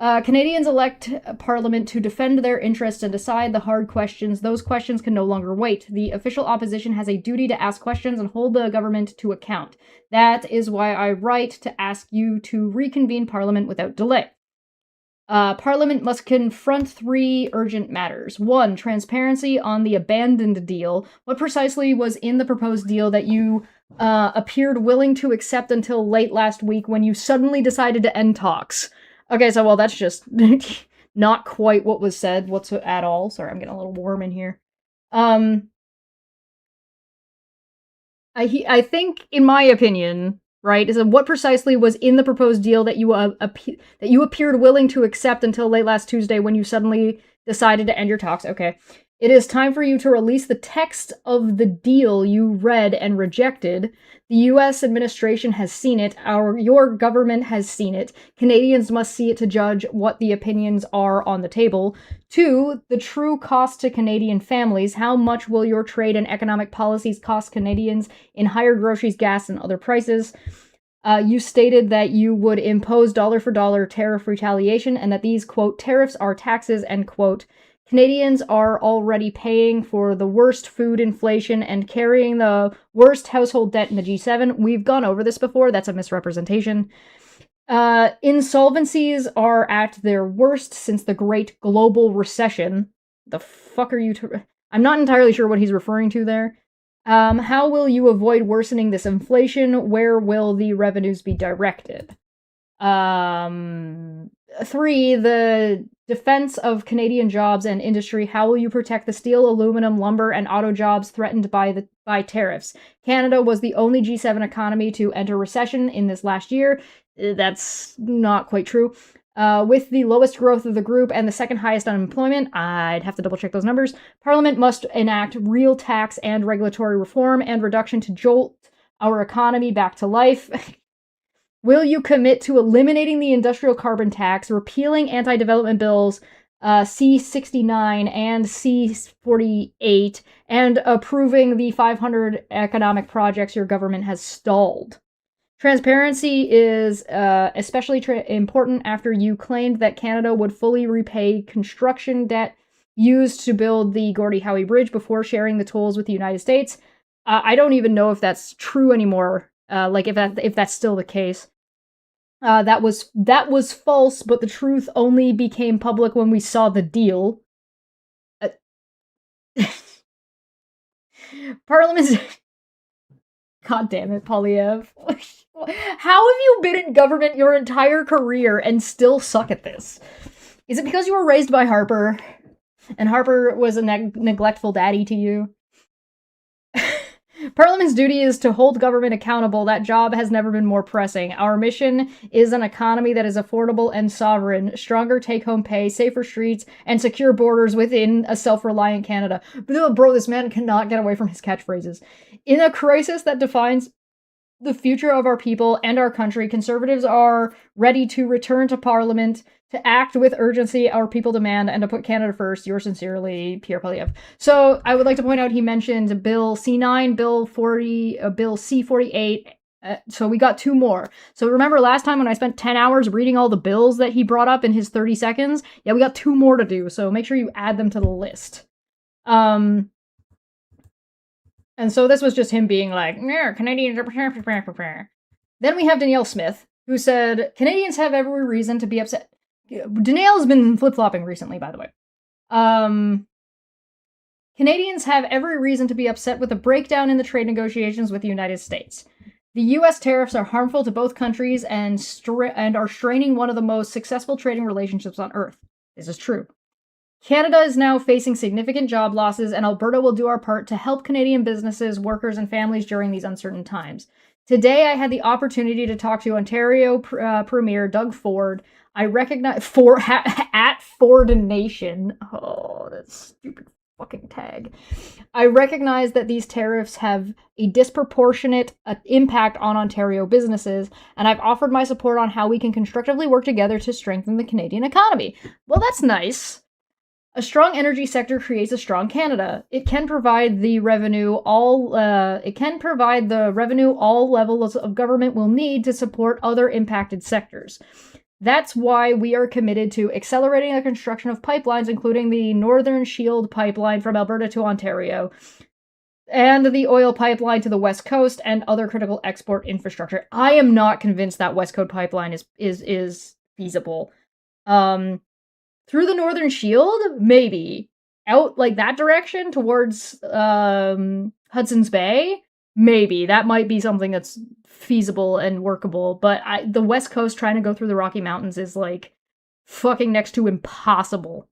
Canadians elect Parliament to defend their interests and decide the hard questions. Those questions can no longer wait. The official opposition has a duty to ask questions and hold the government to account. That is why I write to ask you to reconvene Parliament without delay. Parliament must confront 3 urgent matters. 1. Transparency on the abandoned deal. What precisely was in the proposed deal that you appeared willing to accept until late last week when you suddenly decided to end talks? Okay, so, well, that's just not quite what was said at all. Sorry, I'm getting a little warm in here. I think, in my opinion, right, is that what precisely was in the proposed deal that you appeared willing to accept until late last Tuesday when you suddenly decided to end your talks. Okay. It is time for you to release the text of the deal you read and rejected. The U.S. administration has seen it. Your government has seen it. Canadians must see it to judge what the opinions are on the table. 2. The true cost to Canadian families. How much will your trade and economic policies cost Canadians in higher groceries, gas, and other prices? You stated that you would impose dollar-for-dollar tariff retaliation and that these, quote, tariffs are taxes, end quote. Canadians are already paying for the worst food inflation and carrying the worst household debt in the G7. We've gone over this before. That's a misrepresentation. Insolvencies are at their worst since the Great Global Recession. The fuck are you... I'm not entirely sure what he's referring to there. How will you avoid worsening this inflation? Where will the revenues be directed? 3. The defense of Canadian jobs and industry. How will you protect the steel, aluminum, lumber, and auto jobs threatened by tariffs? Canada was the only G7 economy to enter recession in this last year. That's not quite true. With the lowest growth of the group and the second highest unemployment, I'd have to double check those numbers, Parliament must enact real tax and regulatory reform and reduction to jolt our economy back to life. Will you commit to eliminating the industrial carbon tax, repealing anti-development bills C-69 and C-48, and approving the 500 economic projects your government has stalled? Transparency is especially important after you claimed that Canada would fully repay construction debt used to build the Gordie Howe Bridge before sharing the tolls with the United States. I don't even know if that's true anymore. If that's still the case. That was false, but the truth only became public when we saw the deal. Parliament. God damn it, Poilievre. How have you been in government your entire career and still suck at this? Is it because you were raised by Harper? And Harper was a neglectful daddy to you. Parliament's duty is to hold government accountable. That job has never been more pressing. Our mission is an economy that is affordable and sovereign, stronger take-home pay, safer streets, and secure borders within a self-reliant Canada. Bro, this man cannot get away from his catchphrases. In a crisis that defines the future of our people and our country, Conservatives are ready to return to Parliament to act with urgency our people demand and to put Canada first. Yours sincerely, Pierre Poilievre. So I would like to point out he mentioned Bill C9, Bill 40, Bill C48. So we got 2 more. So remember last time when I spent 10 hours reading all the bills that he brought up in his 30 seconds? Yeah, we got 2 more to do. So make sure you add them to the list. And so this was just him being like, yeah, Canadians are... Then we have Danielle Smith, who said, Canadians have every reason to be upset. Danielle has been flip-flopping recently, by the way. Canadians have every reason to be upset with the breakdown in the trade negotiations with the United States. The U.S. tariffs are harmful to both countries and are straining one of the most successful trading relationships on Earth. This is true. Canada is now facing significant job losses, and Alberta will do our part to help Canadian businesses, workers, and families during these uncertain times. Today, I had the opportunity to talk to Ontario Premier Doug Ford. I recognize at Ford Nation. Oh, that stupid fucking tag. I recognize that these tariffs have a disproportionate impact on Ontario businesses, and I've offered my support on how we can constructively work together to strengthen the Canadian economy. Well, that's nice. A strong energy sector creates a strong Canada. It can provide the revenue all levels of government will need to support other impacted sectors. That's why we are committed to accelerating the construction of pipelines, including the Northern Shield pipeline from Alberta to Ontario, and the oil pipeline to the West Coast and other critical export infrastructure. I am not convinced that West Coast pipeline is feasible. Through the Northern Shield, maybe. Out like that direction towards Hudson's Bay, maybe. That might be something that's feasible and workable, but the West Coast trying to go through the Rocky Mountains is like fucking next to impossible.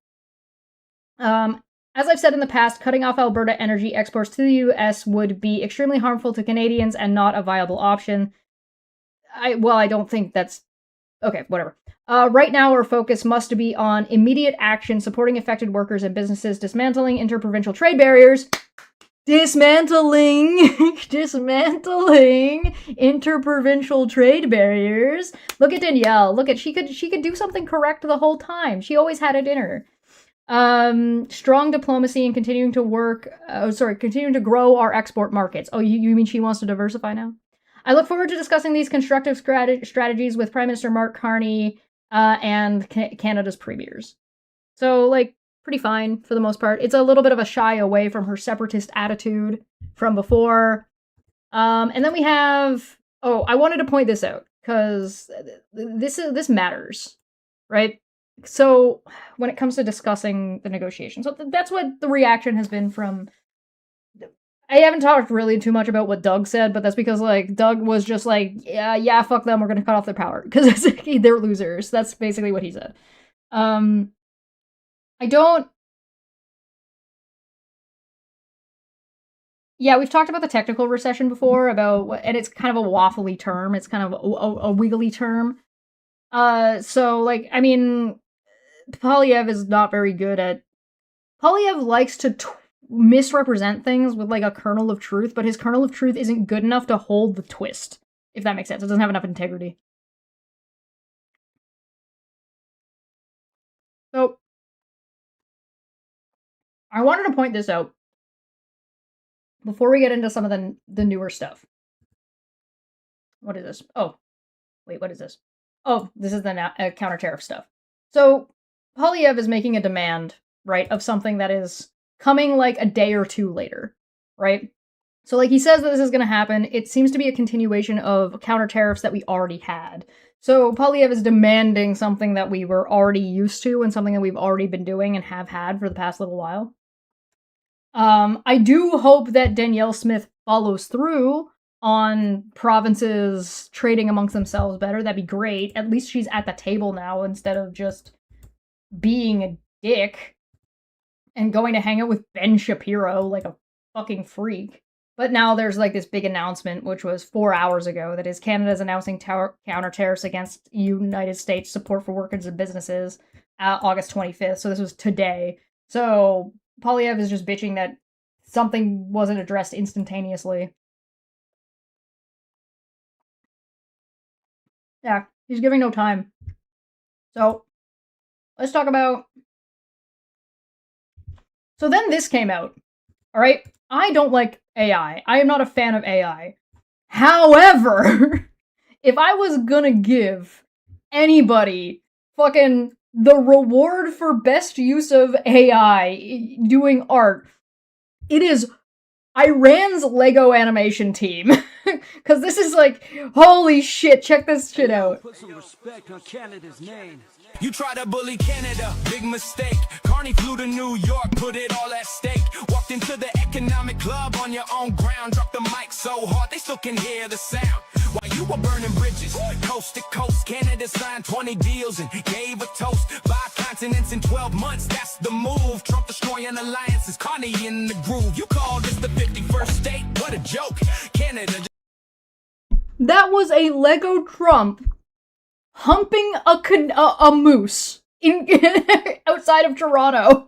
As I've said in the past, cutting off Alberta energy exports to the US would be extremely harmful to Canadians and not a viable option. I don't think that's... Okay, whatever. Right now, our focus must be on immediate action, supporting affected workers and businesses, dismantling interprovincial trade barriers, dismantling interprovincial trade barriers. Look at Danielle. Look at she could do something correct the whole time. She always had it in her. Strong diplomacy and continuing to grow our export markets. Oh, you mean she wants to diversify now? I look forward to discussing these constructive strategies with Prime Minister Mark Carney and Canada's premiers. So, like, pretty fine for the most part. It's a little bit of a shy away from her separatist attitude from before. And then we have... Oh, I wanted to point this out, because this matters, right? So, when it comes to discussing the negotiations, so that's what the reaction has been from... I haven't talked really too much about what Doug said, but that's because, like, Doug was just like, yeah, fuck them, we're gonna cut off their power, because they're losers. That's basically what he said. Yeah, we've talked about the technical recession before, and it's kind of a waffly term. It's kind of a wiggly term. So, like, I mean, Poilievre is not very good at... Poilievre likes to misrepresent things with, like, a kernel of truth, but his kernel of truth isn't good enough to hold the twist, if that makes sense. It doesn't have enough integrity. So, I wanted to point this out before we get into some of the newer stuff. What is this? Oh, wait, what is this? Oh, this is the counter tariff stuff. So, Poilievre is making a demand, right, of something that is coming like a day or two later, right? So, like, he says that this is going to happen. It seems to be a continuation of counter tariffs that we already had. So, Poilievre is demanding something that we were already used to and something that we've already been doing and have had for the past little while. I do hope that Danielle Smith follows through on provinces trading amongst themselves better. That'd be great. At least she's at the table now instead of just being a dick and going to hang out with Ben Shapiro like a fucking freak. But now there's like this big announcement, which was 4 hours ago, that is Canada's announcing counter tariffs against United States support for workers and businesses August 25th. So this was today. So Poilievre is just bitching that something wasn't addressed instantaneously. Yeah, he's giving no time. So let's talk about... So then this came out. All right? I don't like AI. I am not a fan of AI. However, if I was gonna give anybody fucking the reward for best use of AI doing art, it is Iran's Lego animation team. Because this is like, holy shit, check this shit out. Put some respect on Canada's name. You try to bully Canada, big mistake. Carney flew to New York, put it all at stake. Walked into the economic club on your own ground. Dropped the mic so hard, they still can hear the sound. While you were burning bridges, coast to coast, Canada signed 20 deals and gave a toast. 5 continents in 12 months, that's the move. Trump destroying alliances, Carney in the groove. You called this the 51st state, what a joke. Canada. That was a Lego Trump humping a moose in outside of Toronto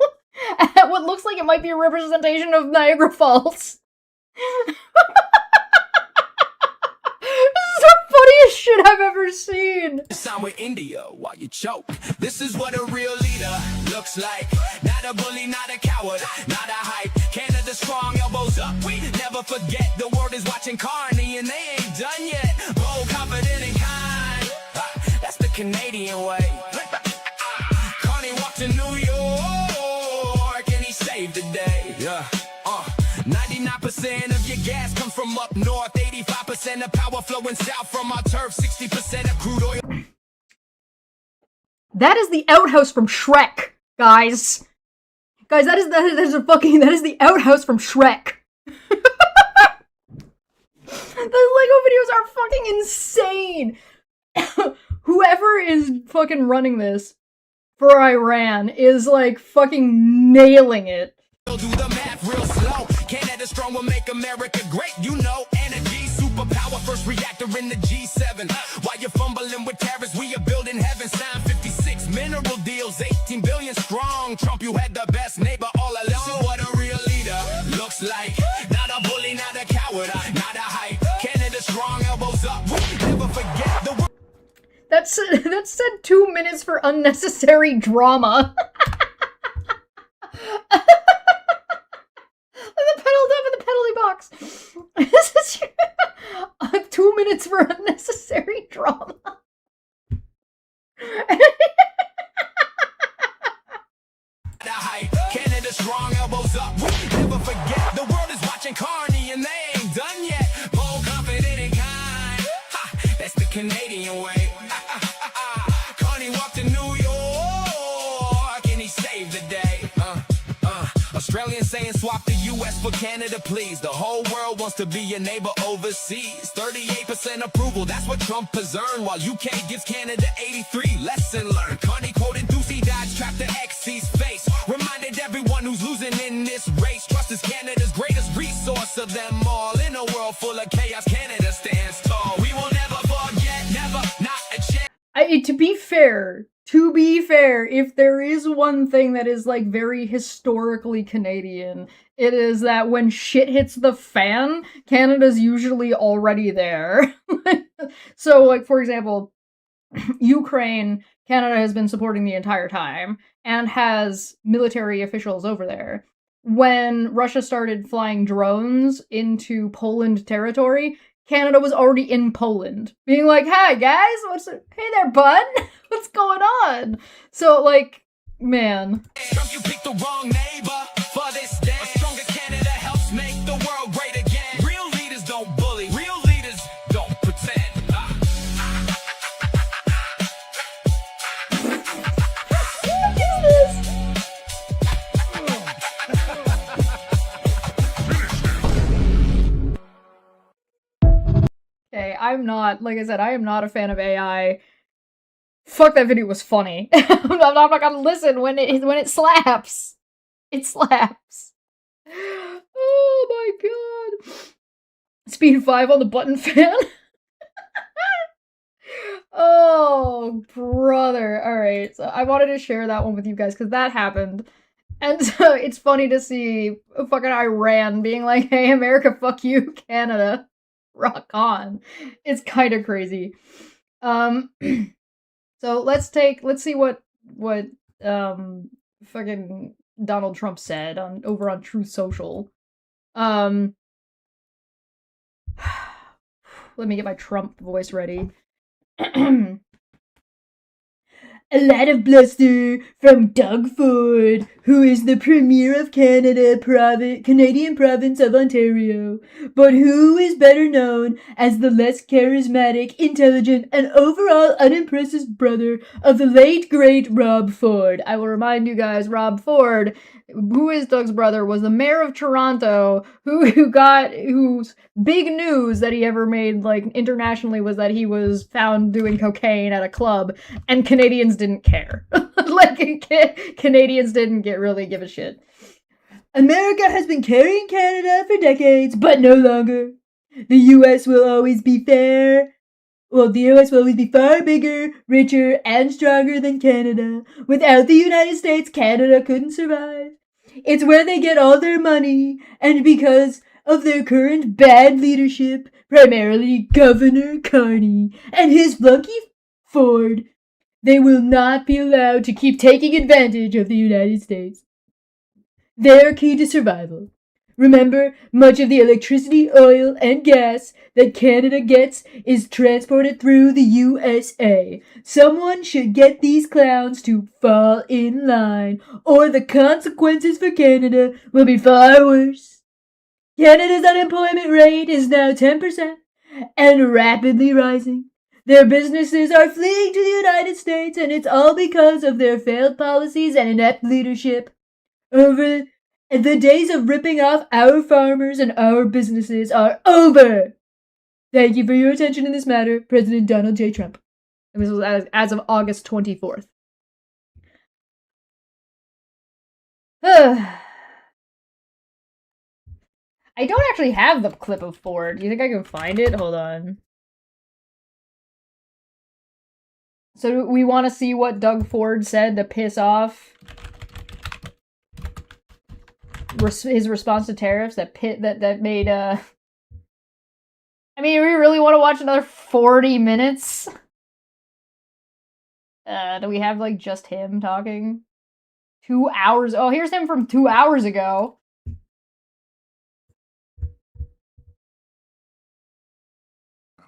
at what looks like it might be a representation of Niagara Falls. This is the funniest shit I've ever seen. Sign with India while you choke. This is what a real leader looks like. Not a bully, not a coward, not a hype. Canada strong, elbows up. We never forget the world is watching Carney and they ain't done yet. Bold, confident, and kind. That's the Canadian way. Carney walked to New York and he saved the day. Yeah. 99% of your gas comes from up north, 85% of power flowing south from our turf, 60% of crude oil. That is the outhouse from Shrek, guys. Guys, that is the outhouse from Shrek. The Lego videos are fucking insane. Whoever is fucking running this for Iran is like fucking nailing it. Do the math real slow. Canada strong will make America great, you know. Energy, superpower, first reactor in the G7. While you're fumbling with tariffs, we are building heaven. Signed 56 mineral deals, 18 billion strong. Trump, you had the best neighbor all along. This is what a real leader looks like. Not a bully, not a coward, not a hype. Canada strong, elbows up. Never forget the word. That said 2 minutes for unnecessary drama. The pedal up in the penalty box. This is 2 minutes for unnecessary drama. Canada strong, elbows up. Never forget the world is watching Carney and they ain't done yet. Bold, confident, and kind. That's the Canadian way. Carney walked to New York and he saved the day. Australians saying swap the US for Canada, please. The whole world wants to be your neighbor overseas. 38% approval, that's what Trump has earned. While UK gives Canada 83, lesson learned. Carney quoted Doocy Dodge, trapped the XC's face. Reminded everyone who's losing in this race. Trust is Canada's greatest resource of them all. In a world full of chaos, Canada stands tall. We will never forget, never, not a chance. To be fair, if there is one thing that is like very historically Canadian, it is that when shit hits the fan, Canada's usually already there. So, like, for example, Ukraine, Canada has been supporting the entire time and has military officials over there. When Russia started flying drones into Poland territory, Canada was already in Poland, being like, "Hey guys, hey there, bud, what's going on?" So, like, man. Trump, you picked the wrong neighbor for this day. A stronger Canada helps make the world great again. Real leaders don't bully. Real leaders don't pretend. What is this? Okay, I'm not, like I said, I am not a fan of AI. Fuck, that video was funny. I'm not gonna listen when it slaps. It slaps. Oh my god. Speed 5 on the button fan. Oh, brother. Alright, so I wanted to share that one with you guys because that happened. And so it's funny to see fucking Iran being like, hey, America, fuck you, Canada. Rock on. It's kind of crazy. So let's see what fucking Donald Trump said over on Truth Social. Let me get my Trump voice ready. A lot of bluster from Doug Ford, who is the Premier of Canadian province of Ontario, but who is better known as the less charismatic, intelligent, and overall unimpressive brother of the late, great Rob Ford. I will remind you guys, Rob Ford, who is Doug's brother, was the mayor of Toronto, whose big news that he ever made, like, internationally was that he was found doing cocaine at a club, and Canadians didn't care. Canadians didn't really give a shit. America has been carrying Canada for decades, but no longer. The U.S. will always be fair. Well, the U.S. will always be far bigger, richer, and stronger than Canada. Without the United States, Canada couldn't survive. It's where they get all their money, and because of their current bad leadership, primarily Governor Carney and his flunky Ford, they will not be allowed to keep taking advantage of the United States. They're key to survival. Remember, much of the electricity, oil, and gas that Canada gets is transported through the USA. Someone should get these clowns to fall in line, or the consequences for Canada will be far worse. Canada's unemployment rate is now 10% and rapidly rising. Their businesses are fleeing to the United States, and it's all because of their failed policies and inept leadership. The days of ripping off our farmers and our businesses are over. Thank you for your attention in this matter, President Donald J. Trump. And this was as of August 24th. I don't actually have the clip of Ford. Do you think I can find it? Hold on. So we want to see what Doug Ford said to piss off his response to tariffs that made I mean, we really want to watch another 40 minutes? Do we have like just him talking? 2 hours. Oh, here's him from 2 hours ago.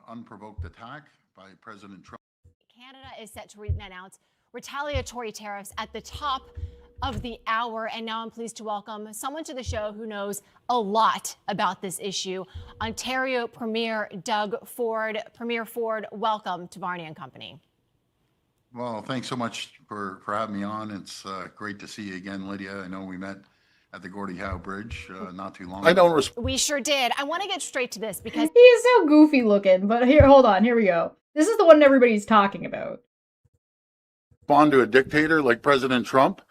Unprovoked attack by President Trump. Canada is set to announce retaliatory tariffs at the top of the hour. And now I'm pleased to welcome someone to the show who knows a lot about this issue. Ontario Premier Doug Ford. Premier Ford, welcome to Barney and Company. Well, thanks so much for having me on. It's great to see you again, Lydia. I know we met at the Gordie Howe Bridge not too long ago. We sure did. I want to get straight to this because he is so goofy looking, but hold on, here we go. This is the one everybody's talking about. Respond to a dictator like President Trump,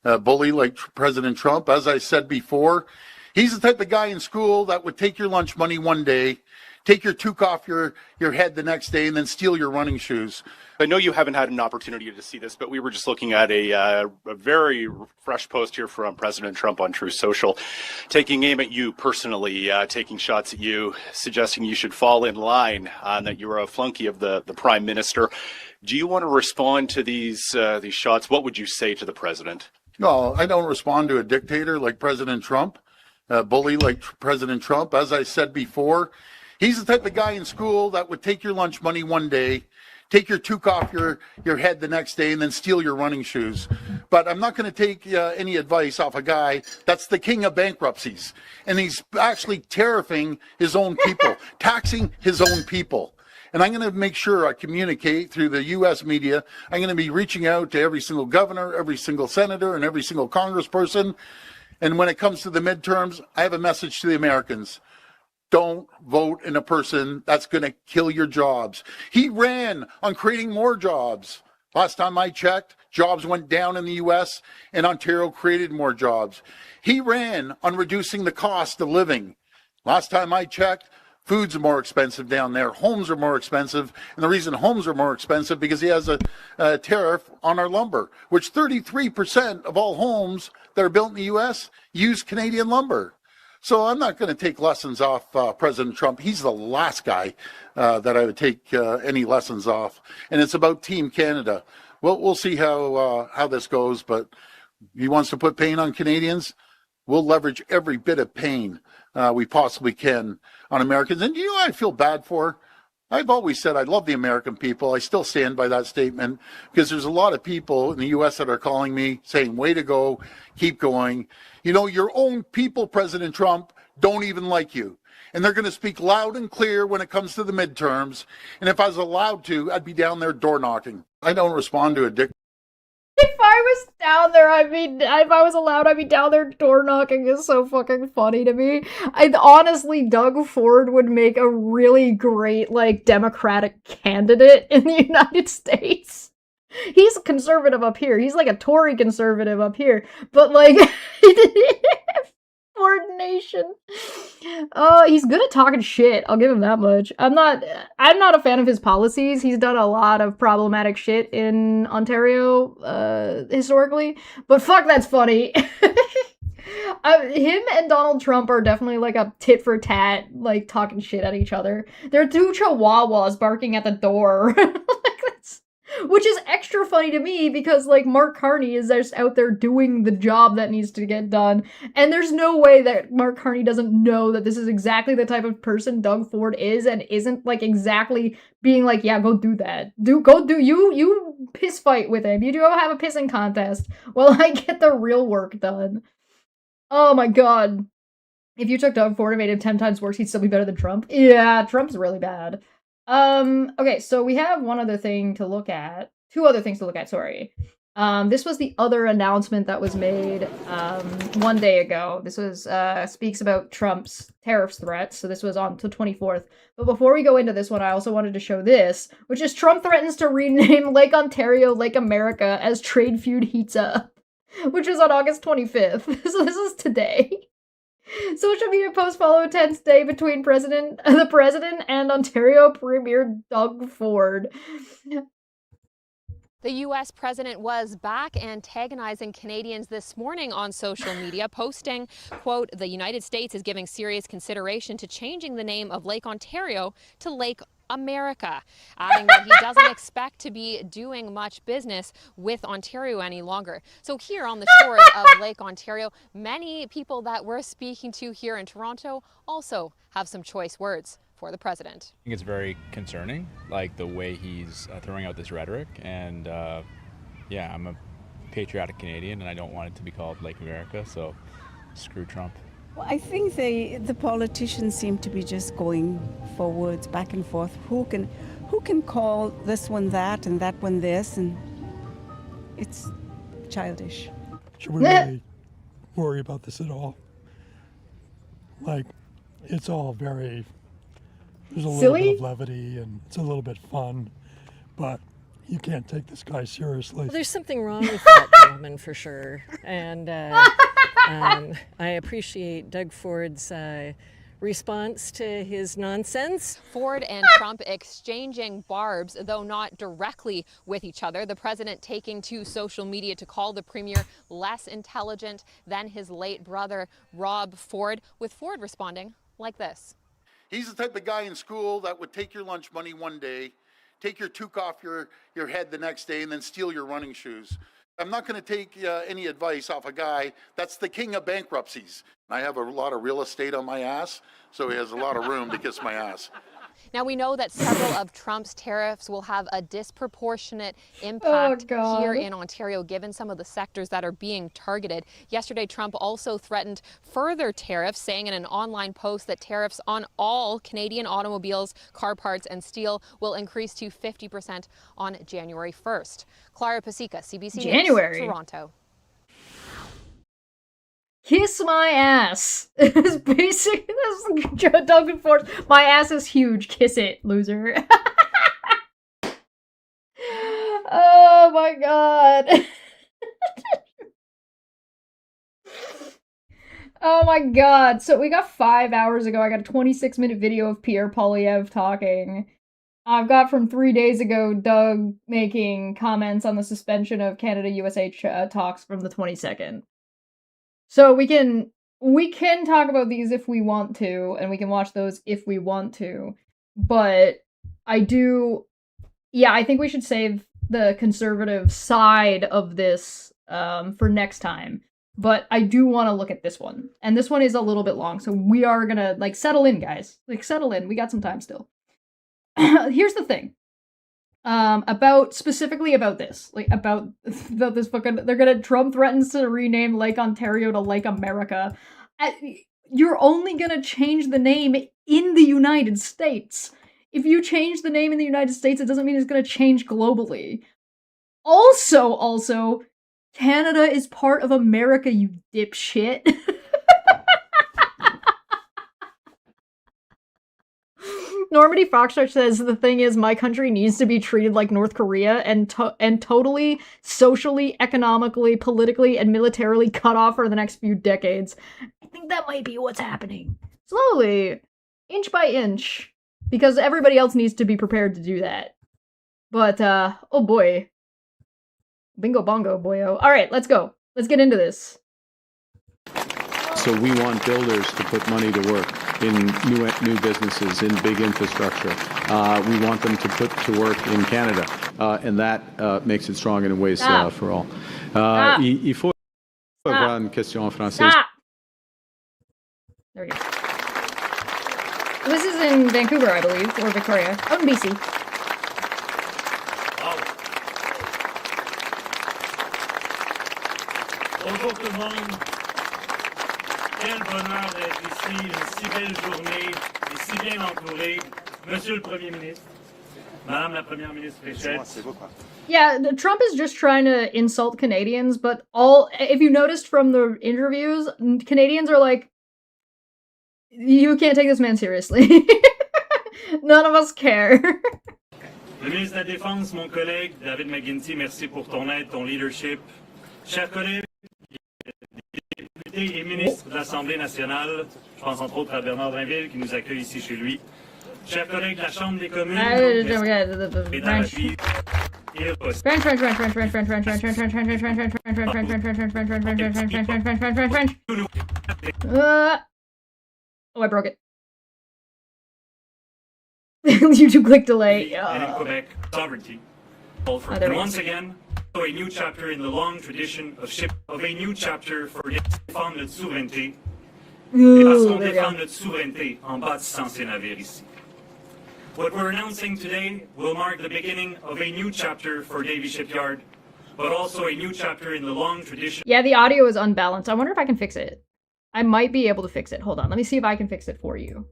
a bully like President Trump. As I said before, he's the type of guy in school that would take your lunch money one day, take your toque off your head the next day, and then steal your running shoes. I know you haven't had an opportunity to see this, but we were just looking at a very fresh post here from President Trump on Truth Social, taking aim at you personally, taking shots at you, suggesting you should fall in line, that you are a flunky of the Prime Minister. Do you want to respond to these shots? What would you say to the president? No, I don't respond to a dictator like President Trump, a bully like President Trump. As I said before, he's the type of guy in school that would take your lunch money one day, take your toque off your head the next day, and then steal your running shoes. But I'm not going to take any advice off a guy that's the king of bankruptcies. And he's actually tariffing his own people, taxing his own people. And I'm going to make sure I communicate through the U.S. media. I'm going to be reaching out to every single governor, every single senator, and every single congressperson. And when it comes to the midterms, I have a message to the Americans. Don't vote in a person that's going to kill your jobs. He ran on creating more jobs. Last time I checked, jobs went down in the U.S. and Ontario created more jobs. He ran on reducing the cost of living. Last time I checked, food's more expensive down there. Homes are more expensive. And the reason homes are more expensive because he has a tariff on our lumber, which 33% of all homes that are built in the U.S. use Canadian lumber. So I'm not going to take lessons off President Trump. He's the last guy that I would take any lessons off. And it's about Team Canada. We'll see how this goes. But he wants to put pain on Canadians. We'll leverage every bit of pain we possibly can on Americans. And you know what I feel bad for? I've always said I love the American people. I still stand by that statement because there's a lot of people in the U.S. that are calling me saying, way to go, keep going. You know, your own people, President Trump, don't even like you. And they're going to speak loud and clear when it comes to the midterms. And if I was allowed to, I'd be down there door knocking. I don't respond to a dick. If I was down there, if I was allowed, I'd be down there door knocking is so fucking funny to me. Honestly, Doug Ford would make a really great, like, Democratic candidate in the United States. He's conservative up here. He's like a Tory conservative up here. But, like, Ford Nation. He's good at talking shit. I'll give him that much. I'm not a fan of his policies. He's done a lot of problematic shit in Ontario, historically. But fuck, that's funny. Him and Donald Trump are definitely like a tit for tat, like talking shit at each other. They're two chihuahuas barking at the door. Which is extra funny to me because, like, Mark Carney is just out there doing the job that needs to get done. And there's no way that Mark Carney doesn't know that this is exactly the type of person Doug Ford is and isn't, like, exactly being like, yeah, go do that. You piss fight with him. You go have a pissing contest while I get the real work done. Oh my god. If you took Doug Ford and made him 10 times worse, he'd still be better than Trump. Yeah, Trump's really bad. Okay, so we have one other thing to look at. Two other things to look at, sorry. This was the other announcement that was made, 1 day ago. This was, speaks about Trump's tariffs threats, so this was on the 24th. But before we go into this one, I also wanted to show this, which is Trump threatens to rename Lake Ontario Lake America as trade feud heats up, which was on August 25th. So this is today. Social media posts follow a tense day between the president and Ontario Premier Doug Ford. The U.S. president was back antagonizing Canadians this morning on social media, posting, quote, "The United States is giving serious consideration to changing the name of Lake Ontario to Lake America," adding that he doesn't expect to be doing much business with Ontario any longer. So here on the shores of Lake Ontario, many people that we're speaking to here in Toronto also have some choice words for the president. I think it's very concerning, like the way he's throwing out this rhetoric. And yeah, I'm a patriotic Canadian and I don't want it to be called Lake America, so screw Trump. Well, I think the politicians seem to be just going forwards, back and forth. Who can call this one that and that one this, and it's childish. Should we really worry about this at all? Like, it's all very, there's a little bit of levity and it's a little bit fun, but you can't take this guy seriously. Well, there's something wrong with that gentleman for sure, and I appreciate Doug Ford's response to his nonsense. Ford and Trump exchanging barbs, though not directly with each other. The president taking to social media to call the premier less intelligent than his late brother, Rob Ford, with Ford responding like this. He's the type of guy in school that would take your lunch money one day, take your toque off your head the next day, and then steal your running shoes. I'm not going to take any advice off a guy that's the king of bankruptcies. I have a lot of real estate on my ass, so he has a lot of room to kiss my ass. Now, we know that several of Trump's tariffs will have a disproportionate impact here in Ontario, given some of the sectors that are being targeted. Yesterday, Trump also threatened further tariffs, saying in an online post that tariffs on all Canadian automobiles, car parts, and steel will increase to 50% on January 1st. Clara Pasica, CBC News, Toronto. Kiss my ass. It's basically Doug Ford. My ass is huge. Kiss it, loser. Oh Oh my god. Oh my god. So we got 5 hours ago, I got a 26-minute video of Pierre Poilievre talking. I've got from 3 days ago Doug making comments on the suspension of Canada-USA talks from the 22nd. So we can talk about these if we want to, and we can watch those if we want to. But I think we should save the conservative side of this for next time. But I do want to look at this one. And this one is a little bit long, so we are gonna, like, settle in, guys. Like, settle in. We got some time still. Here's the thing. Specifically about this. Like, about this fucking... Trump threatens to rename Lake Ontario to Lake America. You're only gonna change the name in the United States. If you change the name in the United States, it doesn't mean it's gonna change globally. Also... Canada is part of America, you dipshit. Normandy Foxtrot says, the thing is, my country needs to be treated like North Korea and totally, socially, economically, politically, and militarily cut off for the next few decades. I think that might be what's happening. Slowly, inch by inch, because everybody else needs to be prepared to do that. But, oh boy. Bingo bongo, boyo. Alright, let's go. Let's get into this. So we want builders to put money to work in new businesses, in big infrastructure. We want them to put to work in Canada, and that makes it strong in ways for all. Il faut avoir une question en français. There we go. This is in Vancouver, I believe, or Victoria. Out in BC. Bonjour tout le monde. Quel bonheur d'être ici, une si belle journée et si bien entouré. Monsieur le Premier ministre, Madame la Première ministre Fréchette. Yeah, Trump is just trying to insult Canadians, but if you noticed from the interviews, Canadians are like, you can't take this man seriously. None of us care. Le ministre de la Défense, mon collègue David McGuinty, merci pour ton aide, ton leadership. Chers collègues, députés et ministres de l'Assemblée nationale, je pense entre autres à Bernard Drinville qui nous accueille ici chez lui. Chers collègues de la Chambre des communes, oh, I broke it. YouTube click delay. and in Quebec, sovereignty. And once again, a new chapter in the long tradition of a new chapter for défendre notre souveraineté. Et parce qu'on défend notre souveraineté en bâtissant ces navires ici. What we're announcing today will mark the beginning of a new chapter for Davie Shipyard, but also a new chapter in the long tradition. Yeah, the audio is unbalanced. I wonder if I can fix it. I might be able to fix it. Hold on. Let me see if I can fix it for you.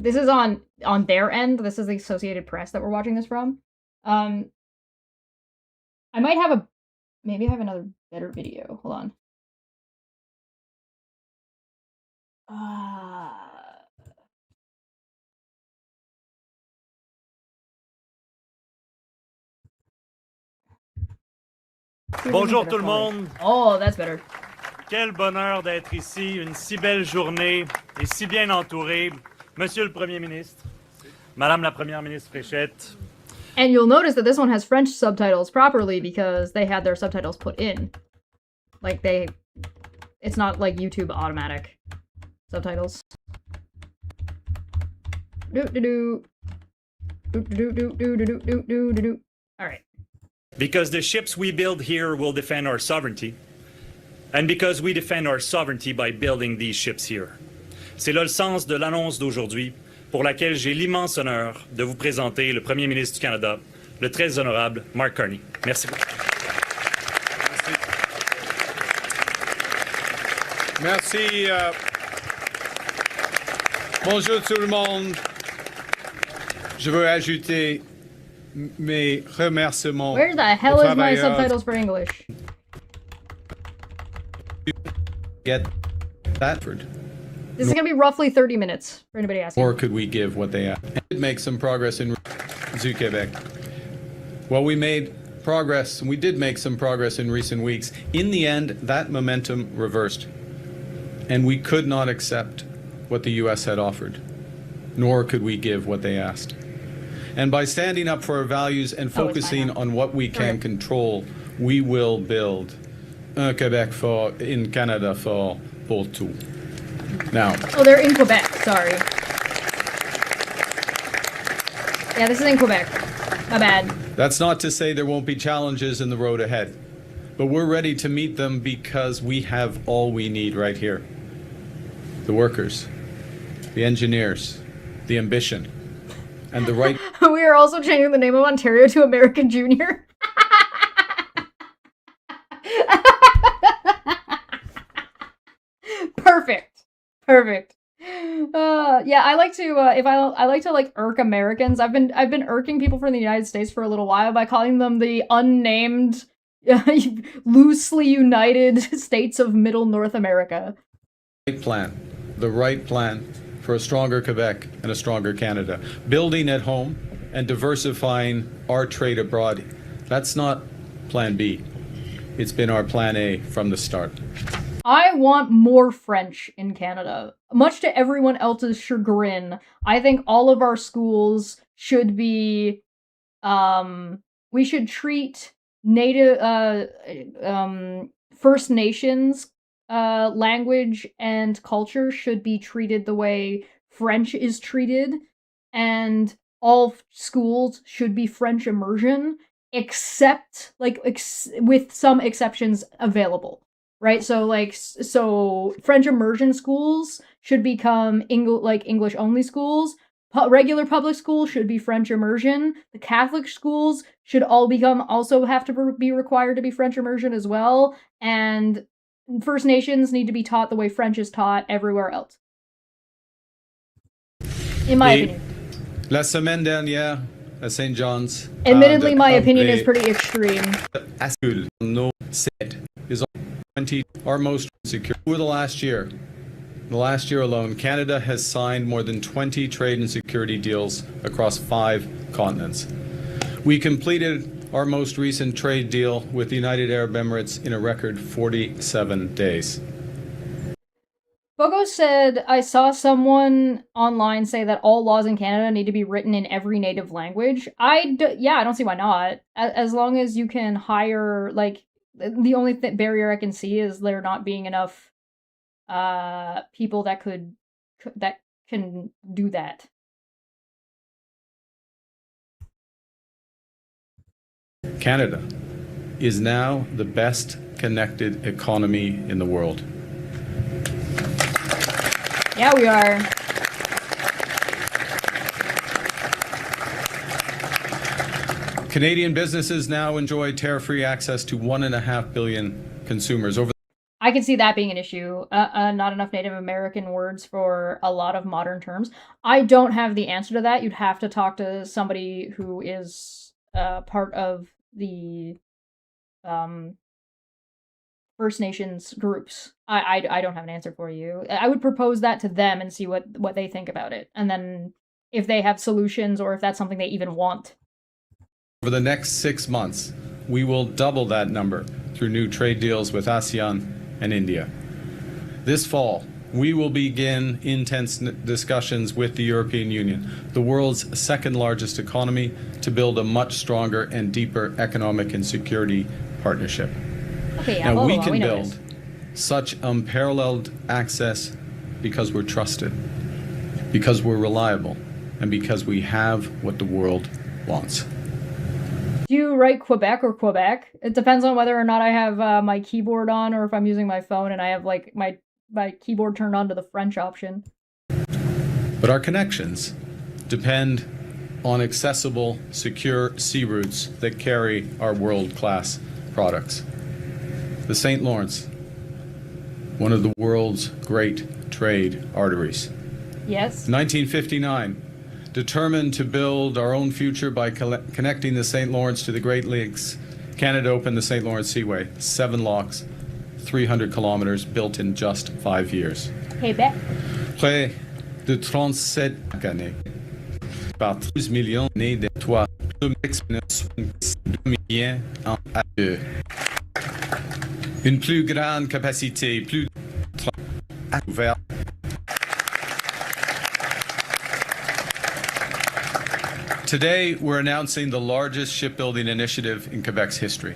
This is on their end. This is the Associated Press that we're watching this from. I might have maybe I have another better video. Hold on. Bonjour tout le monde. Oh, that's better. Quel bonheur d'être ici, une si belle journée et si bien entouré. Monsieur le Premier ministre, Madame la Première ministre Fréchette. And you'll notice that this one has French subtitles properly because they had their subtitles put in. Like it's not like YouTube automatic subtitles. Alright. Because the ships we build here will defend our sovereignty. And because we defend our sovereignty by building these ships here. C'est là le sens de l'annonce d'aujourd'hui, pour laquelle j'ai l'immense honneur de vous présenter le Premier ministre du Canada, le très honorable Mark Carney. Merci beaucoup. Merci. Bonjour tout le monde. Je veux ajouter mes remerciements. Where the hell is my subtitles for English? Get that. This is going to be roughly 30 minutes for anybody asking. Or could we give what they asked? Make some progress in du Québec. Well, we made progress, and we did make some progress in recent weeks. In the end, that momentum reversed, and we could not accept what the U.S. had offered, nor could we give what they asked. And by standing up for our values and focusing on what we can control, we will build un Québec fort in Canada fort pour tout. Now. Oh, they're in Quebec. Sorry. Yeah, this is in Quebec. My bad. That's not to say there won't be challenges in the road ahead, but we're ready to meet them because we have all we need right here. The workers, the engineers, the ambition, and the right... We are also changing the name of Ontario to American Junior. Perfect. Yeah, I like to I like to like irk Americans. I've been irking people from the United States for a little while by calling them the unnamed, loosely united states of Middle North America. The right plan for a stronger Quebec and a stronger Canada. Building at home and diversifying our trade abroad. That's not plan B. It's been our plan A from the start. I want more French in Canada. Much to everyone else's chagrin, I think all of our schools should be, we should treat Native, First Nations language and culture should be treated the way French is treated, and all schools should be French immersion, except, with some exceptions available. Right, so French immersion schools should become English only schools. Regular public schools should be French immersion. The Catholic schools should all have to be required to be French immersion as well. And First Nations need to be taught the way French is taught everywhere else. In my opinion. La semaine dernière à St. John's. Admittedly, my opinion is pretty extreme. Our most secure. Over the last year alone, Canada has signed more than 20 trade and security deals across 5 continents. We completed our most recent trade deal with the United Arab Emirates in a record 47 days. Bogo said, I saw someone online say that all laws in Canada need to be written in every native language. I don't see why not. As long as you can hire, the only barrier I can see is there not being enough people that can do that. Canada is now the best connected economy in the world. Yeah, we are. Canadian businesses now enjoy tariff-free access to 1.5 billion consumers. I can see that being an issue. Not enough Native American words for a lot of modern terms. I don't have the answer to that. You'd have to talk to somebody who is part of the First Nations groups. I don't have an answer for you. I would propose that to them and see what they think about it. And then if they have solutions or if that's something they even want. Over the next 6 months, we will double that number through new trade deals with ASEAN and India. This fall, we will begin intense discussions with the European Union, the world's second largest economy, to build a much stronger and deeper economic and security partnership. Okay, yeah, now, we can build such unparalleled access because we're trusted, because we're reliable, and because we have what the world wants. Do you write Quebec or Quebec? It depends on whether or not I have my keyboard on or if I'm using my phone and I have my keyboard turned on to the French option. But our connections depend on accessible, secure sea routes that carry our world-class products. The St. Lawrence, one of the world's great trade arteries. Yes. 1959. Determined to build our own future by connecting the St. Lawrence to the Great Lakes, Canada opened the St. Lawrence Seaway. 7 locks, 300 kilometers, built in just 5 years. Québec. Près de 37 années, par 12 millions d'années de toits Une plus grande capacité, plus ouverte. Today, we're announcing the largest shipbuilding initiative in Quebec's history.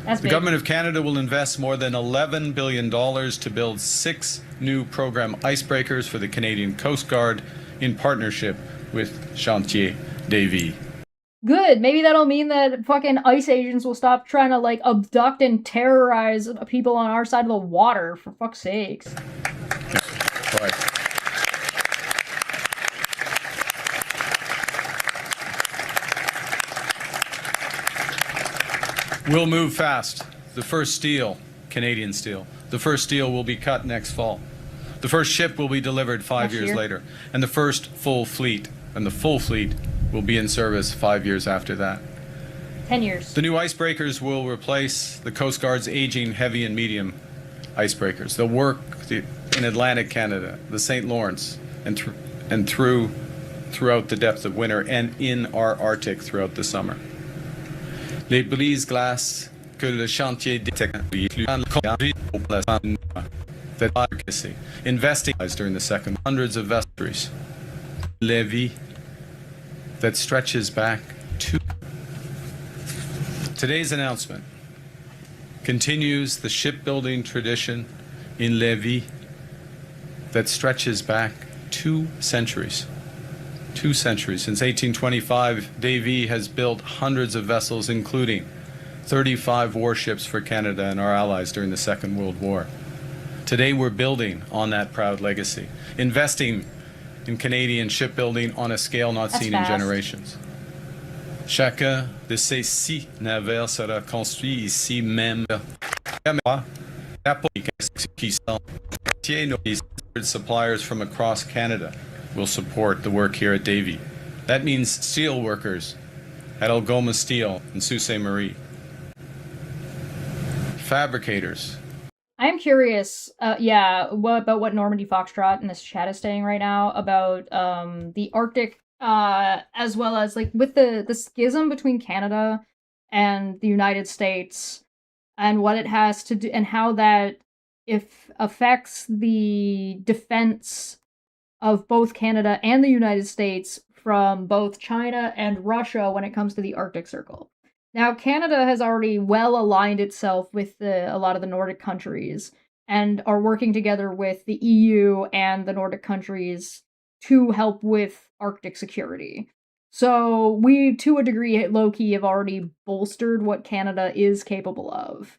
That's The big. government of Canada will invest more than $11 billion to build 6 new program icebreakers for the Canadian Coast Guard in partnership with Chantier Davy. Good. Maybe that'll mean that fucking ICE agents will stop trying to, like, abduct and terrorize people on our side of the water, for fuck's sakes. Right. We'll move fast. The first steel, Canadian steel, the first steel will be cut next fall. The first ship will be delivered 5 Next years year. later. And the first full fleet, and the full fleet will be in service 5 years after that. 10 years. The new icebreakers will replace the Coast Guard's aging heavy and medium icebreakers. They'll work in Atlantic Canada, the St. Lawrence, and throughout the depth of winter, and in our Arctic throughout the summer. Les brises-glaces que le chantier investing during the second hundreds of vestries. Levy that stretches back to today's announcement continues the shipbuilding tradition in Lévis that stretches back 2 centuries. 2 centuries. Since 1825, Davy has built hundreds of vessels, including 35 warships for Canada and our allies during the Second World War. Today, we're building on that proud legacy, investing in Canadian shipbuilding on a scale not That's seen fast. in generations. Chacun de ces 6 navires sera construit ici même. Suppliers from across Canada will support the work here at Davy. That means steel workers at Algoma Steel and Sault Ste. Marie. Fabricators. I'm curious, about what Normandy Foxtrot in this chat is saying right now about the Arctic, as well as like with the schism between Canada and the United States, and what it has to do, and how that affects the defense of both Canada and the United States from both China and Russia when it comes to the Arctic Circle. Now, Canada has already well aligned itself with a lot of the Nordic countries and are working together with the EU and the Nordic countries to help with Arctic security. So we, to a degree, low-key, have already bolstered what Canada is capable of.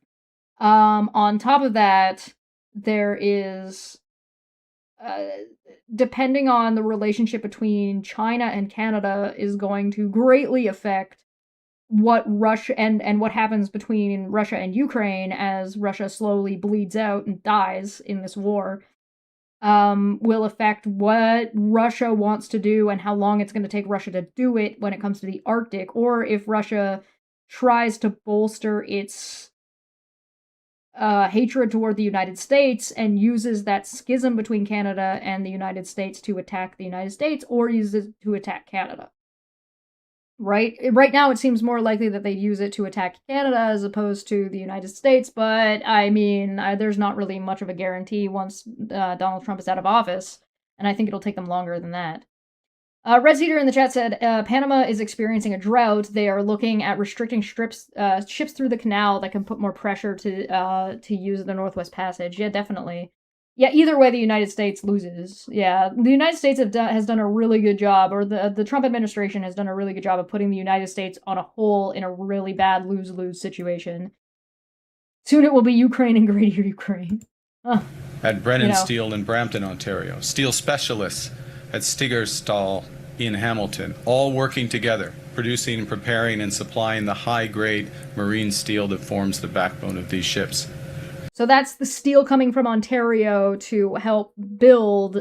On top of that, there is, depending on the relationship between China and Canada, is going to greatly affect what Russia and what happens between Russia and Ukraine as Russia slowly bleeds out and dies in this war, will affect what Russia wants to do and how long it's going to take Russia to do it when it comes to the Arctic, or if Russia tries to bolster its hatred toward the United States and uses that schism between Canada and the United States to attack the United States, or uses it to attack Canada. Right now, it seems more likely that they'd use it to attack Canada as opposed to the United States, but I mean, there's not really much of a guarantee once Donald Trump is out of office, and I think it'll take them longer than that. Red Cedar in the chat said, Panama is experiencing a drought. They are looking at restricting ships through the canal that can put more pressure to use the Northwest Passage. Yeah, definitely. Yeah, either way, the United States loses. Yeah, the United States has done a really good job, or the Trump administration has done a really good job of putting the United States on a whole in a really bad lose-lose situation. Soon it will be Ukraine and greater Ukraine. At Brennan Steel in Brampton, Ontario. Steel specialists at Stigerstal in Hamilton, all working together, producing and preparing and supplying the high-grade marine steel that forms the backbone of these ships. So that's the steel coming from Ontario to help build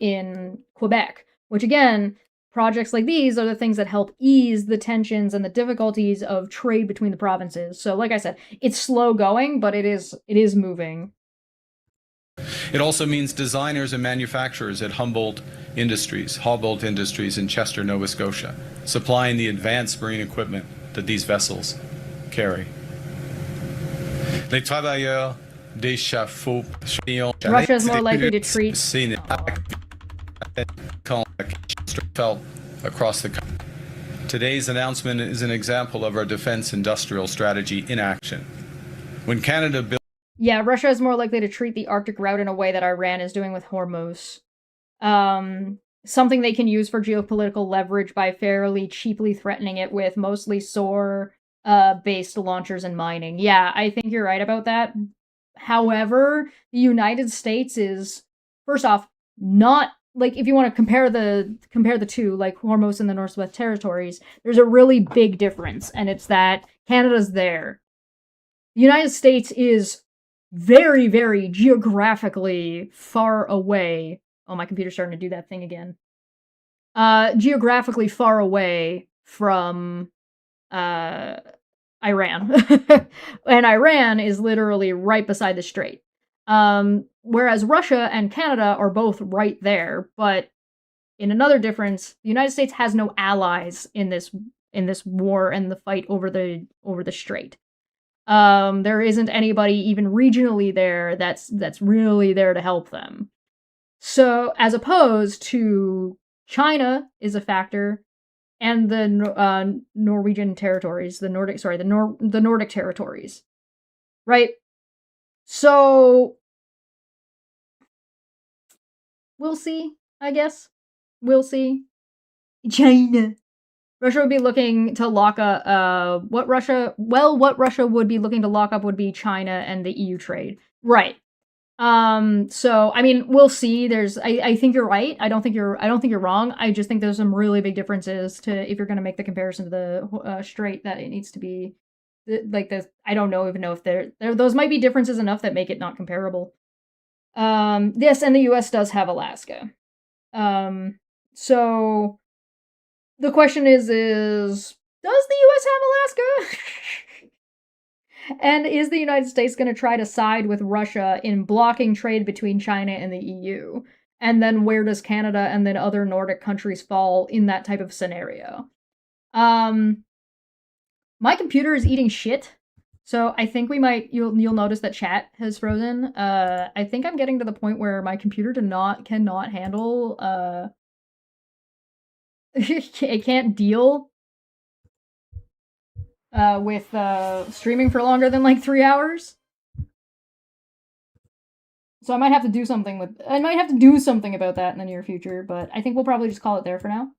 in Quebec, which again, projects like these are the things that help ease the tensions and the difficulties of trade between the provinces. So like I said, it's slow going, but it is moving. It also means designers and manufacturers at Humboldt Industries in Chester, Nova Scotia, supplying the advanced marine equipment that these vessels carry. Les travailleurs d'échafaud Russia is more likely to treat felt across the country. Today's announcement is an example of our defense industrial strategy in action. When Canada built Yeah, Russia is more likely to treat the Arctic route in a way that Iran is doing with Hormuz. Something they can use for geopolitical leverage by fairly cheaply threatening it with mostly based launchers and mining. Yeah, I think you're right about that. However, the United States is, first off, not like, if you want to compare the two, like Hormuz and the Northwest Territories, there's a really big difference, and it's that Canada's there. The United States is very, very geographically far away. Oh, my computer's starting to do that thing again. Geographically far away from Iran. And Iran is literally right beside the strait. Whereas Russia and Canada are both right there, but in another difference, the United States has no allies in this war and the fight over the strait. There isn't anybody even regionally there that's really there to help them. So, as opposed to China is a factor, and the Norwegian territories, the Nordic territories, right? So, we'll see, I guess. We'll see. China. Russia would be looking to lock up, what Russia would be looking to lock up would be China and the EU trade. Right. So, I mean, we'll see. I think you're right. I don't think you're wrong. I just think there's some really big differences to, if you're going to make the comparison to the strait, that it needs to be like this. I don't even know if those might be differences enough that make it not comparable. Yes, and the US does have Alaska. So the question is does the US have Alaska? And is the United States going to try to side with Russia in blocking trade between China and the EU? And then where does Canada and then other Nordic countries fall in that type of scenario? My computer is eating shit, so I think you'll notice that chat has frozen. I think I'm getting to the point where my computer cannot handle it can't deal with streaming for longer than like 3 hours. So I might have to do something about that in the near future, but I think we'll probably just call it there for now.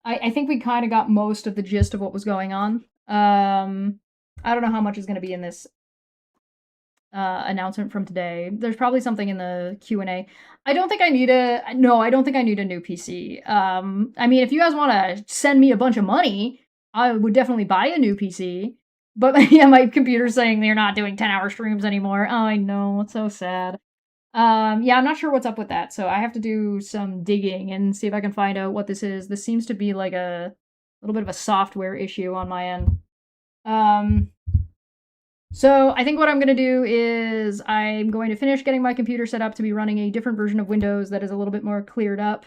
I think we kind of got most of the gist of what was going on. I don't know how much is going to be in this announcement from today. There's probably something in the Q&A. I don't think I need a new PC. I mean, if you guys want to send me a bunch of money, I would definitely buy a new PC. But yeah, my computer's saying they're not doing 10-hour streams anymore. Oh, I know, it's so sad. Yeah, I'm not sure what's up with that, so I have to do some digging and see if I can find out what this is. This seems to be like a little bit of a software issue on my end. So I think what I'm going to do is I'm going to finish getting my computer set up to be running a different version of Windows that is a little bit more cleared up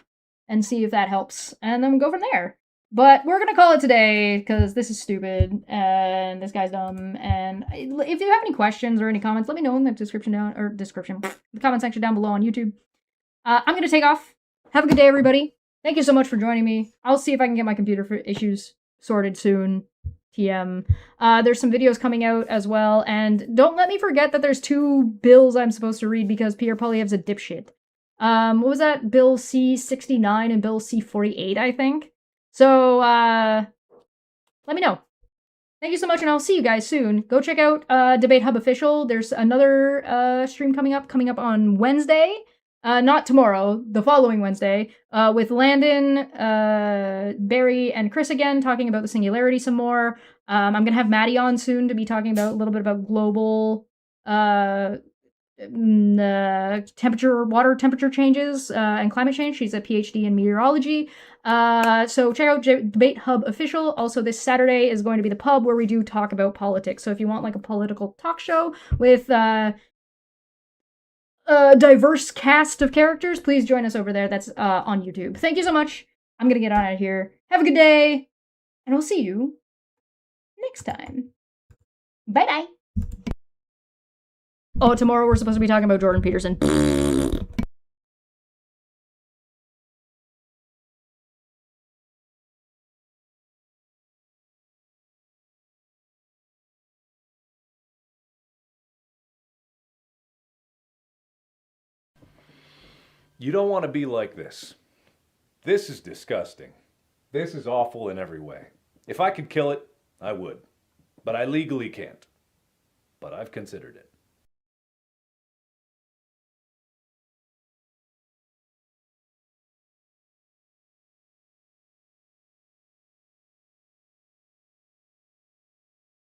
and see if that helps, and then we'll go from there. But we're going to call it today because this is stupid and this guy's dumb. And if you have any questions or any comments, let me know in the the comment section down below on YouTube. I'm going to take off. Have a good day, everybody. Thank you so much for joining me. I'll see if I can get my computer issues sorted soon. TM. There's some videos coming out as well. And don't let me forget that there's 2 bills I'm supposed to read because Pierre Poilievre's a dipshit. What was that? Bill C-69 and Bill C-48, I think. So, let me know. Thank you so much, and I'll see you guys soon. Go check out Debate Hub Official. There's another stream coming up on Wednesday. Not tomorrow, the following Wednesday, with Landon, Barry, and Chris again, talking about the Singularity some more. I'm going to have Maddie on soon to be talking about a little bit about global water temperature changes and climate change. She's a PhD in meteorology. So check out Debate Hub Official. Also, this Saturday is going to be the pub where we do talk about politics. So if you want like a political talk show with diverse cast of characters, please join us over there. That's on YouTube. Thank you so much. I'm gonna get on out of here. Have a good day, and we'll see you next time. Bye-bye. Oh, tomorrow we're supposed to be talking about Jordan Peterson. You don't want to be like this. This is disgusting. This is awful in every way. If I could kill it, I would. But I legally can't. But I've considered it.